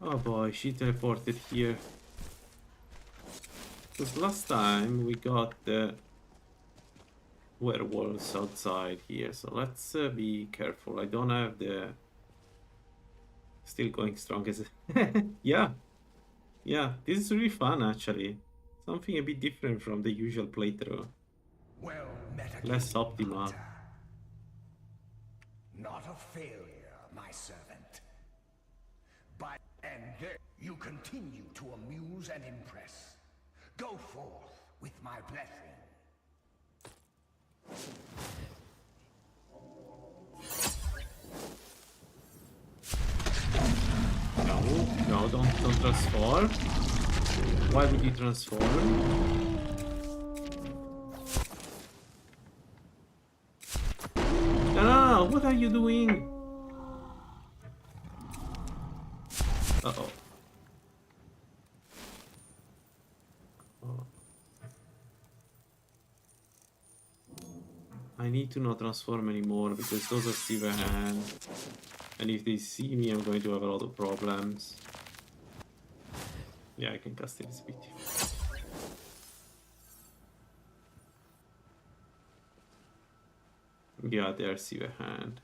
A: Oh boy, she teleported here. Because last time we got the werewolves outside here, so let's be careful. I don't have the... Still going strong as... Yeah, this is really fun actually. Something a bit different from the usual playthrough.
Q: Well met again,
A: Less optimal.
Q: Hunter. Not a failure, my servant. But and there you continue to amuse and impress. Go forth with my blessing.
A: No, don't transform. Why would you transform? No, what are you doing?
B: I need to not transform anymore because those are silver hand. And if they see me, I'm going to have a lot of problems. Yeah, I can cast invisibility. Yeah, there's silver hand.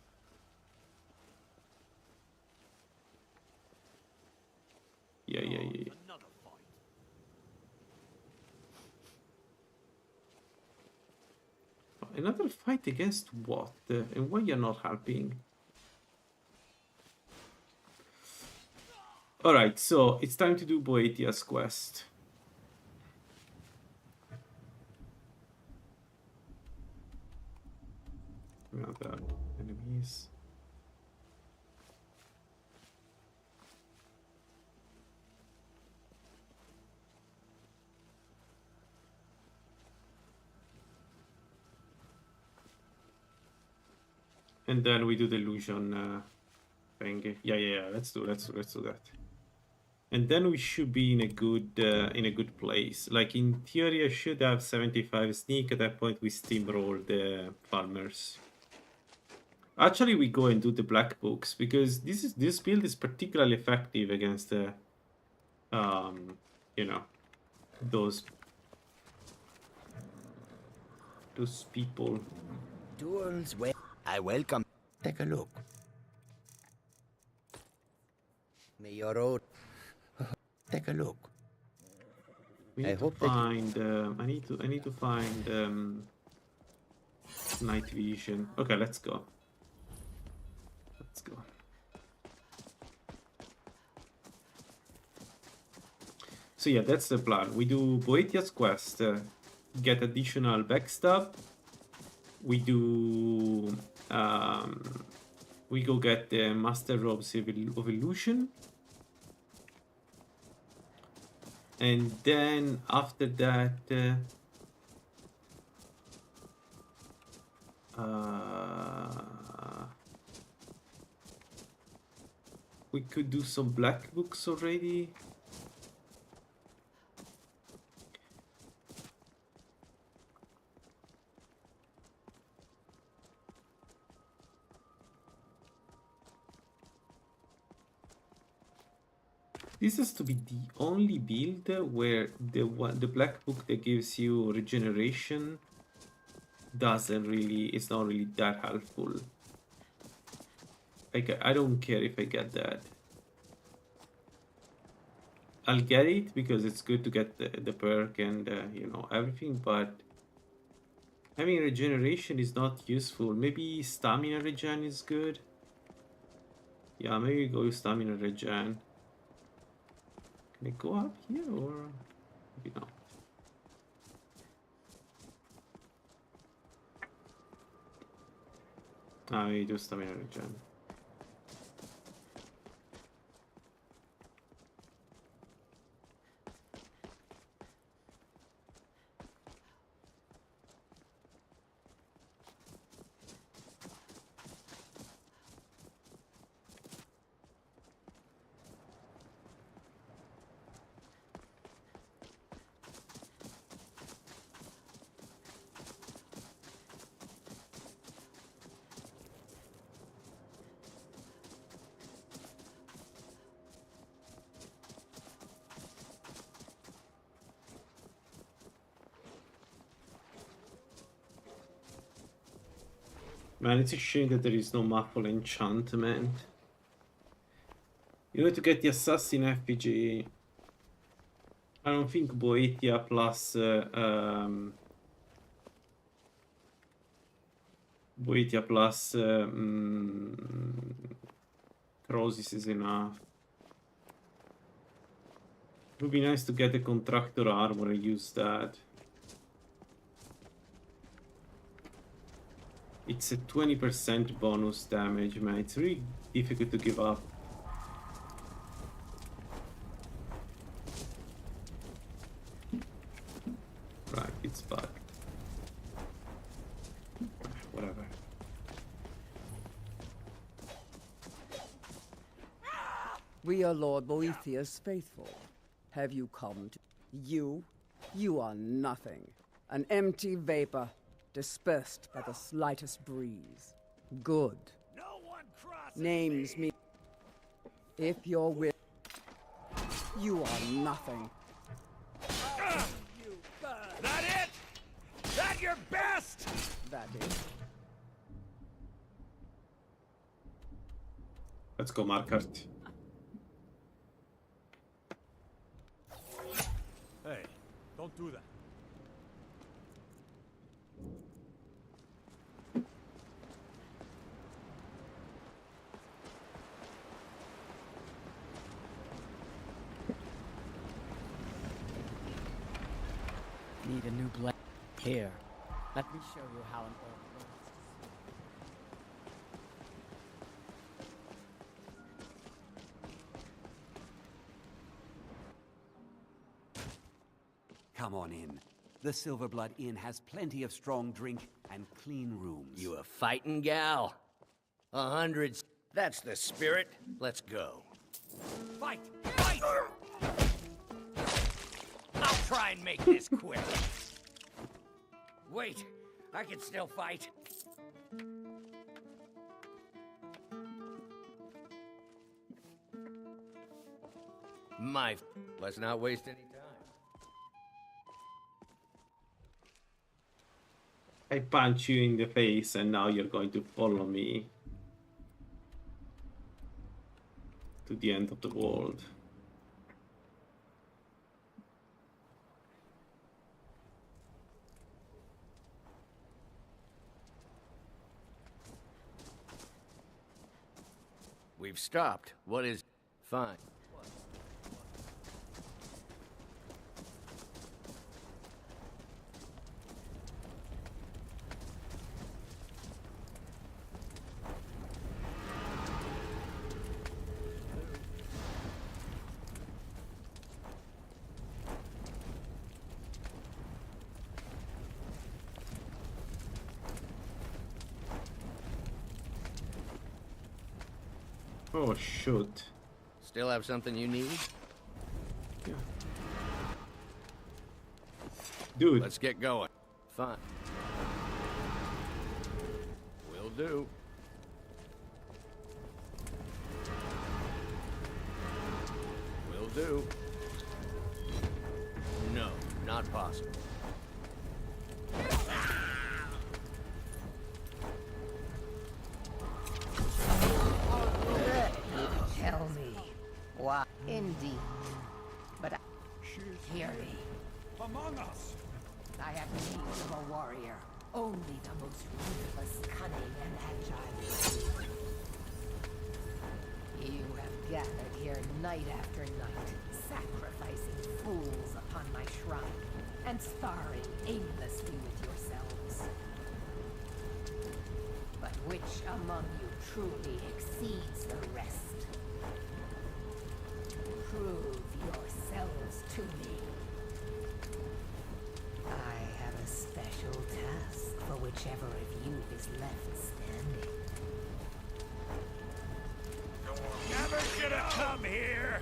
B: Yeah. Another fight against what? And why you're not helping? Alright, so it's time to do Boethia's quest. Other enemies. And then we do the illusion thing. Yeah. Let's do that. And then we should be in a good place. Like in theory, I should have 75 sneak. At that point, we steamroll the farmers. Actually, we go and do the black books because this build is particularly effective against the, you know, those people.
S: Duels where I welcome. Take a look. May your road. Take a look.
B: We need to find. I need to find night vision. Okay, let's go. Let's go. So yeah, that's the plan. We do Boethia's quest, get additional backstab. We do. We go get the Master Robes of Illusion. And then after that, we could do some black books already. This has to be the only build where the black book that gives you regeneration it's not really that helpful. Like, I don't care if I get that. I'll get it because it's good to get the perk and you know, everything, but having regeneration is not useful. Maybe stamina regen is good. Yeah, maybe go with stamina regen. Can I go up here or maybe not? I do stamina regen. Man, it's a shame that there is no muffle enchantment. You have to get the assassin effigy. I don't think Boethia plus Crosis is enough. It would be nice to get a contractor armor and use that. It's a 20% bonus damage, man. It's really difficult to give up. Right, it's bugged. Whatever.
U: We are Lord Boethia's faithful. Have you come to... You? You are nothing. An empty vapor. dispersed by the slightest breeze. Good.
L: No one crosses
U: Names me. If you're with, you are nothing.
L: That it? That your best?
U: That is.
B: Let's go, Markart.
L: Hey, don't do that.
E: Need a new blade. Here, let me show you how an orc works.
K: Come on in. The Silverblood Inn has plenty of strong drink and clean rooms.
S: You a fighting gal? 100. That's the spirit. Let's go.
K: Fight! Fight!
S: I'll try and make this quick. Wait, I can still fight. Let's not waste any time.
B: I punch you in the face and now you're going to follow me to the end of the world.
S: We've stopped. What is... Fine.
B: Oh, shoot.
S: Still have something you need?
B: Yeah. Dude.
S: Let's get going. Fine. Will do. Will do. No, not possible.
D: Tell me. Why? Indeed. But hear me.
L: Among us.
D: I have the needs of a warrior. Only the most ruthless, cunning, and agile. You have gathered here night after night, sacrificing fools upon my shrine, and sparring aimlessly with yourselves. But which among you truly exceeds the rest? Prove yourselves to me. I have a special task for whichever of you is left standing.
L: Never should have come here.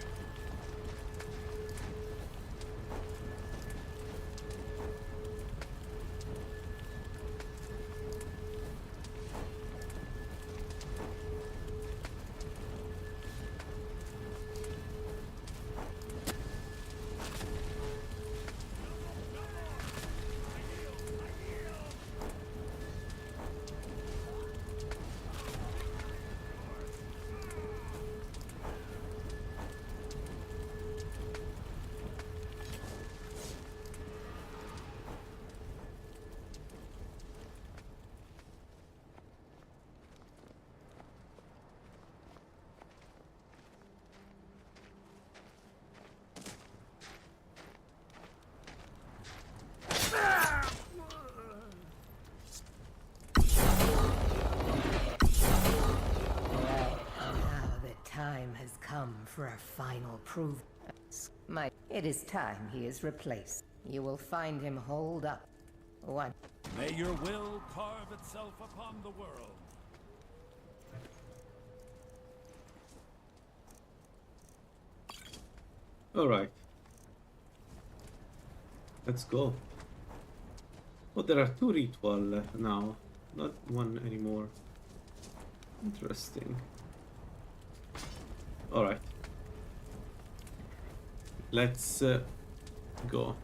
D: Come for a final proof. It is time he is replaced. You will find him holed up. One.
V: May your will carve itself upon the world.
B: All right. Let's go.
A: Oh, there are two ritual now, not one anymore. Interesting. Alright. Let's go.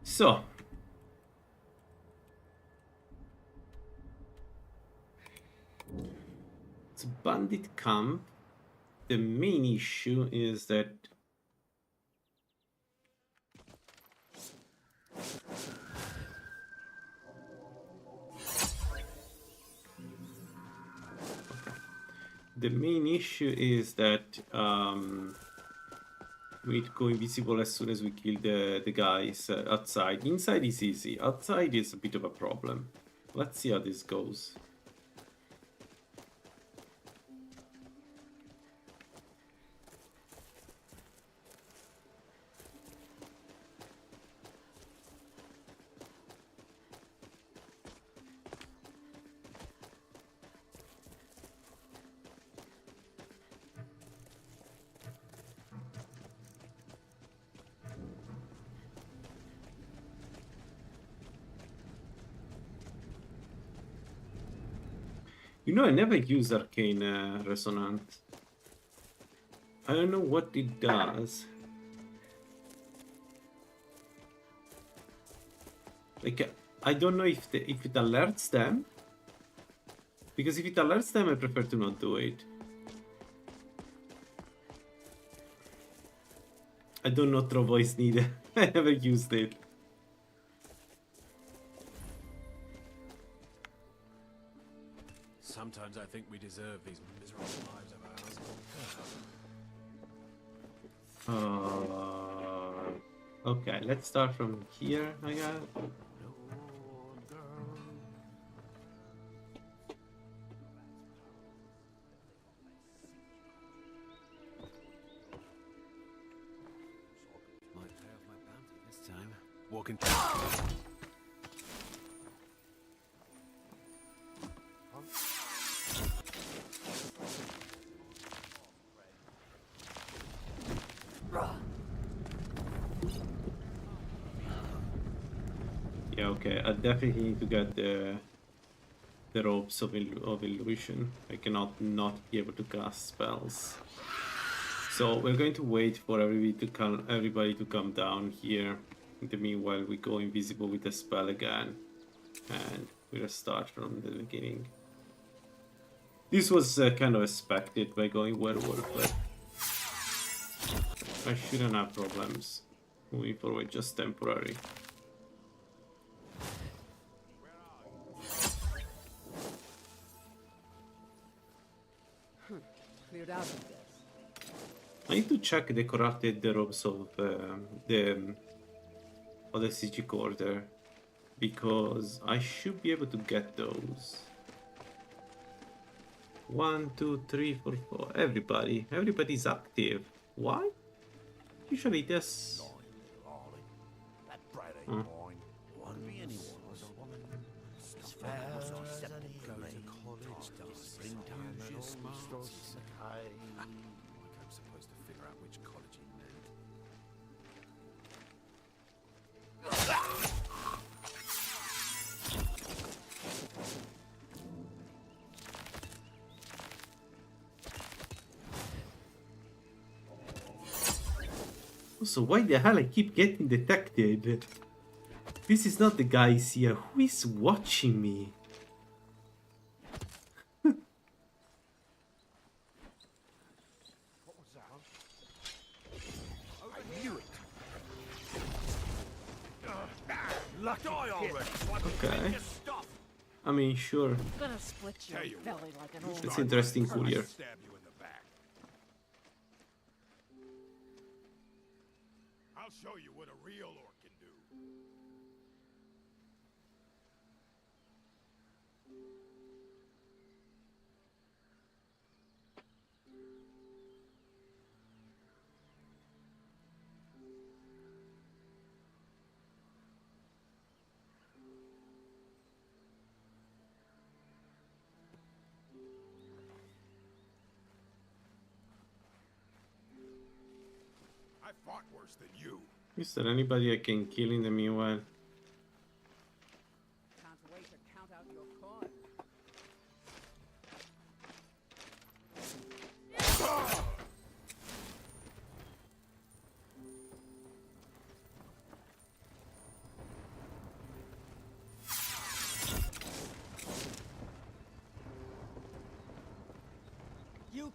A: So. It's a bandit camp. The main issue is that we need to go invisible as soon as we kill the guys outside. Inside is easy. Outside is a bit of a problem. Let's see how this goes. You know, I never use Arcane Resonance. I don't know what it does. Like, I don't know if it alerts them. Because if it alerts them, I prefer to not do it. I don't know throw voice neither. I never used it.
L: Sometimes I think we deserve these miserable lives of ours.
A: Okay, let's start from here, I guess.
K: Might pay off my bounty this time. Walking.
A: Yeah, okay. I definitely need to get the ropes of illusion. I cannot not be able to cast spells. So we're going to wait for everybody to come down here. In the meanwhile, we go invisible with the spell again, and we'll start from the beginning. This was kind of expected by going werewolf, but I shouldn't have problems moving forward, just temporary.
U: Cleared out of this.
A: I need to check the corrupted robes of the CG quarter, because I should be able to get those. 1, 2, 3, 4, 4. Everybody's active. Why? Usually this.
S: That brat ain't mine. Won't be anyone's. As fair as any college does. Springtime starts.
L: I'm supposed to figure out which college he meant.
A: Also, why the hell I keep getting detected? This is not the guys here. Who is watching me? Okay. I mean, sure.
P: Gonna split your belly like an old.
A: It's interesting, courier.
H: I'll show you what a real orc can do. I fought worse than you.
A: Is there anybody I can kill in the meanwhile?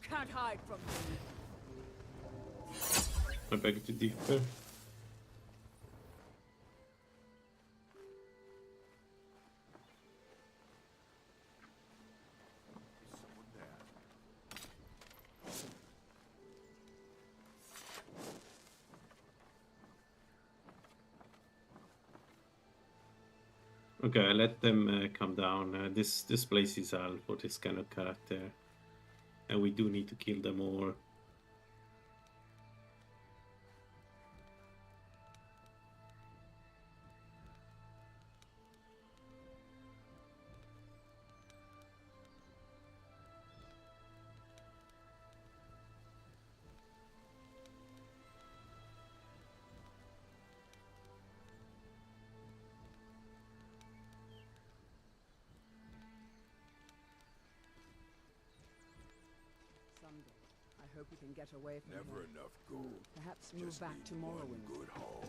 U: can't hide from me.
B: I beg to differ. Okay, let them come down. This place is hell for this kind of character, and we do need to kill them all.
U: Someday, I hope we can get away from
H: Never
U: here.
H: enough gold.
U: Perhaps move
H: Just
U: back
H: need
U: to
H: one
U: Morrowind.
H: good haul.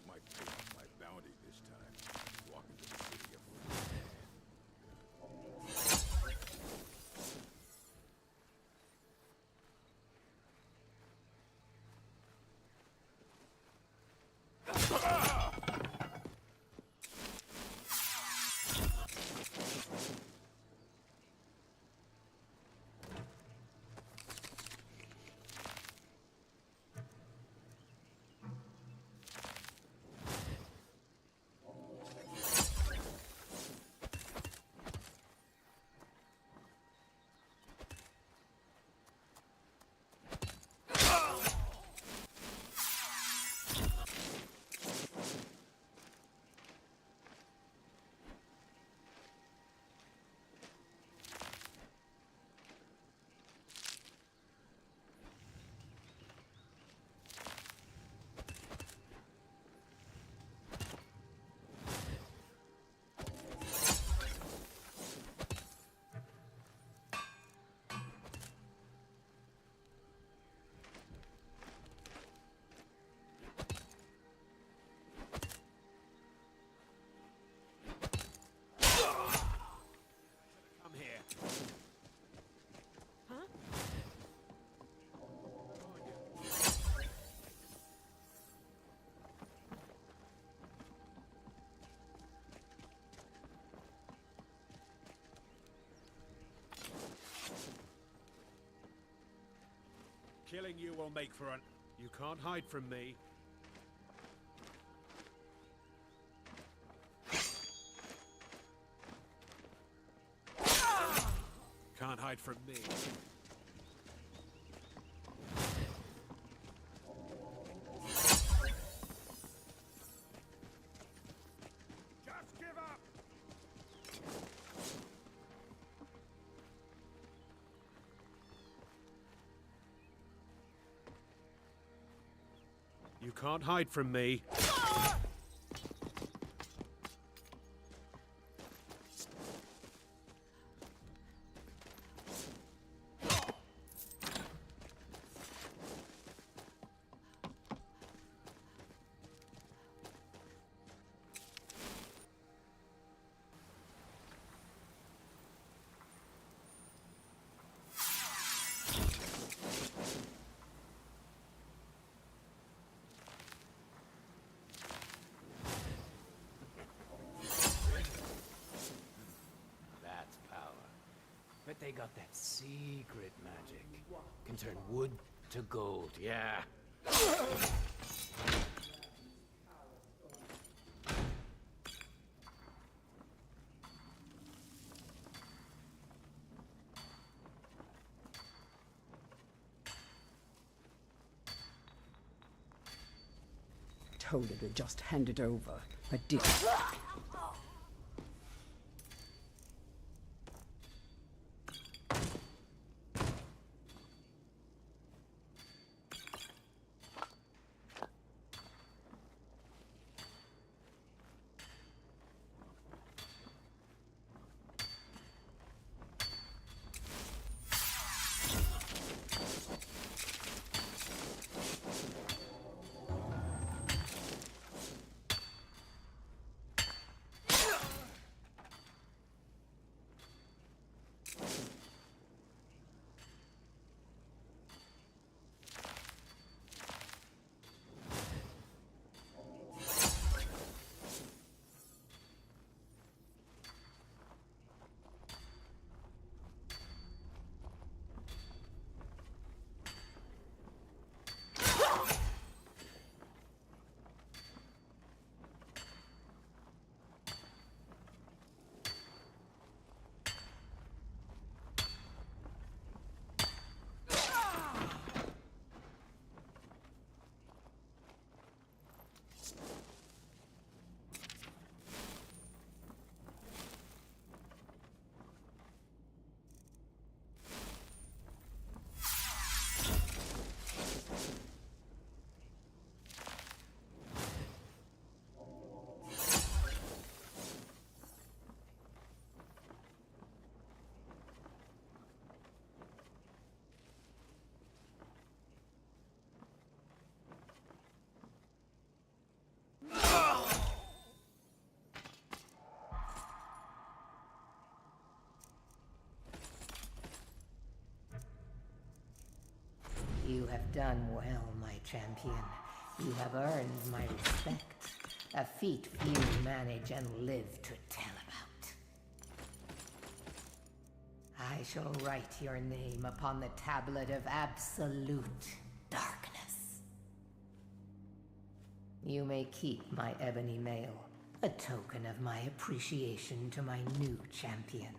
H: Might pay my bounty this time. Walking to the city of
C: Come here. Huh?
L: Killing you will make for an... You can't hide from me. Can't hide from me.
H: Just give up!
L: You can't hide from me.
C: That's power. Bet they got that secret magic. Can turn wood to gold, yeah.
U: Told her to just hand it over, but didn't.
D: have done well, my champion. You have earned my respect. A feat few manage and live to tell about. I shall write your name upon the tablet of absolute darkness. You may keep my ebony mail, a token of my appreciation to my new champion.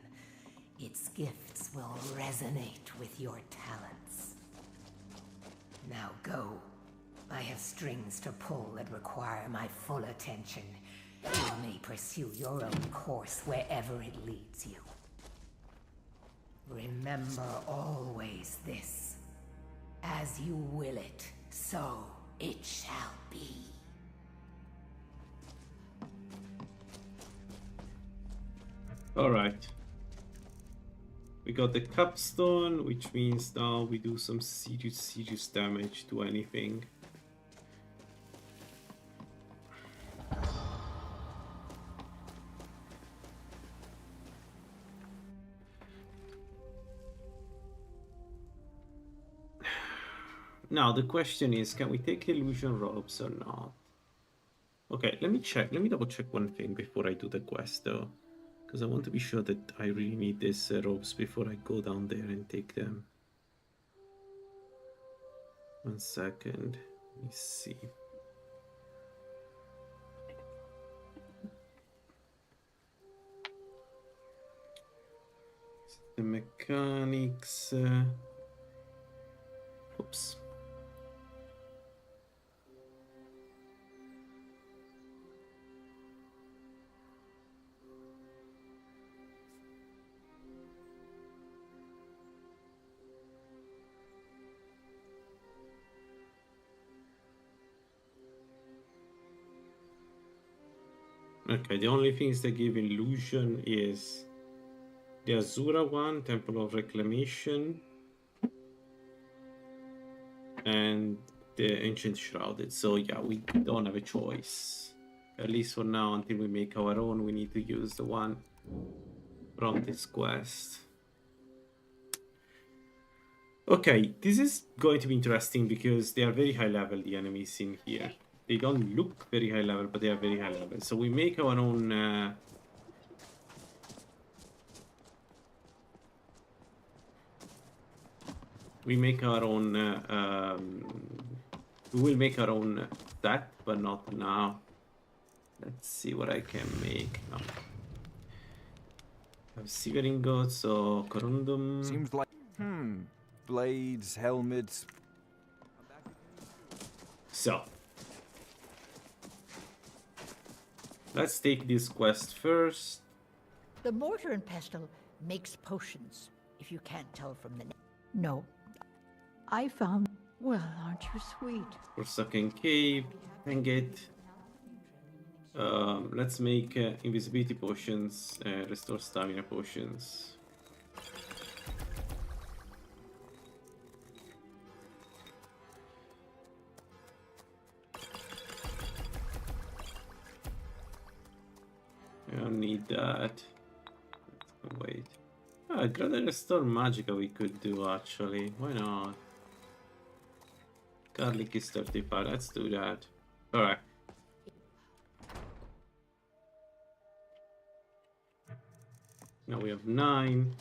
D: Its gifts will resonate with your talents. Now go. I have strings to pull that require my full attention. You may pursue your own course wherever it leads you. Remember always this. As you will it, so it shall be.
B: Alright. We got the capstone, which means now we do some serious damage to anything. Now the question is, can we take illusion robes or not? Okay, let me check. Let me double check one thing before I do the quest though. Because I want to be sure that I really need these robes before I go down there and take them. 1 second. Let me see. The mechanics. Oops. Okay, the only things that give illusion is the Azura one, Temple of Reclamation, and the Ancient Shrouded. So yeah, we don't have a choice. At least for now, until we make our own, we need to use the one from this quest. Okay, this is going to be interesting because they are very high level, the enemies in here. They don't look very high level, but they are very high level. So we make our own... we make our own... we will make our own that, but not now. Let's see what I can make now. I have silver ingots or corundum.
I: Seems like... blades, helmets...
B: So... let's take this quest first.
P: The mortar and pestle makes potions, if you can't tell from the name. No, I found... Well, aren't you sweet?
B: Forsaken Cave, hang it. Let's make invisibility potions, restore stamina potions. I don't need that. Let's wait. I'd rather restore Magicka we could do actually. Why not? Garlic is 35. Let's do that. Alright. Now we have 9.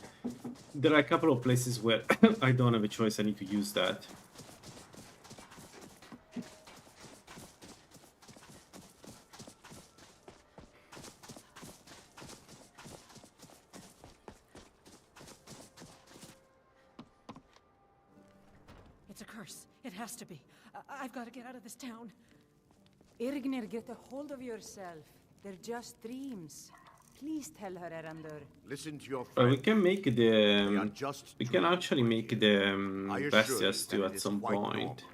B: There are a couple of places where I don't have a choice. I need to use that.
O: It's a curse. It has to be. I've got to get out of this town. Irgnir, get a hold of yourself. They're just dreams. Please tell her, Erandur.
F: Listen to your friend.
B: We can make the... we can actually make the bestias too at some point.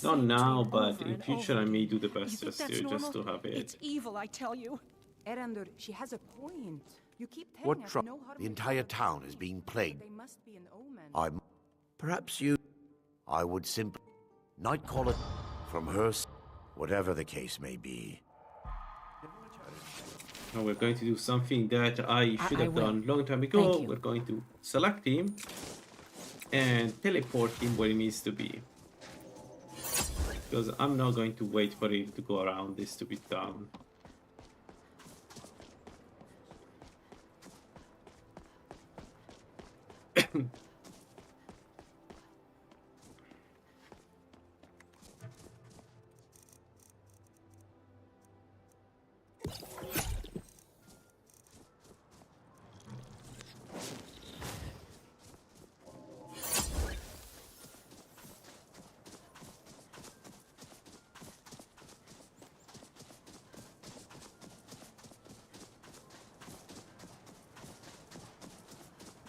B: Not now, but in future I may do the bestias too, just to have it.
O: It's evil, I tell you. Erandur, she has a point. You keep telling
F: What
O: us
F: trouble?
O: no harm
F: The entire town is being plagued.
O: They must be an omen.
F: Perhaps you... I would simply... Nightcall it from her... Whatever the case may be.
B: Now we're going to do something that I should have done a long time ago. We're going to select him and teleport him where he needs to be. Because I'm not going to wait for him to go around this stupid town.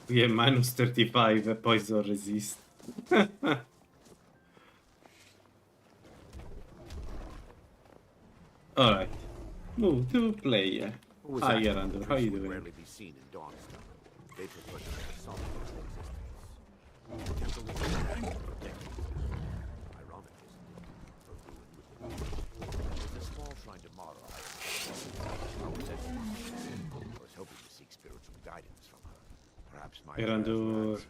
B: Yeah, minus 35 poison resist. Alright. Move to player. Hi, Yarandur. How you doing?
F: Rarely be seen in Dawnstone. They prefer to have solid existence. Ironic, isn't it? There's a small shrine to Mara. I was hoping to seek spiritual guidance from her. Perhaps my
B: Yarandur.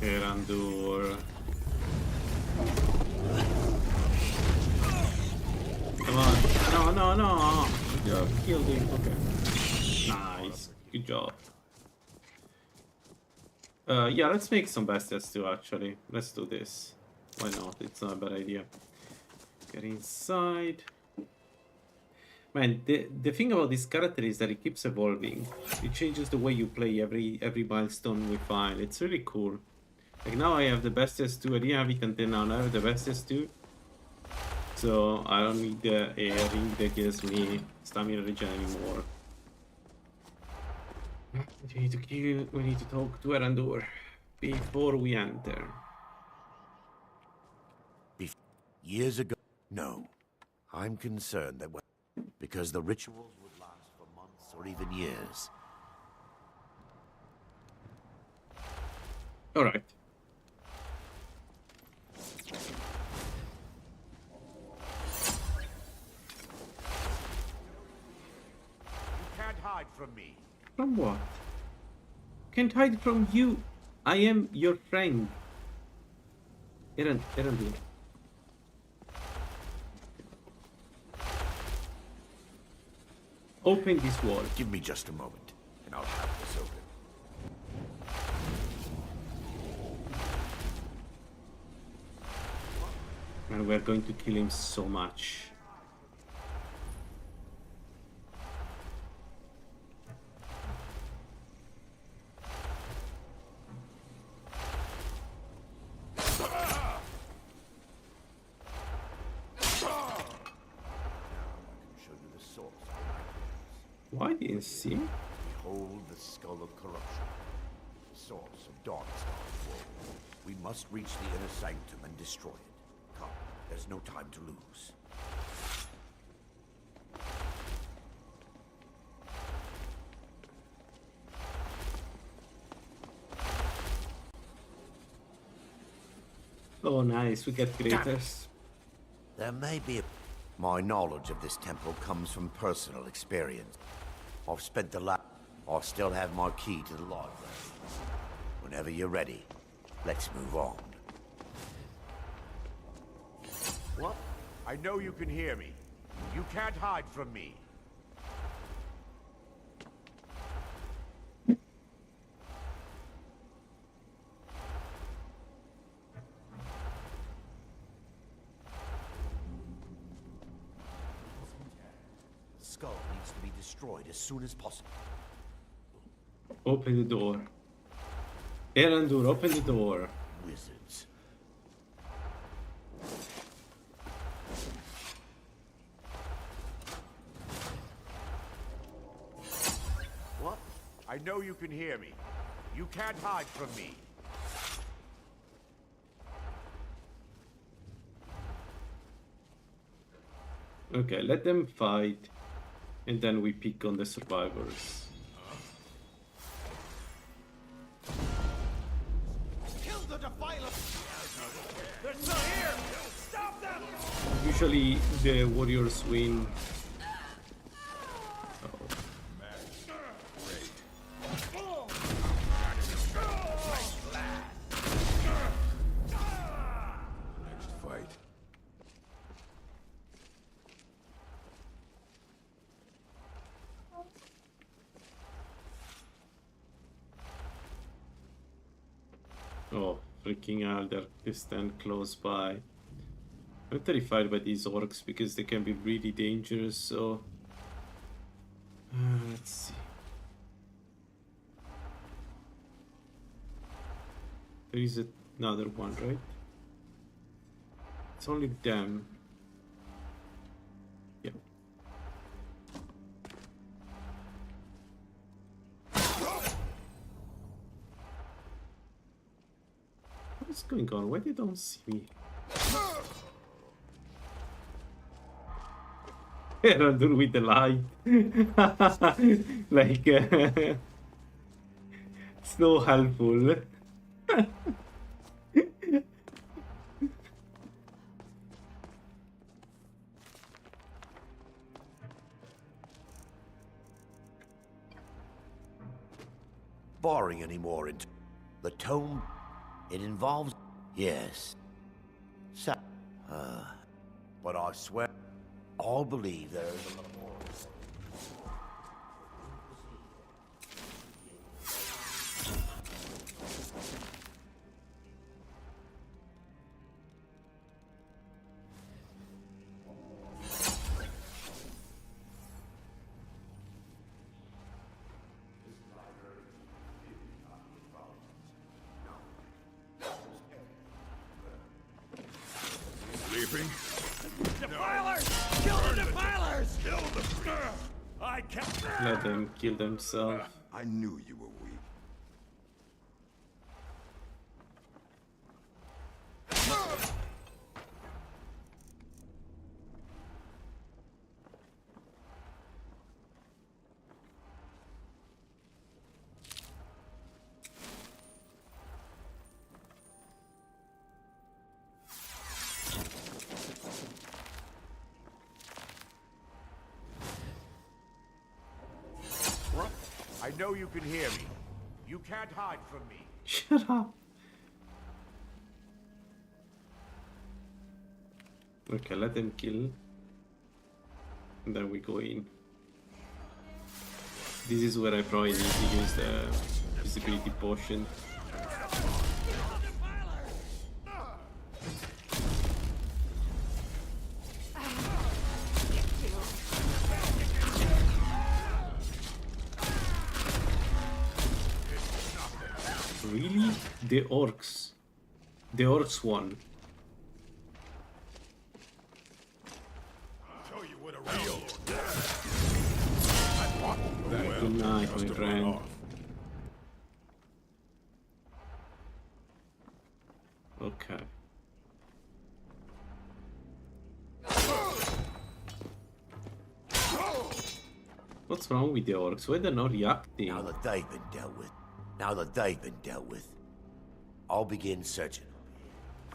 B: Yarandur. Come on. No, no, no. Good job. Killed him. Okay. Nice. Good job. Yeah, let's make some bastards too, actually. Let's do this. Why not? It's not a bad idea. Get inside. Man, the thing about this character is that it keeps evolving. It changes the way you play every milestone we find. It's really cool. Like now I have the bestest 2. I didn't have it until now. Now I have the bestest 2. So I don't need a ring that gives me stamina regen anymore. We need to talk to Yarandur before we enter.
F: Years ago? No. I'm concerned that because the rituals would last for months or even years.
B: Alright.
F: You can't hide from me.
B: From what? Can't hide from you. I am your friend. Yarandur. Open this wall.
F: Give me just a moment, and I'll have this open.
B: And we're going to kill him so much. Why didn't see?
F: Behold the skull of corruption, the source of Dawnstar's woe. We must reach the inner sanctum and destroy it. Come, there's no time to lose.
B: Oh, nice. We get greaters.
F: There may be My knowledge of this temple comes from personal experience. I've spent the last... I still have my key to the library. Whenever you're ready, let's move on. What? I know you can hear me. You can't hide from me. The skull needs to be destroyed as soon as possible.
B: Open the door. Erandur, open the door.
F: Wizards. What? I know you can hear me. You can't hide from me.
B: Okay, let them fight, and then we pick on the survivors.
J: Kill the defiler! They're still here! Stop them!
B: Usually the warriors win. Oh, freaking hell, they stand close by. I'm terrified by these orcs because they can be really dangerous, so... let's see. There is another one, right? It's only them. Yeah. What's going on? Why they don't see me? Run with the light. Like, so helpful.
F: Boring anymore into the tome. It involves, yes. So, but I swear, all believe there is a lot more.
H: Sleeping?
J: Defilers! Kill the defilers!
H: Kill them!
J: I can't.
B: Let them kill themselves.
H: I knew you were weak.
M: I know you can hear me. You can't hide from me.
B: Shut up. Okay, let them kill. And then we go in. This is where I probably need to use the visibility potion. Really? The orcs. The orcs won.
H: Show you what a real
B: Good night, my friend. Okay. What's wrong with the orcs? Why they're not reacting?
F: Now that they've been dealt with, I'll begin searching.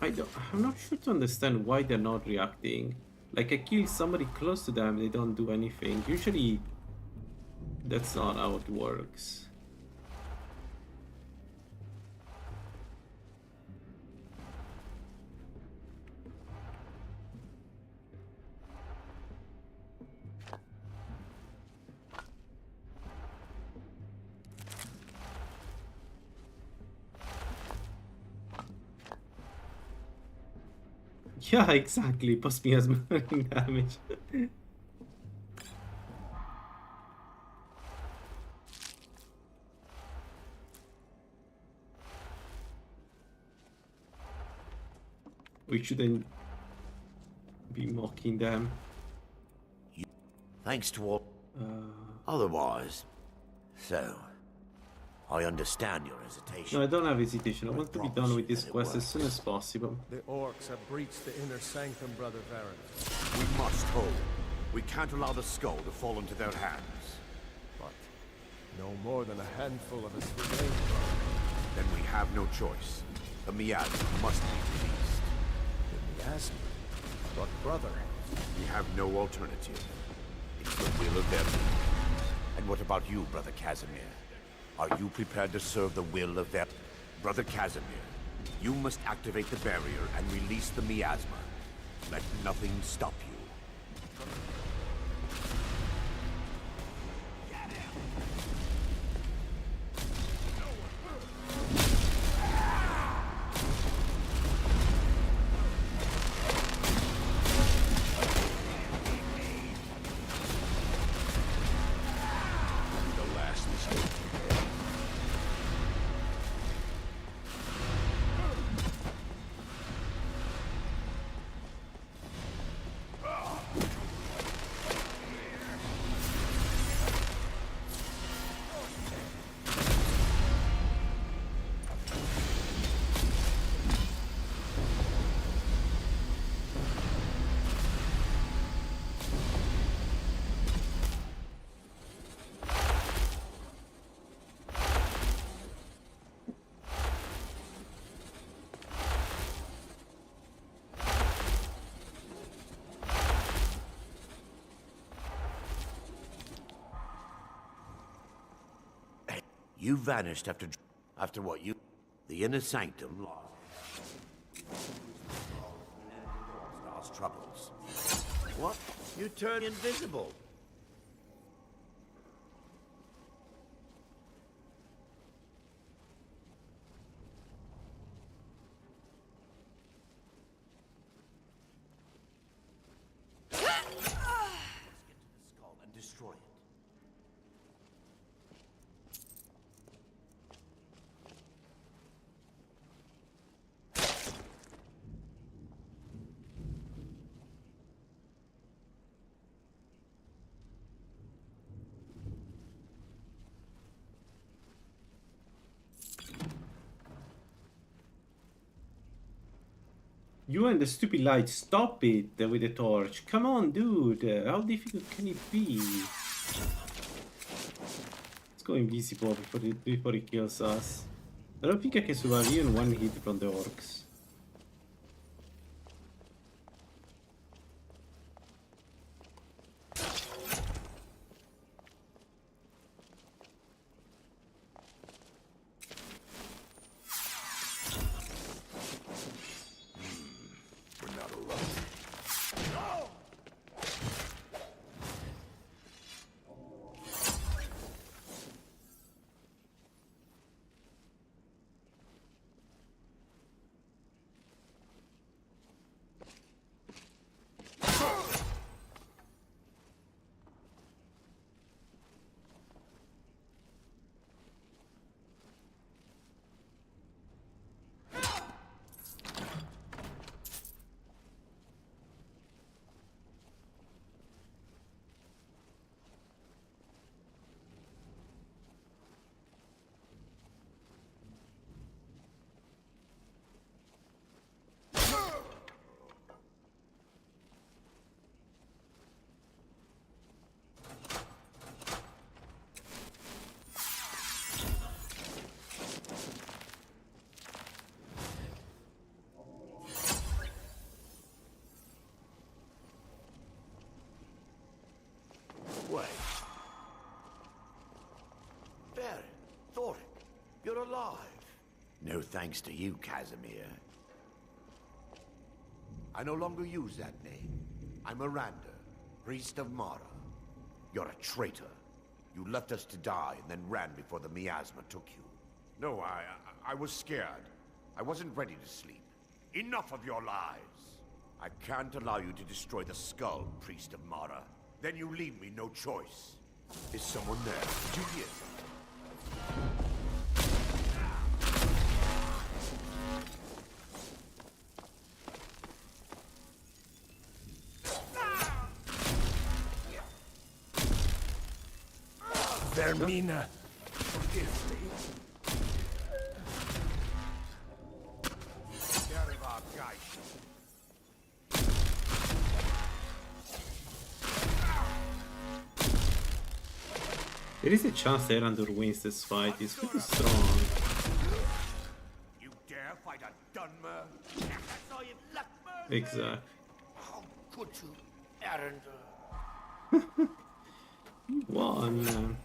B: I'm not sure to understand why they're not reacting. Like, I kill somebody close to them, they don't do anything. Usually, that's not how it works. Yeah, exactly. Plus me as burning damage. We shouldn't be mocking them.
F: Thanks to all. Otherwise, so I understand your hesitation.
B: No, I don't have hesitation. I want to be done with this quest as soon as possible.
L: The orcs have breached the inner sanctum, Brother Varen.
M: We must hold. We can't allow the skull to fall into their hands.
L: But no more than a handful of us remain.
M: Then we have no choice. The miasma must be released.
L: The miasma? But brother...
M: We have no alternative. It's the will of them. And what about you, Brother Casimir? Are you prepared to serve the will of them? Brother Casimir, you must activate the barrier and release the miasma. Let nothing stop you.
F: You vanished after what you... The inner sanctum lost troubles. What? You turned invisible. Destroy it.
A: You and the stupid light, stop it with the torch. Come on, dude. How difficult can it be? Let's go invisible before he kills us. I don't think I can survive even one hit from the orcs.
F: Wait. There, Thoric, you're alive. No thanks to you, Casimir. I no longer use that name. I'm Miranda, priest of Mara. You're a traitor. You left us to die and then ran before the miasma took you. No, I was scared. I wasn't ready to sleep. Enough of your lies. I can't allow you to destroy the skull, priest of Mara. Then you leave me no choice. Is someone there? Did you hear something?
J: Vermina, forgive me.
A: There is a chance Erandur wins this fight. He's pretty strong.
F: You dare fight a Dunmer? That's all you've left, Mercer?
A: Exactly.
F: How could you, Erandur?
A: You won, man.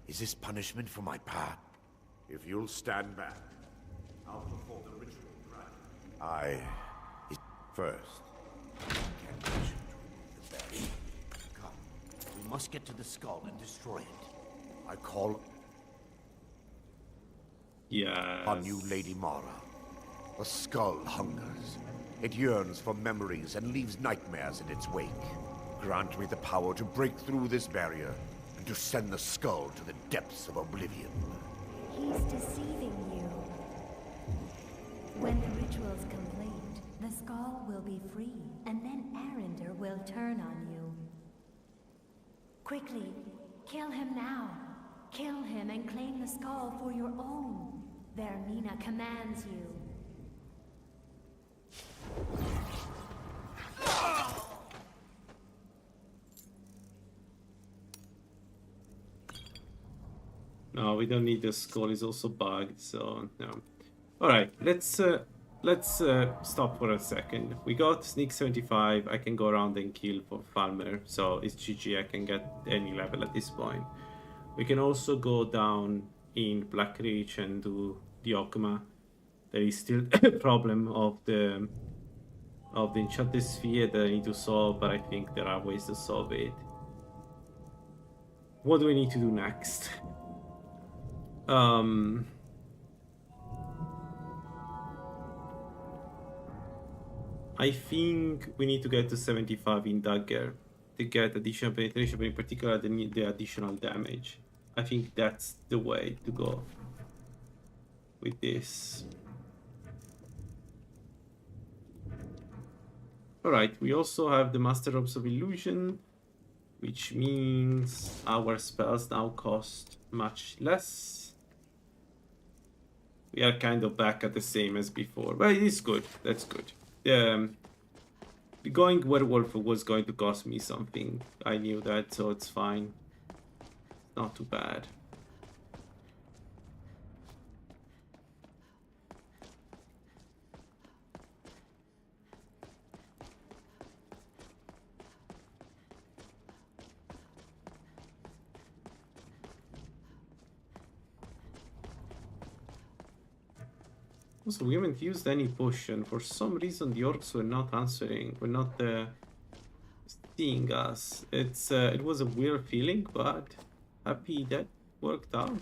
F: Is this punishment for my part? If you'll stand back, I'll perform the ritual. First. Come. We must get to the skull and destroy it. I call...
A: Yes.
F: On you, Lady Mara. The skull hungers. It yearns for memories and leaves nightmares in its wake. Grant me the power to break through this barrier and to send the skull to the depths of oblivion.
G: He's deceiving you. When the ritual's complete, the skull will be free, and then Erandur will turn on you. Quickly, kill him now. Kill him and claim the skull for your own. Vermina commands you.
A: No, we don't need the skull. It's also bugged, so no. All right, let's
B: let's stop for a second. We got sneak 75. I can go around and kill for farmer, so it's GG. I can get any level at this point. We can also go down in Black Reach and do the Ogma. There is still a problem of the enchanted sphere that I need to solve, but I think there are ways to solve it. What do we need to do next? I think we need to get to 75 in Dagger to get additional penetration, but in particular the additional damage. I think that's the way to go with this. Alright, we also have the Master Robes of Illusion, which means our spells now cost much less. We are kind of back at the same as before, but it is good. That's good. Going werewolf was going to cost me something. I knew that, so it's fine. Not too bad. Also, we haven't used any potion. For some reason, the orcs were not answering. Were not seeing us. It was a weird feeling, but happy that worked out.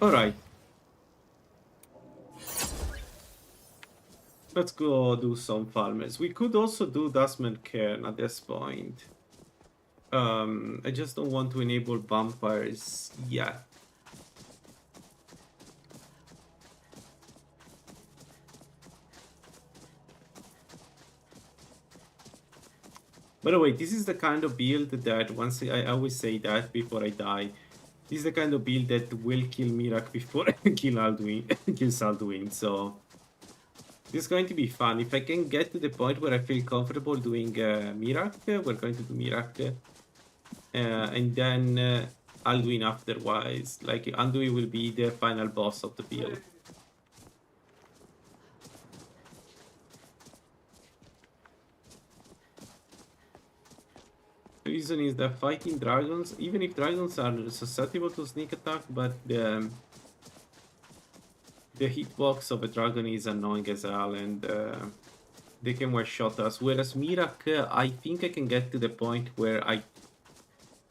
B: All right. Let's go do some farmers. We could also do Dustman Cairn at this point. I just don't want to enable vampires yet. By the way, this is the kind of build that I always say that before I die. This is the kind of build that will kill Mirak before I kill Alduin. So this is going to be fun. If I can get to the point where I feel comfortable doing Mirak, we're going to do Mirak. And then Alduin afterwards. Like Alduin will be the final boss of the build. The reason is that fighting dragons, even if dragons are susceptible to sneak attack, but the hitbox of a dragon is annoying as hell, and they can one-shot us. Whereas Mirak, I think I can get to the point where I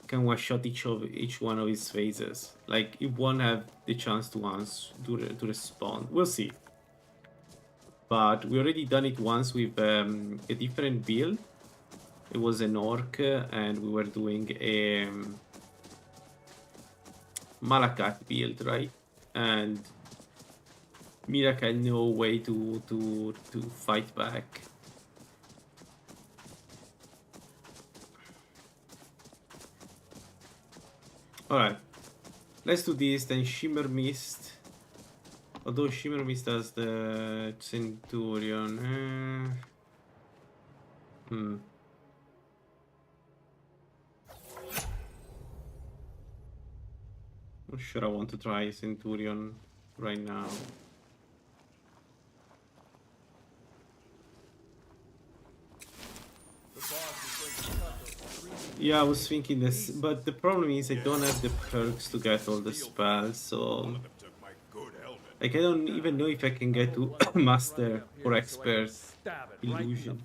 B: can one-shot each one of his phases. Like, it won't have the chance to respond. We'll see. But we already done it once with a different build. It was an orc, and we were doing a Malakat build, right? And Mirak had no way to fight back. Alright, let's do this, then Shimmer Mist. Although Shimmer Mist has the Centurion. Not sure I want to try Centurion right now. Yeah, I was thinking this, but the problem is I don't have the perks to get all the spells, so like I don't even know if I can get to Master or Expert Illusion.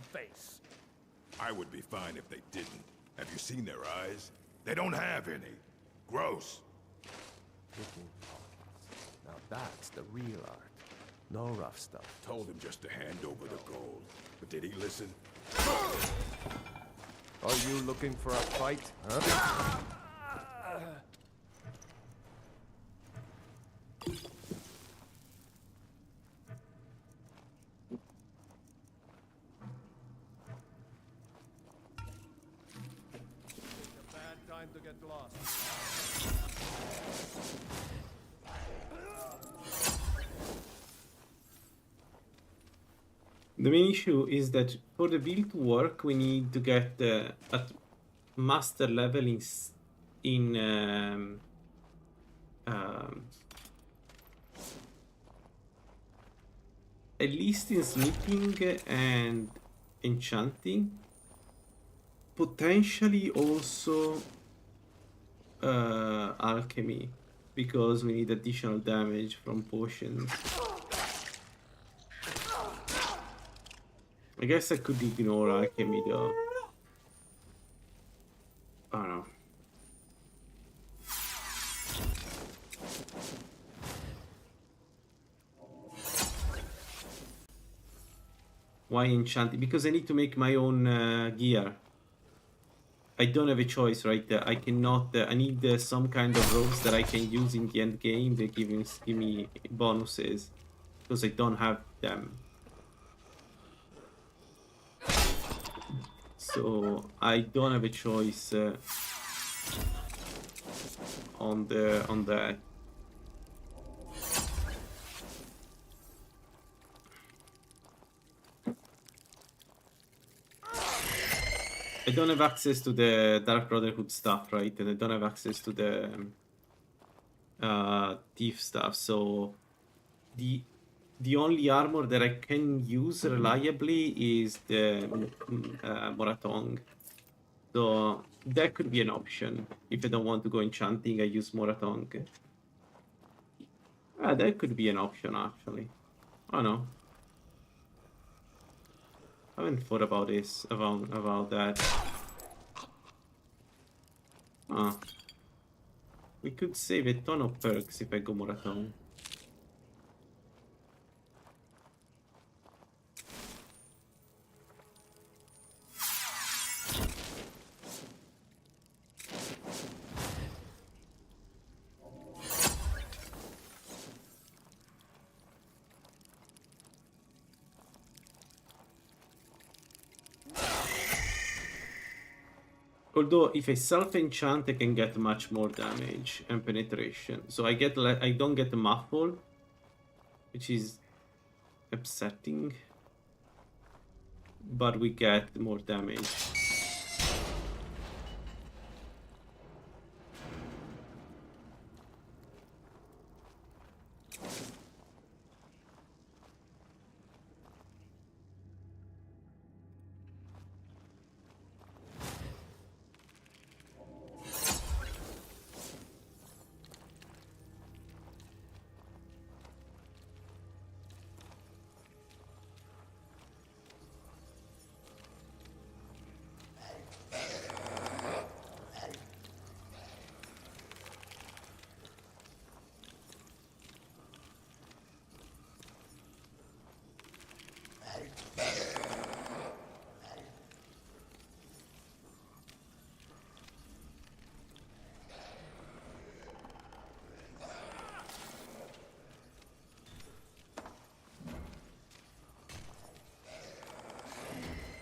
H: I would be fine if they didn't. Have you seen their eyes? They don't have any. Gross.
I: Now that's the real art. No rough stuff.
H: Told him just to hand over the gold. But did he listen?
I: Are you looking for a fight, huh?
L: Time to get lost.
B: The main issue is that for the build to work, we need to get at master level in at least in sneaking and enchanting, potentially also alchemy, because we need additional damage from potions. I guess I could ignore alchemy though. I don't know. Why enchanting? Because I need to make my own gear. I don't have a choice, right? I cannot. I need some kind of robes that I can use in the end game that give me bonuses, because I don't have them. So I don't have a choice on that. I don't have access to the Dark Brotherhood stuff, right? And I don't have access to the thief stuff. So the only armor that I can use reliably is the Moratong. So that could be an option. If I don't want to go enchanting, I use Moratong. That could be an option, actually. I don't know. I haven't thought about this, about that. We could save a ton of perks if I go Moratong. Although if I self-enchant, I can get much more damage and penetration. So I don't get the muffle, which is upsetting. But we get more damage.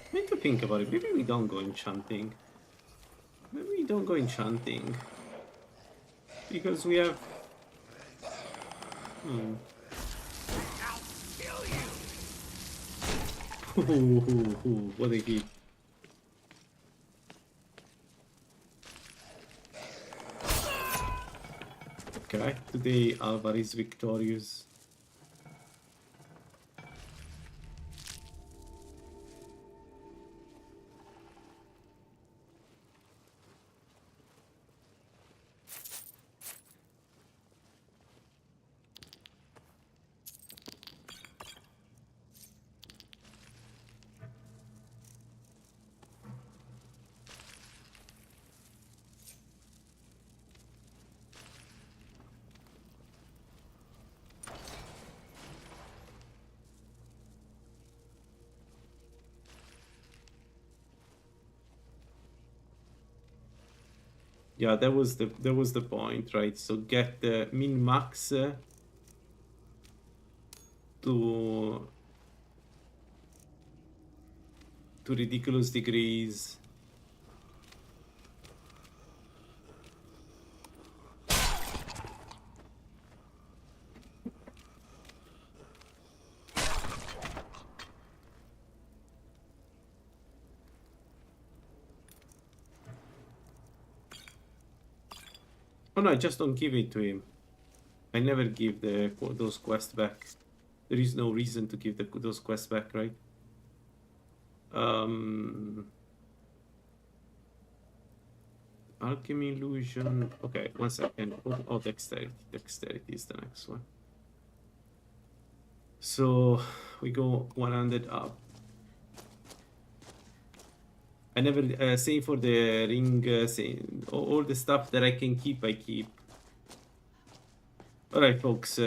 B: I need to think about it. Maybe we don't go enchanting. Maybe we don't go enchanting. Because we have... What a hit. Okay, today Alvar is victorious. Yeah, that was the point, right? So get the min max to ridiculous degrees. Oh no, I just don't give it to him. I never give those quests back. There is no reason to give those quests back, right? Alchemy, illusion. Okay, 1 second. Oh, dexterity. Dexterity is the next one. So we go 100 up. I never same for the ring. Same all the stuff that I can keep, I keep. All right, folks.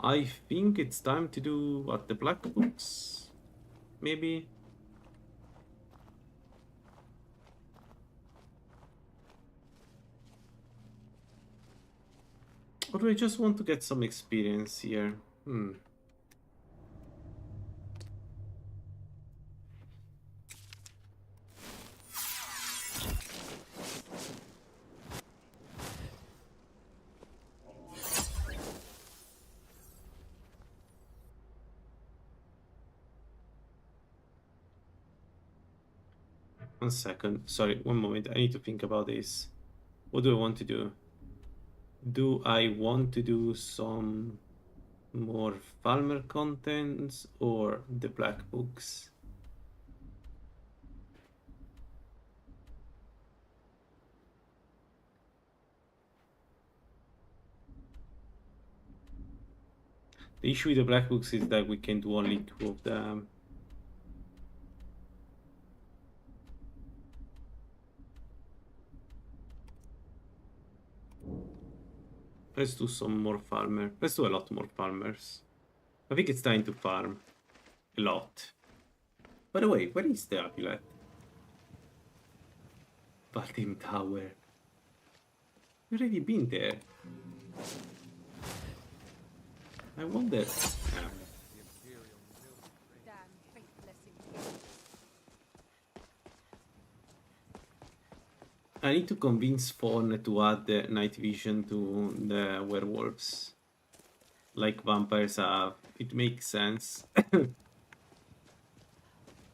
B: I think it's time to do what, the black books, maybe. Or do I just want to get some experience here? 1 second. Sorry, 1 moment. I need to think about this. What do I want to do? Do I want to do some more Falmer contents or the black books? The issue with the black books is that we can do only 2 of them. Let's do some more farmer. Let's do a lot more farmers. I think it's time to farm a lot. By the way, where is the Acolyte? Valtim Tower. You've already been there. I wonder. I need to convince Fawn to add the night vision to the werewolves. Like vampires have. It makes sense.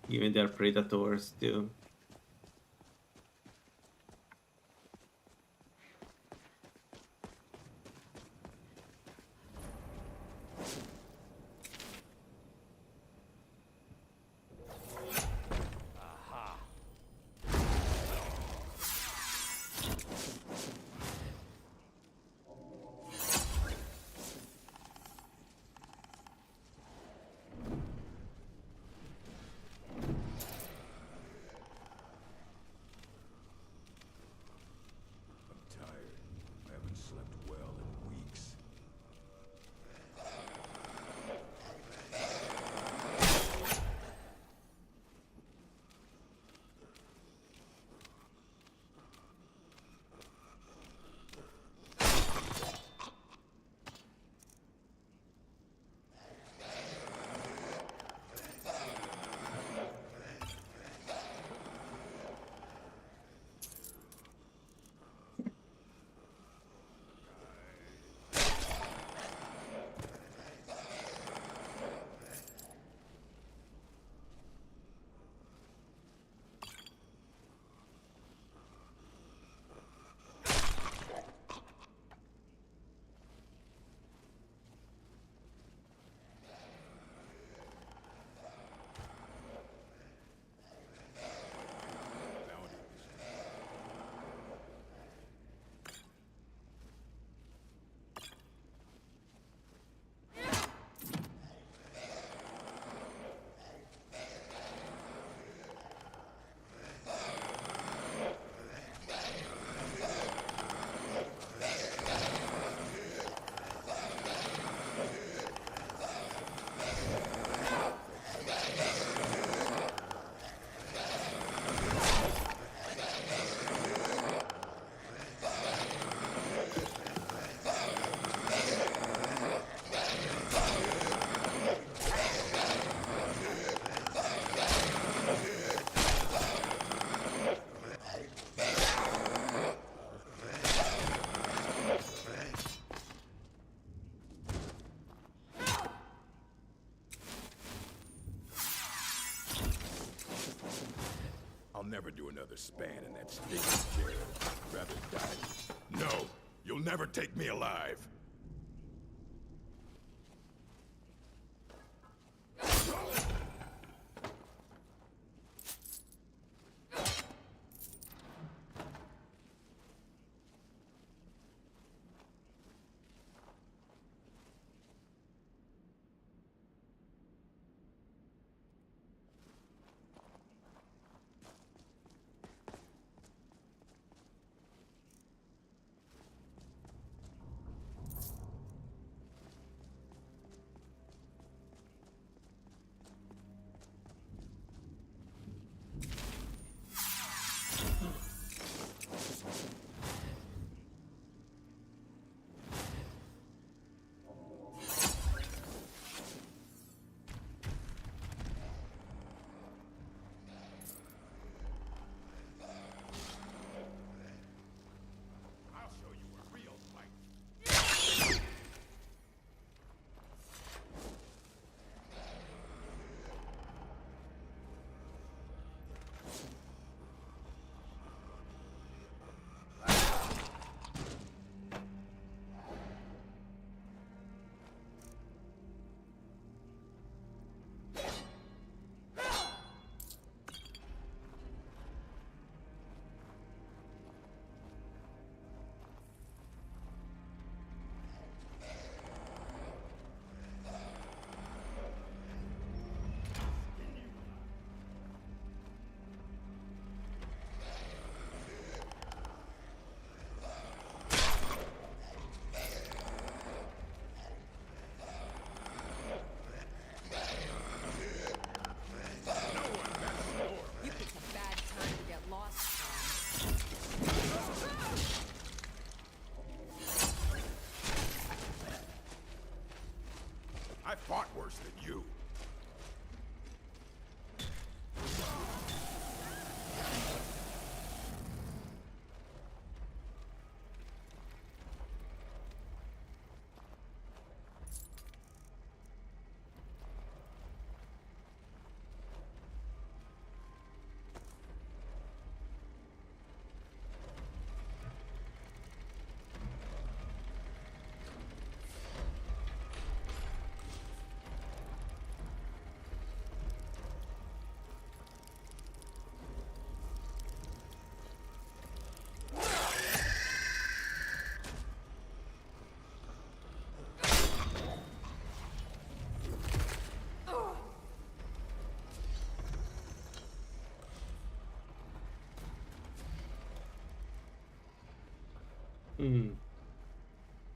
B: Even they're predators too.
H: never do another span in that stinking chair. I'd rather die. No, you'll never take me alive. I fought worse than you.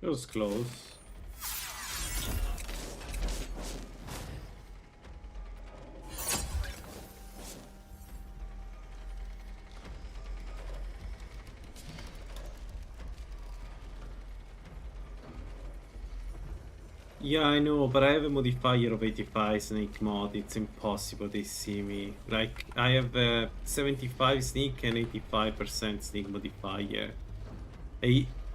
B: It was close. Yeah, I know, but I have a modifier of 85 sneak mod. It's impossible they see me. Like, I have 75 sneak and 85% sneak modifier.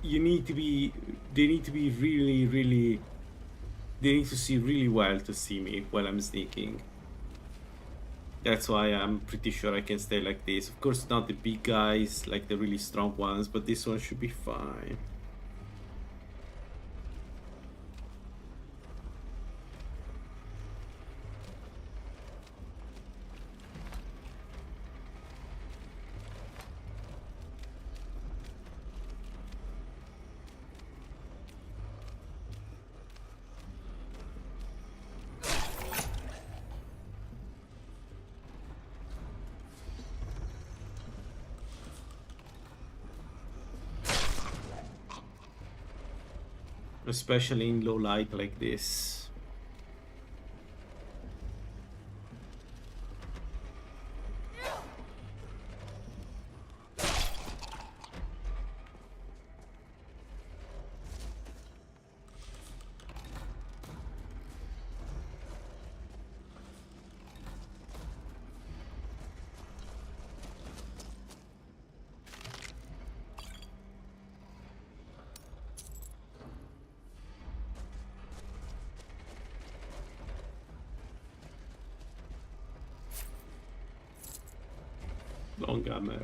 B: You need to be... They need to be really... They need to see really well to see me while I'm sneaking. That's why I'm pretty sure I can stay like this. Of course, not the big guys, like the really strong ones, but this one should be fine. Especially in low light like this. Long hammer.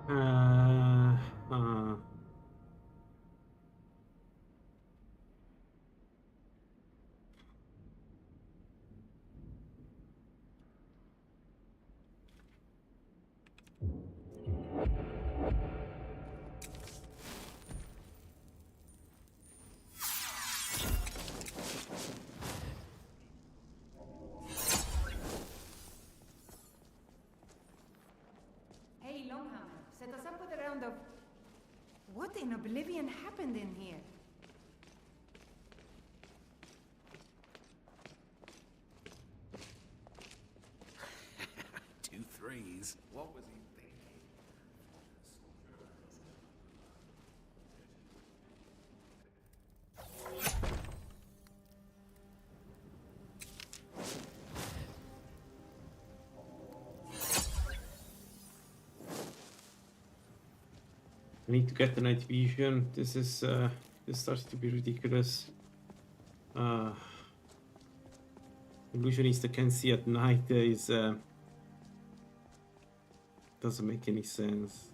B: Uh.
O: Hey, Longhammer, set us up with a round of... What in oblivion happened in here?
K: Two threes. What was he thinking?
B: I need to get the night vision. This is this starts to be ridiculous. Illusionist that can see at night is doesn't make any sense.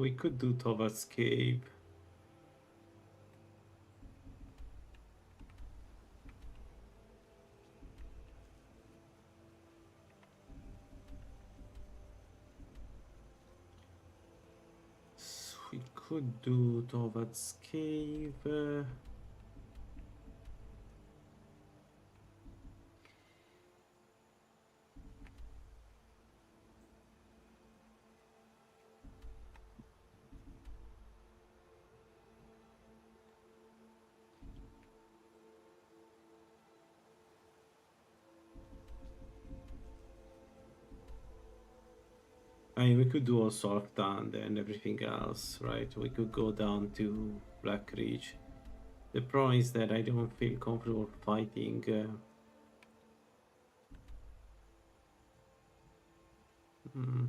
B: We could do towards cave. We could do towards cave. I mean, we could do also Arctand and everything else, right? We could go down to Black Ridge. The problem is that I don't feel comfortable fighting. Hmm.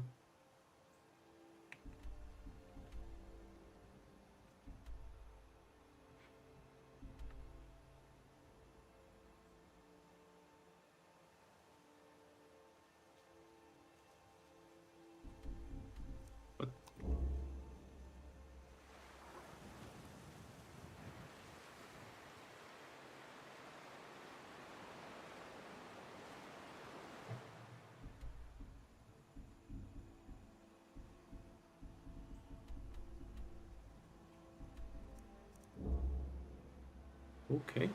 B: Okay.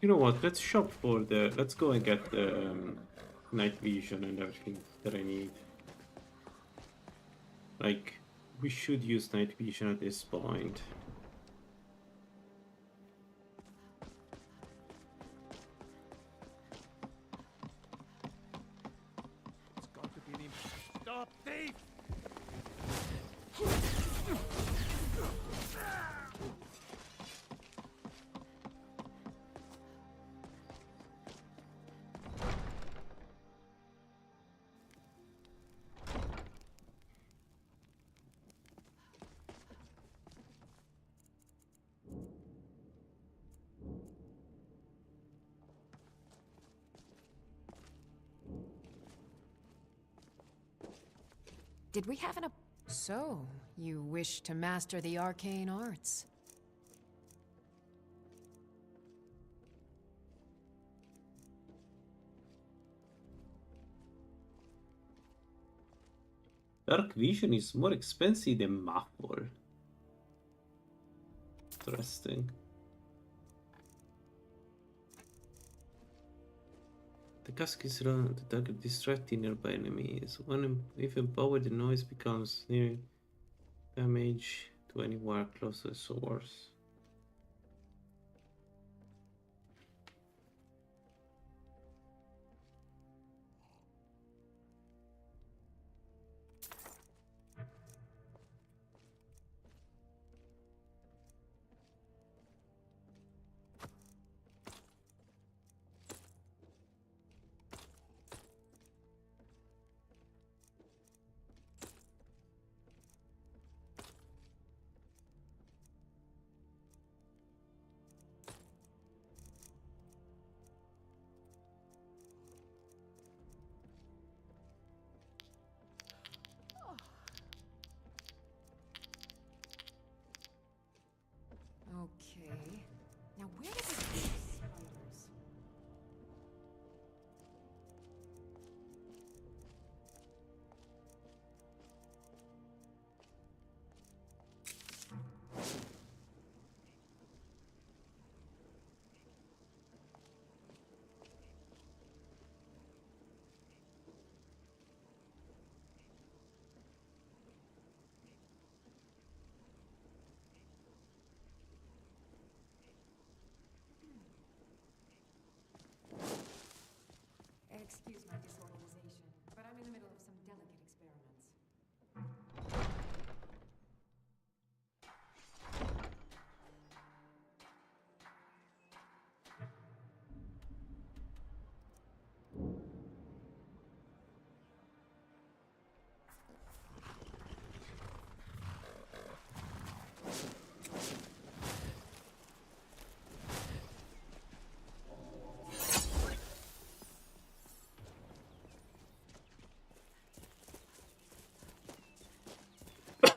B: You know what? Let's shop for the. Let's go and get the night vision and everything that I need. Like, we should use night vision at this point.
J: It's got to be the... Stop, thief!
N: Did we have an... So, you wish to master the arcane arts?
B: Dark vision is more expensive than muffle. Interesting. The cask is run to target distracting nearby enemies. If empowered, the noise becomes near damage to anywhere close to the source.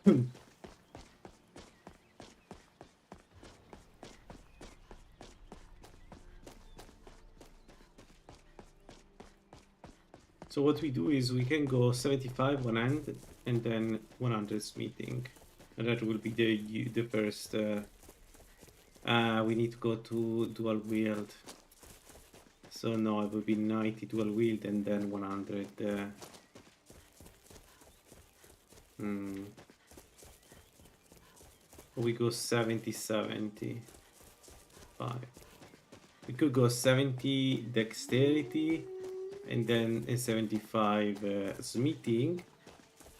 B: So what we do is we can go 75 one end and then 100 smithing, and that will be the first. We need to go to dual wield. So no, it will be 90 dual wield and then 100. We go 70, 75. We could go 70 dexterity and then a 75 smithing,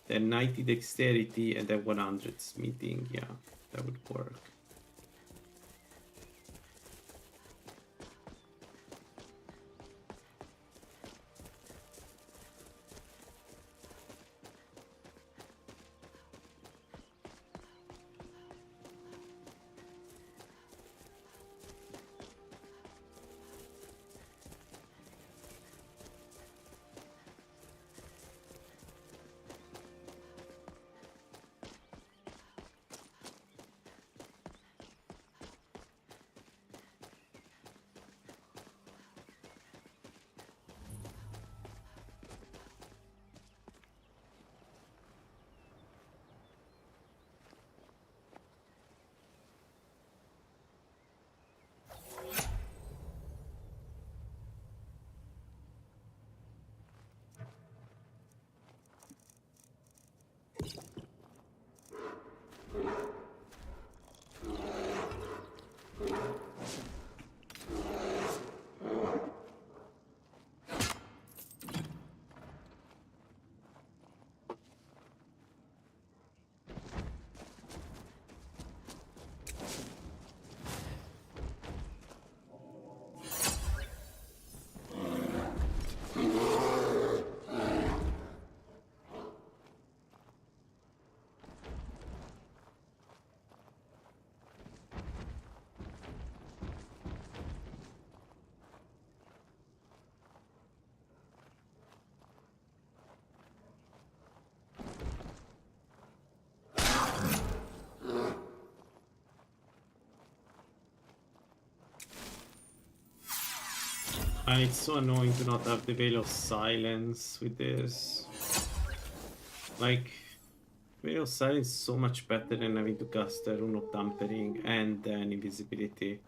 B: then 90 dexterity and then 100 smithing. Yeah, that would work. And it's so annoying to not have the Veil of Silence with this. Like, Veil of Silence is so much better than having to cast a Rune of Tampering and then Invisibility.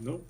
B: Nope.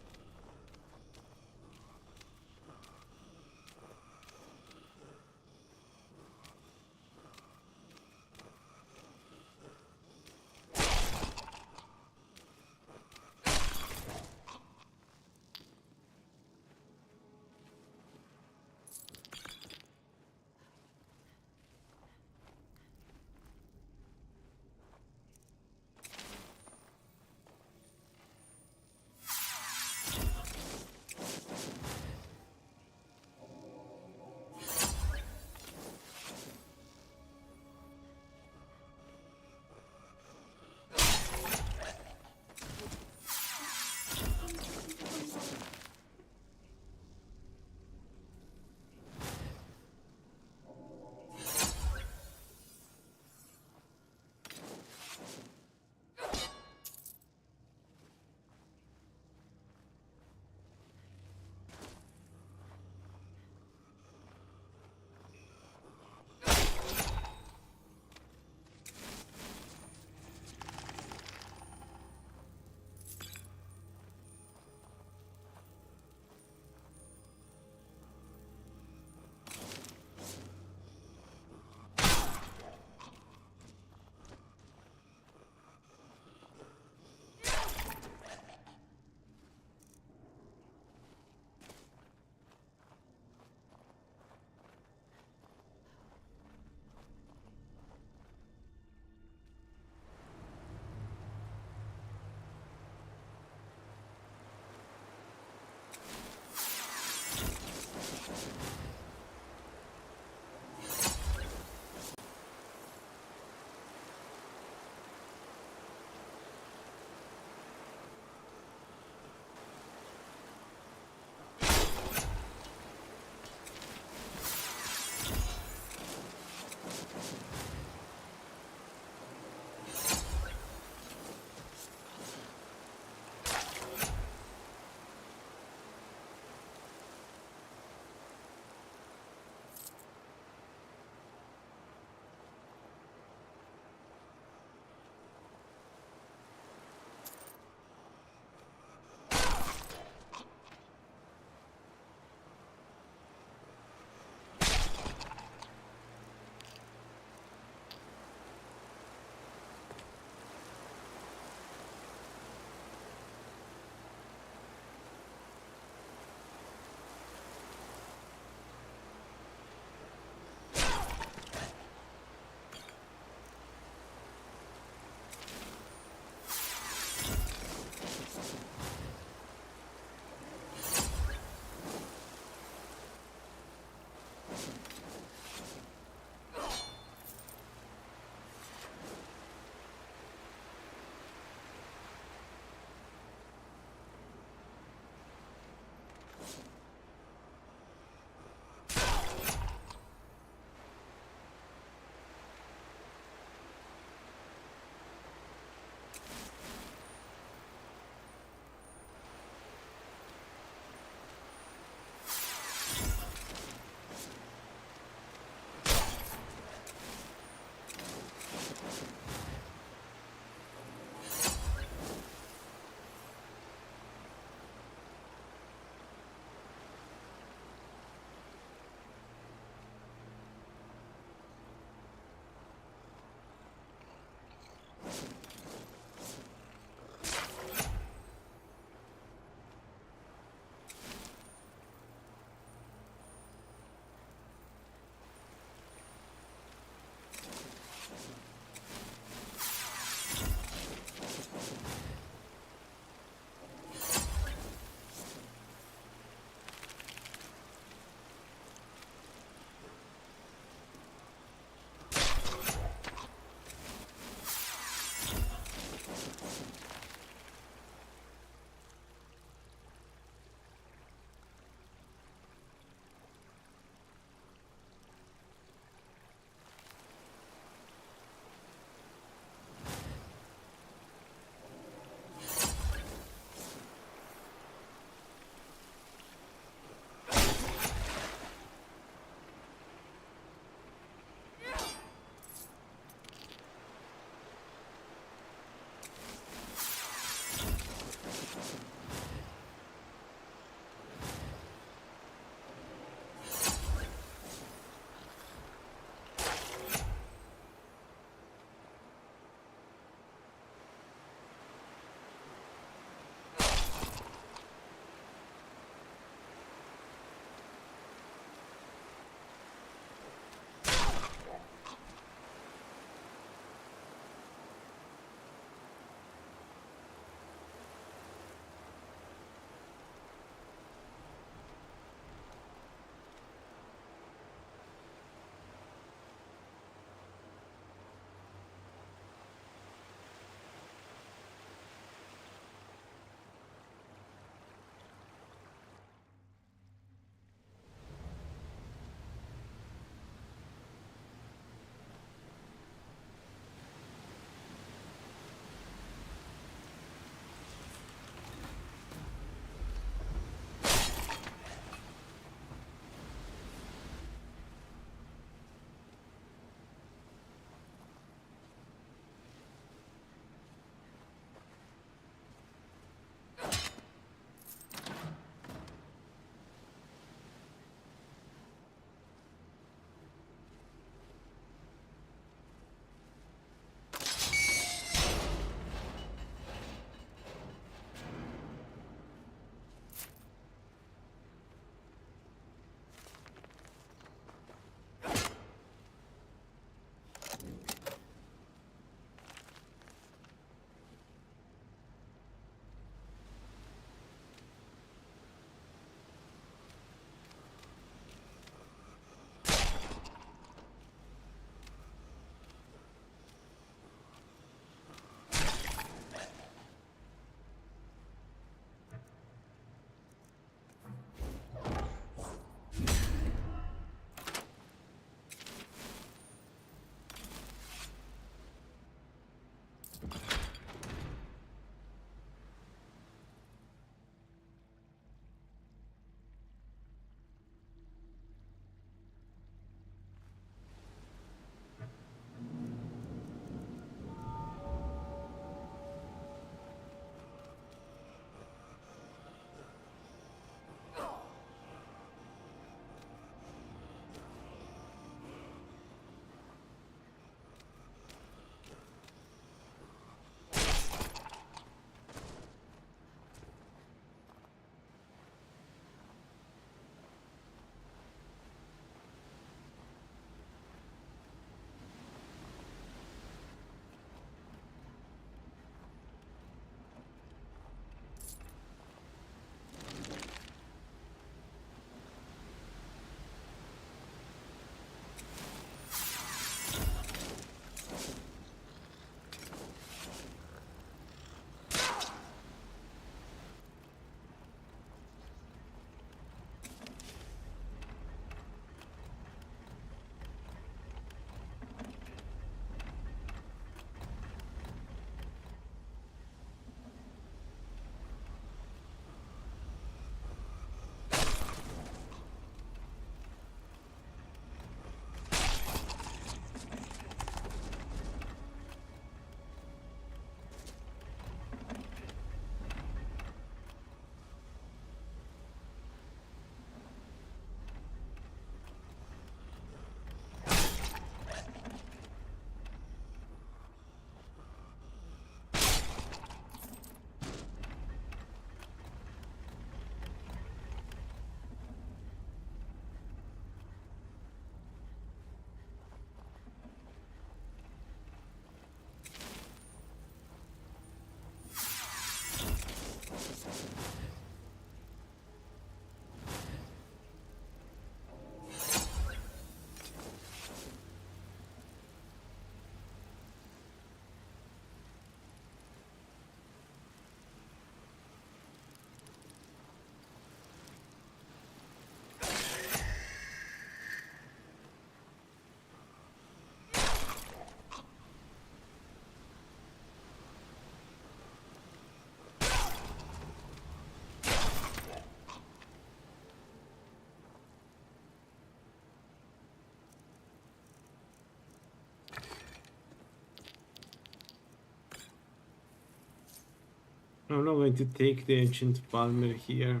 B: I'm not going to take the Ancient Palmer here.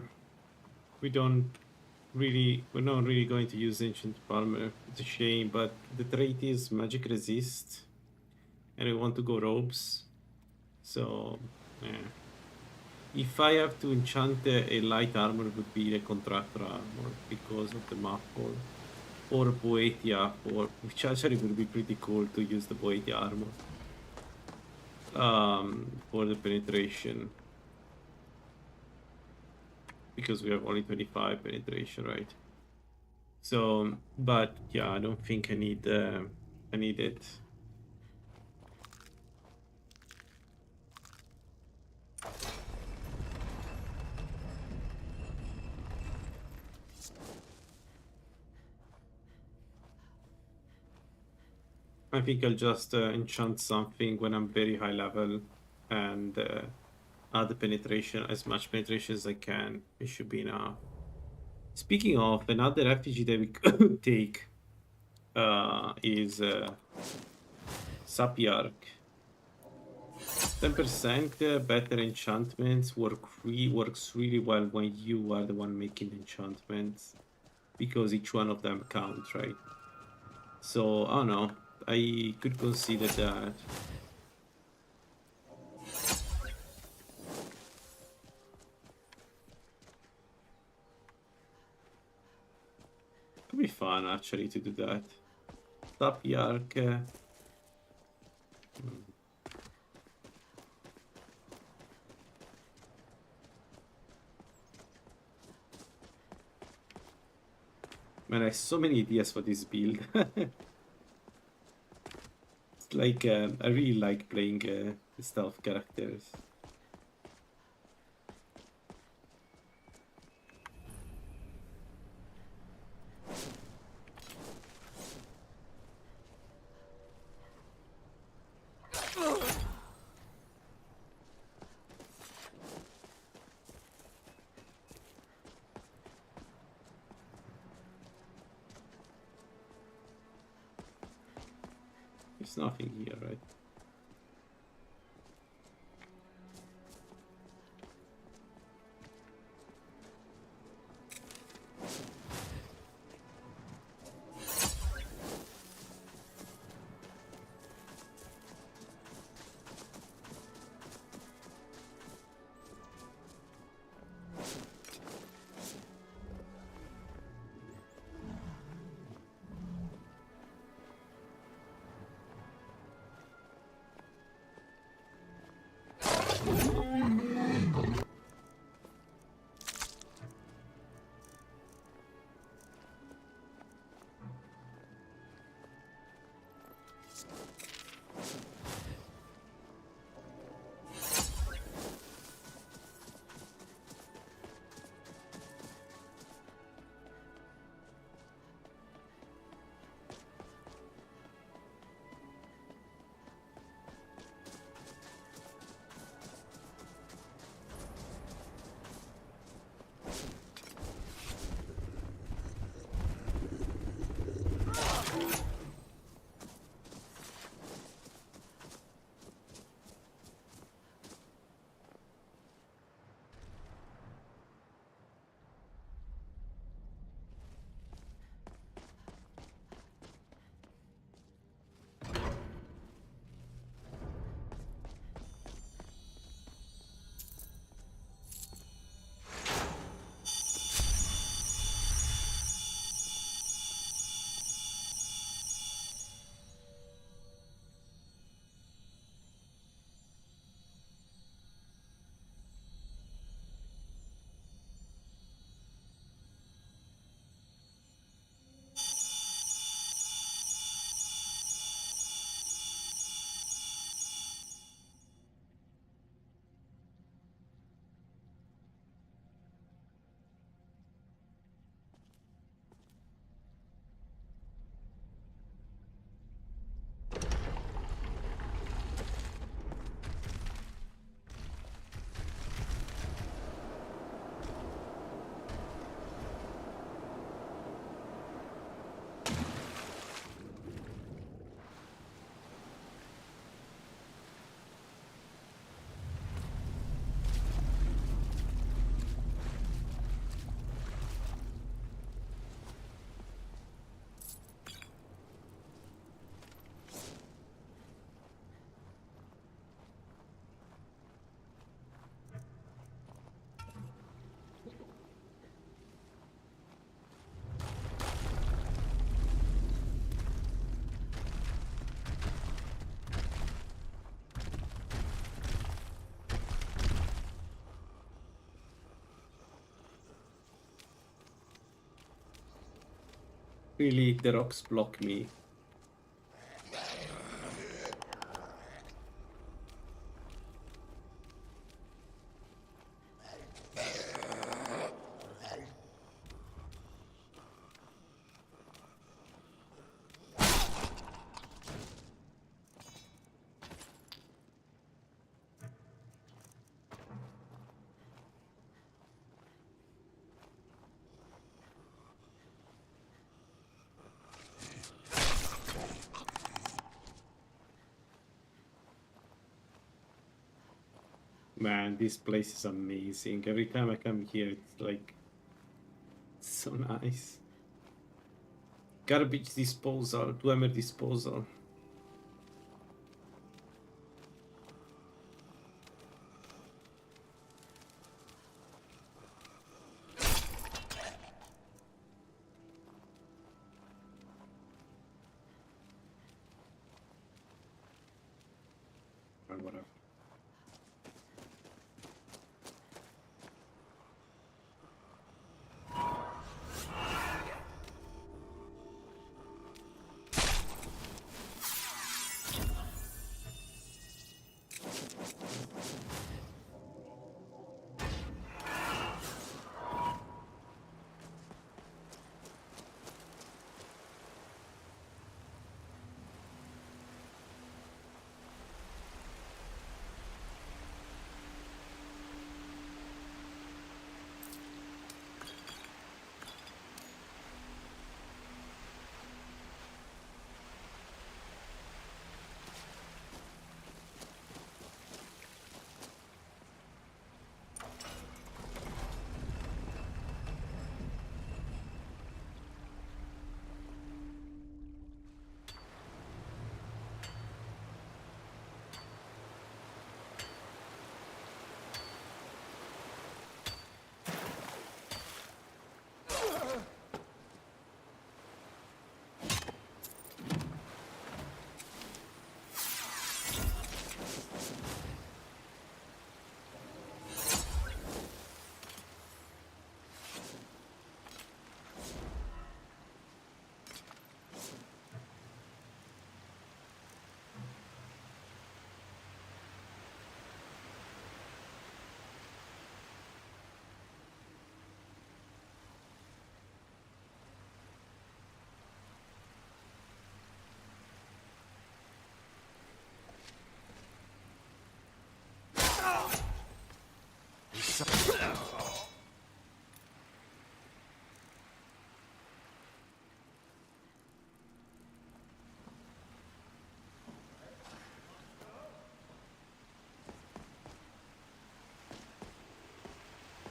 B: We're not really going to use Ancient Palmer. It's a shame, but the trait is magic resist, and I want to go robes. So, yeah. If I have to enchant a light armor, it would be the Contractor armor because of the Muffle, or Boethia, which actually would be pretty cool to use the Boethia armor for the penetration. Because we have only 25 penetration, right? So, but yeah, I don't think I need it. I think I'll just enchant something when I'm very high level and add the penetration, as much penetration as I can. It should be enough. Speaking of, another refugee that we could take is Sapiarch. 10% better enchantments works really well when you are the one making the enchantments, because each one of them counts, right? So, I don't know. I could consider that. Could be fun, actually, to do that. Sapiarch. Man, I have so many ideas for this build. It's like, I really like playing stealth characters. There's nothing here, right? Really, the rocks block me. Man, this place is amazing. Every time I come here, it's like so nice. Garbage disposal, dwemer disposal. Or whatever.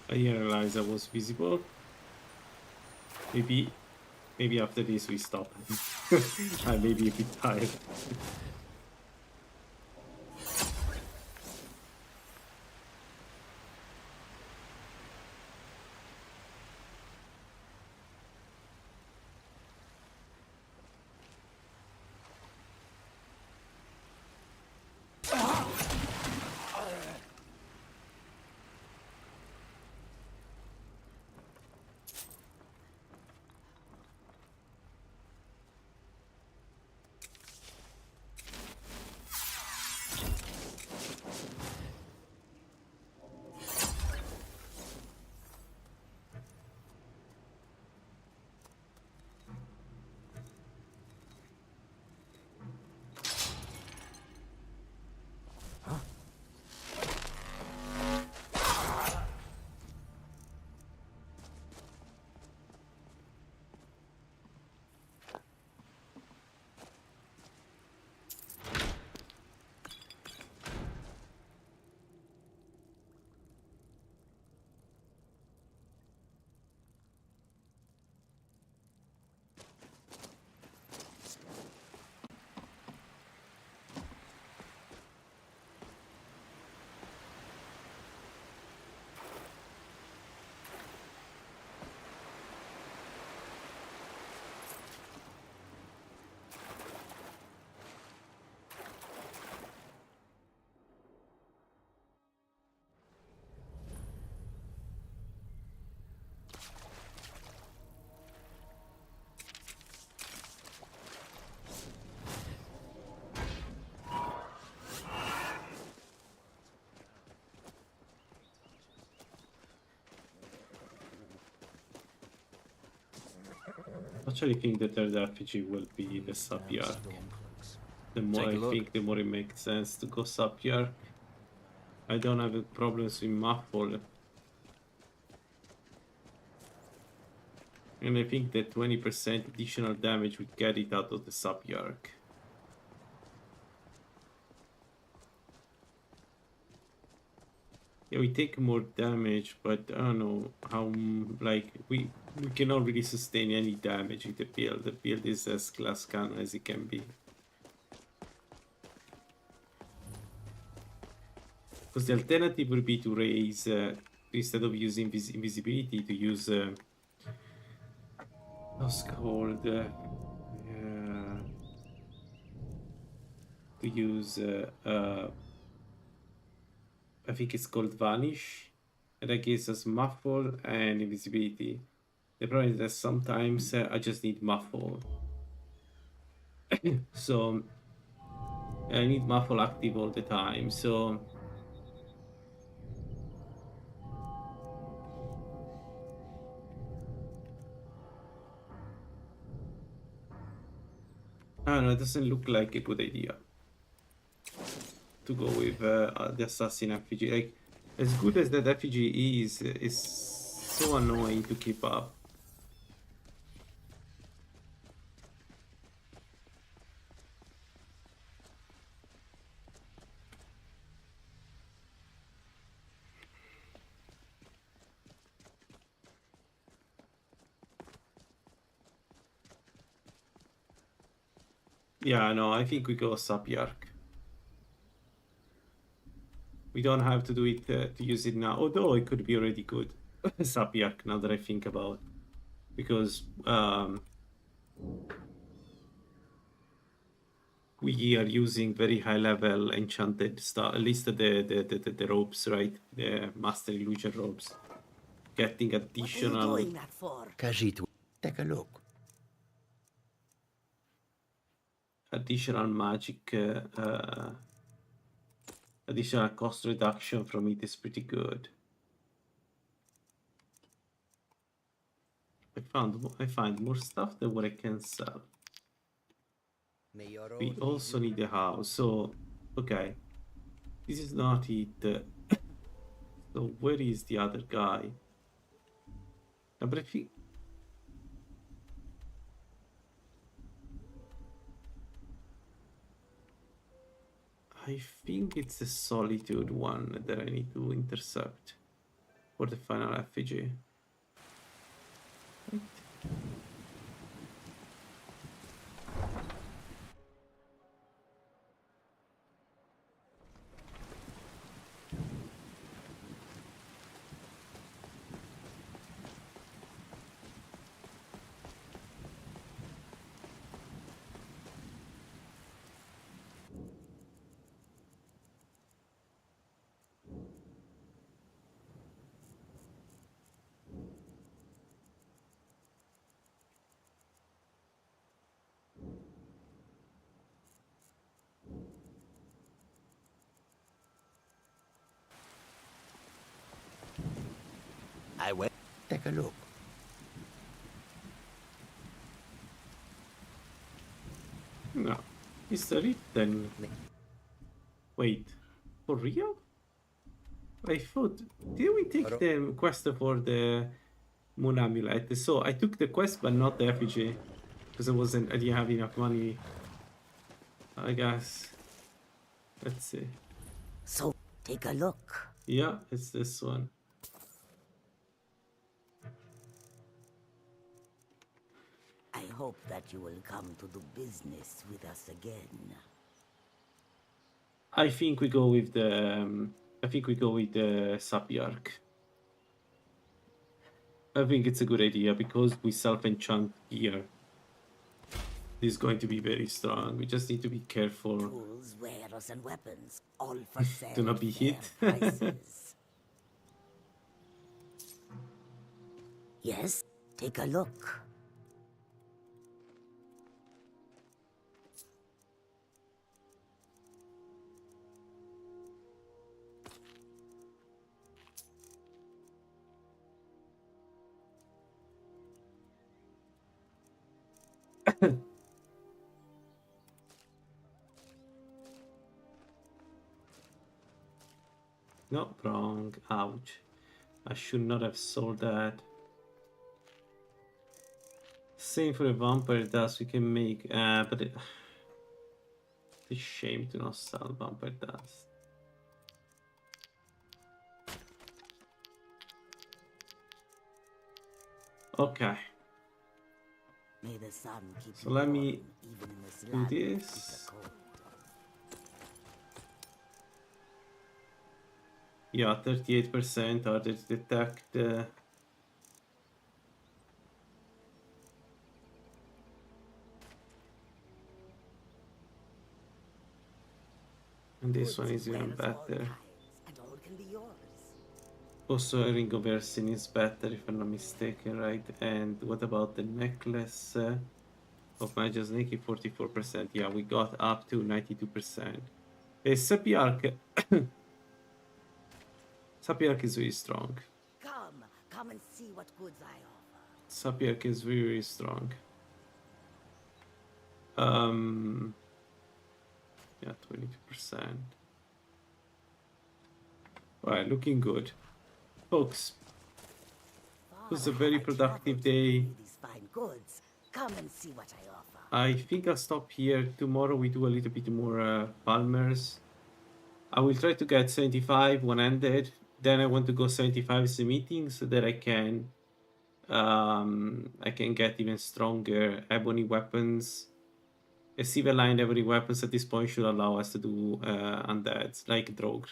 B: I didn't realize I was visible. Maybe after this we stop. I may be a bit tired. Actually, I think the third effigy will be the Sapiarch. The more I think, the more it makes sense to go Sapiarch. I don't have problems with Muffle. And I think that 20% additional damage would get it out of the Sapiarch. Yeah, we take more damage, but I don't know how, like, we cannot really sustain any damage with the build. The build is as glass cannon as it can be. Because the alternative would be to raise, instead of using invisibility, to use, what's called, to use, I think it's called Vanish, and that gives us Muffle and Invisibility. The problem is that sometimes I just need Muffle. So I need Muffle active all the time, so I don't know, it doesn't look like a good idea to go with the Assassin effigy. Like, as good as that effigy is so annoying to keep up. Yeah, no, I think we go Sapiarch. We don't have to do it to use it now, although it could be already good. Sapiarch, now that I think about, because we are using very high level enchanted stuff, at least the robes, right? The Master Illusion robes. Getting additional...
F: What are you doing that for? Khajiit, take a look.
B: Additional magic, additional cost reduction from it is pretty good. I find more stuff than what I can sell. We also need a house, so okay. This is not it. So where is the other guy? But I think it's the Solitude one that I need to intercept for the final effigy. Right.
F: I went. Take a look.
B: No, it's written. Wait, for real? I thought, did we take the quest for the Moon Amulet? So I took the quest, but not the effigy, because I didn't have enough money. I guess. Let's see.
F: So take a look.
B: Yeah, it's this one.
F: I hope that you will come to do business with us again.
B: I think we go with the. I think we go with the Sapiarch. I think it's a good idea because we self-enchant here. This is going to be very strong. We just need to be careful.
F: Tools, wares, and weapons, all for sale.
B: Do not be hit.
F: Prices. Yes, take a look.
B: No, wrong. Ouch. I should not have sold that. Same for a vampire dust we can make, but it's a shame to not sell vampire dust. Okay.
R: May the sun keep
B: So let me
R: even in this
B: do
R: land
B: this. Yeah, 38% are to detect. And this one is even better.
R: and all can be yours.
B: Also, a ring of Ersin is better if I'm not mistaken, right? And what about the necklace of Magic Snake? 44%. Yeah, we got up to 92%. Sapiark. Sapiark is really strong.
R: Come and see what goods I offer.
B: Sapiark is very, very strong. Yeah, 22%. Alright, looking good. Folks, it was a very productive day.
R: These fine goods. Come and see what I offer.
B: I think I'll stop here. Tomorrow we do a little bit more Palmers. I will try to get 75 one-handed. Then I want to go 75 as a meeting so that I can get even stronger ebony weapons. A silver line ebony weapons at this point should allow us to do undeads like Drogue.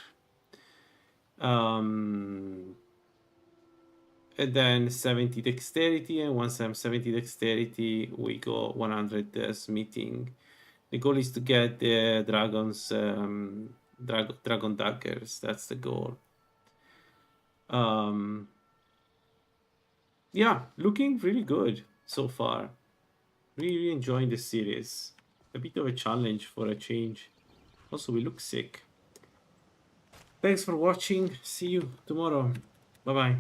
B: And then 70 dexterity, and once I'm 70 dexterity, we go 100 smithing. The goal is to get the dragons, dragon daggers. That's the goal. Yeah, looking really good so far. Really enjoying the series. A bit of a challenge for a change. Also, we look sick. Thanks for watching. See you tomorrow. Bye bye.